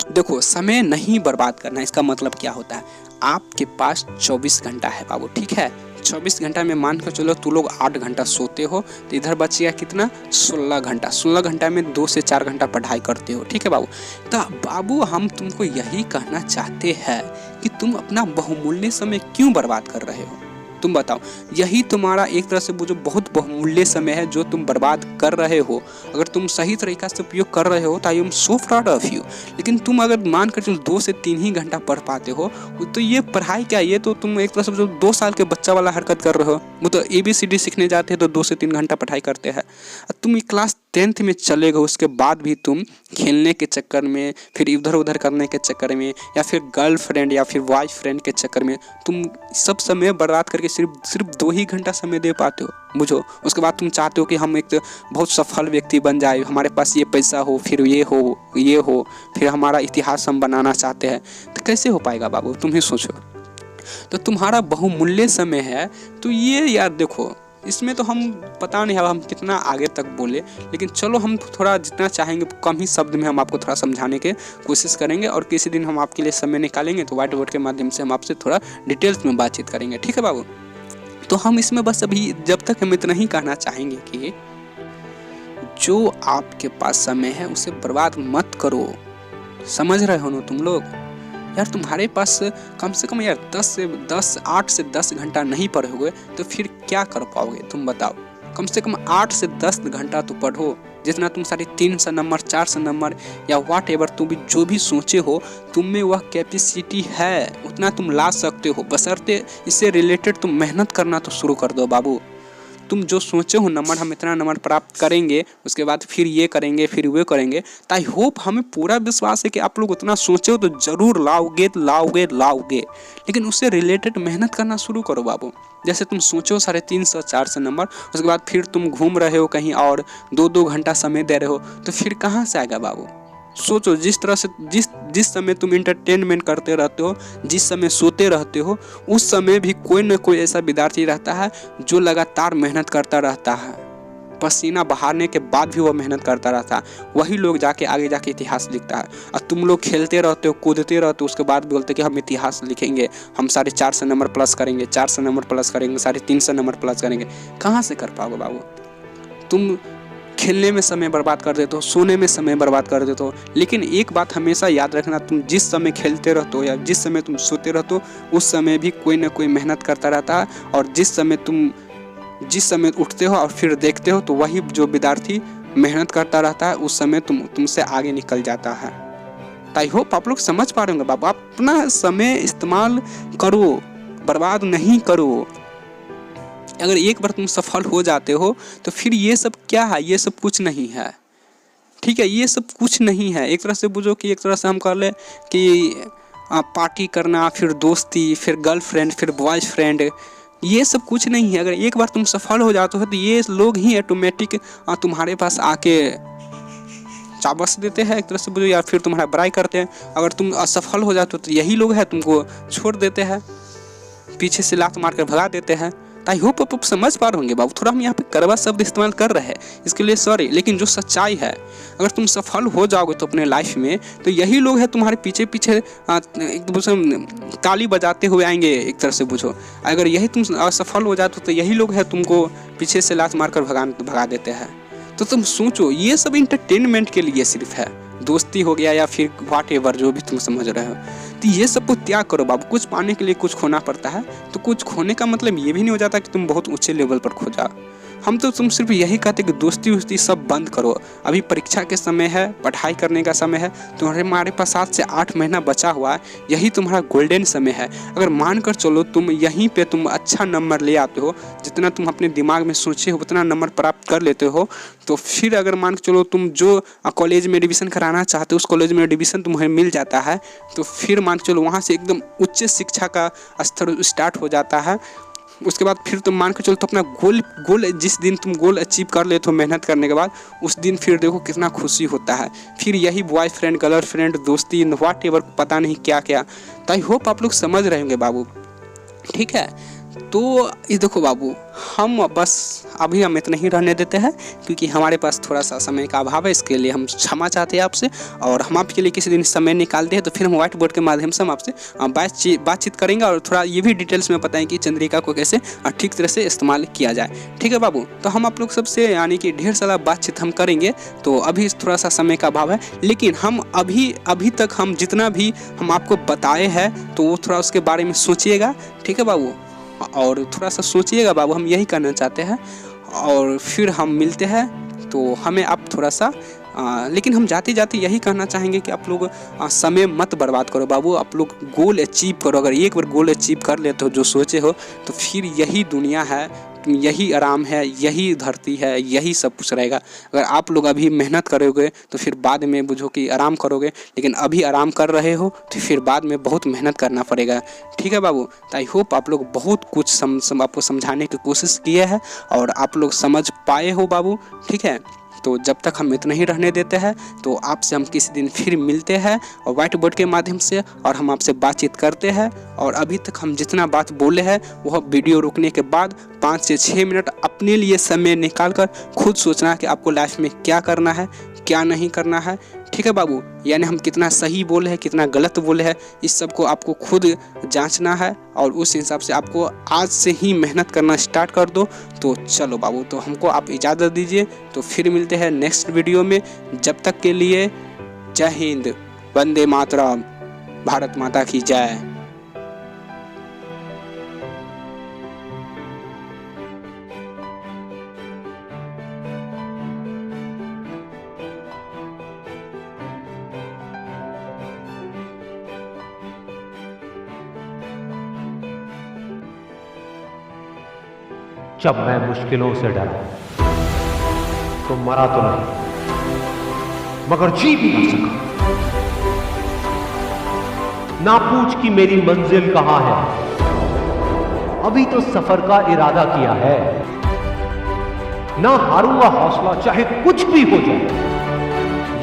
देखो समय नहीं बर्बाद करना, इसका मतलब क्या होता है, आपके पास 24 घंटा है बाबू। ठीक है, 24 घंटा में मान कर चलो तू लोग 8 घंटा सोते हो, तो इधर बचिएगा कितना, 16 घंटा। 16 घंटा में 2 से 4 घंटा पढ़ाई करते हो। ठीक है बाबू, तो बाबू हम तुमको यही कहना चाहते हैं कि तुम अपना बहुमूल्य समय क्यों बर्बाद कर रहे हो। तुम बताओ, यही तुम्हारा एक तरह से वो जो बहुत बहुमूल्य समय है जो तुम बर्बाद कर रहे हो। अगर तुम सही तरीका से उपयोग कर रहे हो तो आई am so proud of you. लेकिन तुम अगर मान कर चलो 2 से 3 ही घंटा पढ़ पाते हो, तो ये पढ़ाई क्या, ये तो तुम एक तरह से जो 2 साल के बच्चा वाला हरकत कर रहे हो। वो तो ABCD सीखने जाते हैं तो 2 से 3 घंटा पढ़ाई करते हैं। तुम क्लास 10th में चले गए, उसके बाद भी तुम खेलने के चक्कर में, फिर इधर उधर करने के चक्कर में, या फिर गर्लफ्रेंड या फिर बॉयफ्रेंड के चक्कर में तुम सब समय बर्बाद करके सिर्फ 2 ही घंटा समय दे पाते हो, बुझो। उसके बाद तुम चाहते हो कि हम एक बहुत सफल व्यक्ति बन जाए, हमारे पास ये पैसा हो, फिर ये हो, फिर हमारा इतिहास हम बनाना चाहते हैं। तो कैसे हो पाएगा बाबू, तुम ही सोचो। तो तुम्हारा बहुमूल्य समय है, तो ये यार देखो, इसमें तो हम पता नहीं है हम कितना आगे तक बोले, लेकिन चलो हम थोड़ा जितना चाहेंगे कम ही शब्द में हम आपको थोड़ा समझाने की कोशिश करेंगे। और किसी दिन हम आपके लिए समय निकालेंगे तो व्हाइट बोर्ड के माध्यम से हम आपसे थोड़ा डिटेल्स में बातचीत करेंगे। ठीक है बाबू, तो हम इसमें बस अभी जब तक हम इतना ही कहना चाहेंगे कि जो आपके पास समय है उसे बर्बाद मत करो। समझ रहे हो ना तुम लोग यार, तुम्हारे पास कम से कम यार 8 से 10 घंटा नहीं पढ़ोगे तो फिर क्या कर पाओगे, तुम बताओ। कम से कम 8 से 10 घंटा तो पढ़ो, जितना तुम 350 नंबर 400 नंबर या व्हाट एवर तुम भी जो भी सोचे हो, तुम में वह कैपेसिटी है, उतना तुम ला सकते हो। बशर्ते इससे रिलेटेड तुम मेहनत करना तो शुरू कर दो बाबू। तुम जो सोचे हो नंबर, हम इतना नंबर प्राप्त करेंगे, उसके बाद फिर ये करेंगे, फिर वो करेंगे, तो आई होप, हमें पूरा विश्वास है कि आप लोग उतना सोचे हो तो ज़रूर लाओगे। लेकिन उससे रिलेटेड मेहनत करना शुरू करो बाबू। जैसे तुम सोचो 350 400 नंबर, उसके बाद फिर तुम घूम रहे हो कहीं और 2 घंटा समय दे रहे हो, तो फिर कहाँ से आएगा बाबू। सोचो, जिस तरह से जिस समय तुम इंटरटेनमेंट करते रहते हो, जिस समय सोते रहते हो, उस समय भी कोई न कोई ऐसा विद्यार्थी रहता है जो लगातार मेहनत करता रहता है, पसीना बहाने के बाद भी वह मेहनत करता रहता है। वही लोग आगे जाके इतिहास लिखता है। और तुम लोग खेलते रहते हो, कूदते रहते हो, उसके बाद बोलते कि हम इतिहास लिखेंगे, हम 450 नंबर प्लस करेंगे, 400 नंबर प्लस करेंगे, 350 नंबर प्लस करेंगे। कहाँ से कर पाओगे बाबू। तुम खेलने में समय बर्बाद कर देते हो, सोने में समय बर्बाद कर देते हो। लेकिन एक बात हमेशा याद रखना, तुम जिस समय खेलते रहते हो या जिस समय तुम सोते रहते हो, उस समय भी कोई ना कोई मेहनत करता रहता है। और जिस समय उठते हो और फिर देखते हो, तो वही जो विद्यार्थी मेहनत करता रहता है, उस समय तुमसे आगे निकल जाता है। तो आई होप आप लोग समझ पा रहे होंगे बाबू। आप अपना समय इस्तेमाल करो, बर्बाद नहीं करो। अगर एक बार तुम सफल हो जाते हो तो फिर ये सब क्या है, ये सब कुछ नहीं है। ठीक है, ये सब कुछ नहीं है। एक तरह से बुझो कि एक तरह से हम कह ले कि पार्टी करना, फिर दोस्ती, फिर गर्लफ्रेंड, फिर बॉयफ्रेंड, ये सब कुछ नहीं है। अगर एक बार तुम सफल हो जाते हो तो ये लोग ही ऑटोमेटिक तुम्हारे पास आके चाबस देते हैं, एक तरह से बुझो, या फिर तुम्हारा बड़ाई करते हैं। अगर तुम असफल हो जाते हो तो यही लोग हैं तुमको छोड़ देते हैं, पीछे से लात मार कर भगा देते हैं। आई होप आप समझ पा रहे होंगे बाबू। थोड़ा हम यहाँ पे कड़वा शब्द इस्तेमाल कर रहे हैं, इसके लिए सॉरी, लेकिन जो सच्चाई है, अगर तुम सफल हो जाओगे तो अपने लाइफ में, तो यही लोग हैं तुम्हारे पीछे पीछे एक दूसरे ताली बजाते हुए आएंगे, एक तरह से पूछो। अगर यही तुम असफल हो जाते तो यही लोग हैं तुमको पीछे से लात मारकर भगा देते हैं। तो तुम सोचो, ये सब इंटरटेनमेंट के लिए सिर्फ है, दोस्ती हो गया या फिर व्हाट एवर जो भी तुम समझ रहे हो। तो ये सब को त्याग करो बाबू। कुछ पाने के लिए कुछ खोना पड़ता है, तो कुछ खोने का मतलब ये भी नहीं हो जाता कि तुम बहुत ऊंचे लेवल पर खो जाओ। हम तो तुम सिर्फ यही कहते कि दोस्ती वोस्ती सब बंद करो। अभी परीक्षा के समय है, पढ़ाई करने का समय है, तुम्हारे पास 7 से 8 महीना बचा हुआ है, यही तुम्हारा गोल्डन समय है। अगर मानकर चलो तुम यहीं पे तुम अच्छा नंबर ले आते हो, जितना तुम अपने दिमाग में सोचे हो उतना नंबर प्राप्त कर लेते हो, तो फिर अगर मान के चलो तुम जो कॉलेज में एडमिशन कराना चाहते हो उस कॉलेज में एडमिशन तुम्हें मिल जाता है, तो फिर मान के चलो वहाँ से एकदम उच्च शिक्षा का स्तर स्टार्ट हो जाता है। उसके बाद फिर तुम मान के चलो तो अपना गोल जिस दिन तुम गोल अचीव कर लेते हो मेहनत करने के बाद, उस दिन फिर देखो कितना खुशी होता है। फिर यही बॉयफ्रेंड गर्लफ्रेंड दोस्ती व्हाट एवर पता नहीं क्या क्या। तो आई होप आप लोग समझ रहे होंगे बाबू, ठीक है। तो ये देखो बाबू, हम बस अभी हम इतना ही रहने देते हैं, क्योंकि हमारे पास थोड़ा सा समय का अभाव है। इसके लिए हम क्षमा चाहते हैं आपसे, और हम आपके लिए किसी दिन समय निकालते हैं तो फिर हम व्हाइट बोर्ड के माध्यम से हम आपसे बातचीत करेंगे और थोड़ा ये भी डिटेल्स में बताएं कि चंद्रिका को कैसे ठीक तरह से इस्तेमाल किया जाए, ठीक है बाबू। तो हम आप लोग सबसे यानी कि ढेर सारा बातचीत हम करेंगे। तो अभी थोड़ा सा समय का अभाव है, लेकिन हम अभी तक हम जितना भी हम आपको बताए हैं तो वो थोड़ा उसके बारे में सोचिएगा, ठीक है बाबू, और थोड़ा सा सोचिएगा बाबू, हम यही करना चाहते हैं। और फिर हम मिलते हैं, तो हमें आप थोड़ा सा लेकिन हम जाते जाते यही कहना चाहेंगे कि आप लोग समय मत बर्बाद करो बाबू। आप लोग गोल अचीव करो। अगर एक बार गोल अचीव कर लेते हो जो सोचे हो, तो फिर यही दुनिया है, यही आराम है, यही धरती है, यही सब कुछ रहेगा। अगर आप लोग अभी मेहनत करोगे तो फिर बाद में बुझो कि आराम करोगे, लेकिन अभी आराम कर रहे हो तो फिर बाद में बहुत मेहनत करना पड़ेगा, ठीक है बाबू। तो आई होप आप लोग बहुत कुछ आपको समझाने की कोशिश किए हैं और आप लोग समझ पाए हो बाबू, ठीक है। तो जब तक हम इतना ही रहने देते हैं, तो आपसे हम किसी दिन फिर मिलते हैं और व्हाइट बोर्ड के माध्यम से, और हम आपसे बातचीत करते हैं। और अभी तक हम जितना बात बोले हैं वह वीडियो रुकने के बाद 5 से 6 मिनट अपने लिए समय निकाल कर खुद सोचना है कि आपको लाइफ में क्या करना है क्या नहीं करना है, ठीक है बाबू। यानी हम कितना सही बोले हैं कितना गलत बोले हैं, इस सब को आपको खुद जांचना है, और उस हिसाब से आपको आज से ही मेहनत करना स्टार्ट कर दो। तो चलो बाबू, तो हमको आप इजाज़त दीजिए, तो फिर मिलते हैं नेक्स्ट वीडियो में। जब तक के लिए जय हिंद, वंदे मातरम, भारत माता की जय। जब मैं मुश्किलों से डरा तो मरा तो नहीं, मगर जी भी ना सका। ना पूछ कि मेरी मंजिल कहां है, अभी तो सफर का इरादा किया है। ना हारूंगा हौसला चाहे कुछ भी हो जाए,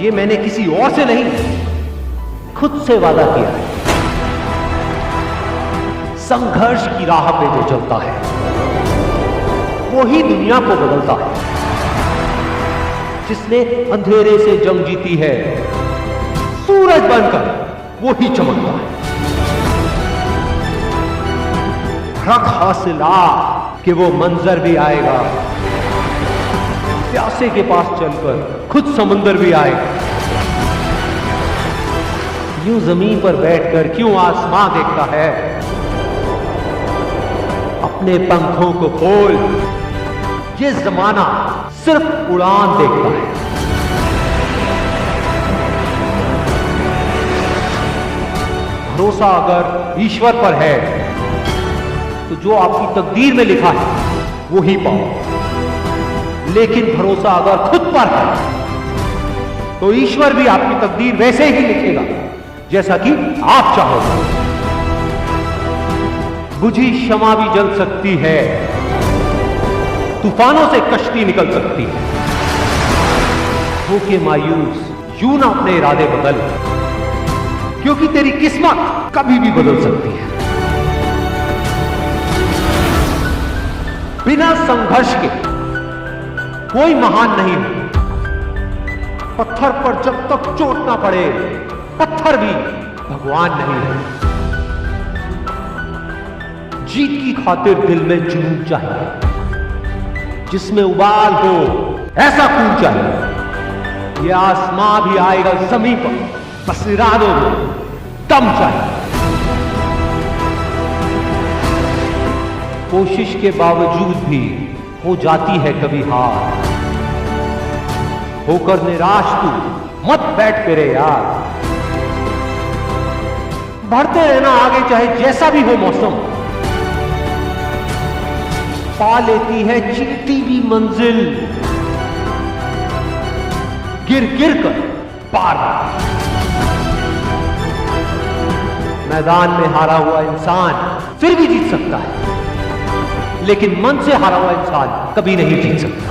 ये मैंने किसी और से नहीं खुद से वादा किया है। संघर्ष की राह पे जो चलता है वो ही दुनिया को बदलता है। जिसने अंधेरे से जंग जीती है, सूरज बनकर वो ही चमकता है। रख हौसला कि वो मंजर भी आएगा, प्यासे के पास चलकर खुद समुंदर भी आएगा। यूं जमीन पर बैठकर क्यों आसमां देखता है, अपने पंखों को खोल, ये जमाना सिर्फ उड़ान देखता है। भरोसा अगर ईश्वर पर है तो जो आपकी तकदीर में लिखा है वो ही पाओ, लेकिन भरोसा अगर खुद पर है तो ईश्वर भी आपकी तकदीर वैसे ही लिखेगा जैसा कि आप चाहोगे। बुझी शमा भी जल सकती है, तूफानों से कश्ती निकल सकती है। होके मायूस यूं ना अपने इरादे बदल, क्योंकि तेरी किस्मत कभी भी बदल सकती है। बिना संघर्ष के कोई महान नहीं हो। पत्थर पर जब तक चोट ना पड़े, पत्थर भी भगवान नहीं है। जीत की खातिर दिल में जुनून चाहिए, जिसमें उबाल हो ऐसा खून चाहिए। ये आसमां भी आएगा जमीन पर, बस इरादों में दम चाहिए। कोशिश के बावजूद भी हो जाती है कभी हार, होकर निराश तू मत बैठ मेरे यार। बढ़ते रहना आगे चाहे जैसा भी हो मौसम, पा लेती है चीखती भी मंजिल। गिर गिर कर पार। मैदान में हारा हुआ इंसान फिर भी जीत सकता है, लेकिन मन से हारा हुआ इंसान कभी नहीं जीत सकता।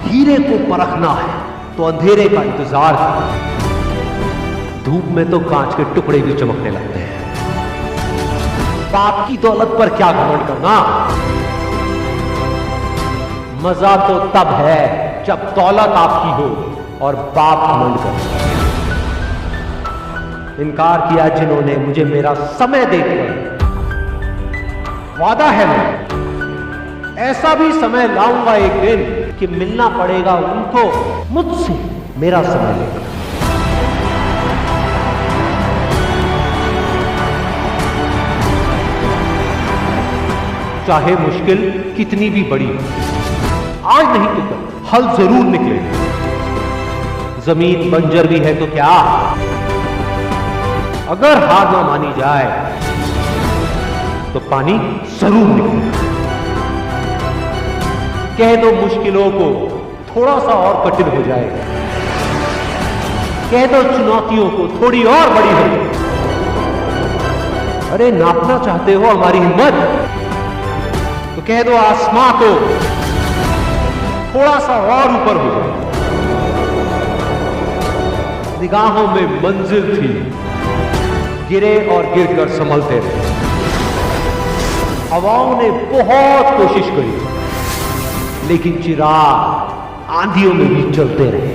हीरे को परखना है तो अंधेरे का इंतजार कर। धूप में तो कांच के टुकड़े भी चमकने लगते हैं। बाप की दौलत पर क्या घमंड करना, मजा तो तब है जब दौलत आपकी हो और बाप घमंड करे। इनकार किया जिन्होंने मुझे मेरा समय देकर, वादा है मैं ऐसा भी समय लाऊंगा एक दिन कि मिलना पड़ेगा उनको मुझसे मेरा समय लेकर। चाहे मुश्किल कितनी भी बड़ी हो, आज नहीं तो कल हल जरूर निकलेगा। जमीन बंजर भी है तो क्या, अगर हार ना मानी जाए तो पानी जरूर निकलेगा। कह दो मुश्किलों को थोड़ा सा और कठिन हो जाएगा, कह दो चुनौतियों को थोड़ी और बड़ी हो जाए। अरे नापना चाहते हो हमारी हिम्मत, तो कह दो आसमां को थोड़ा सा और ऊपर हो जाए। निगाहों में मंजिल थी, गिरे और गिरकर संभलते रहे। हवाओं ने बहुत कोशिश करी, लेकिन चिराग आंधियों में भी चलते रहे।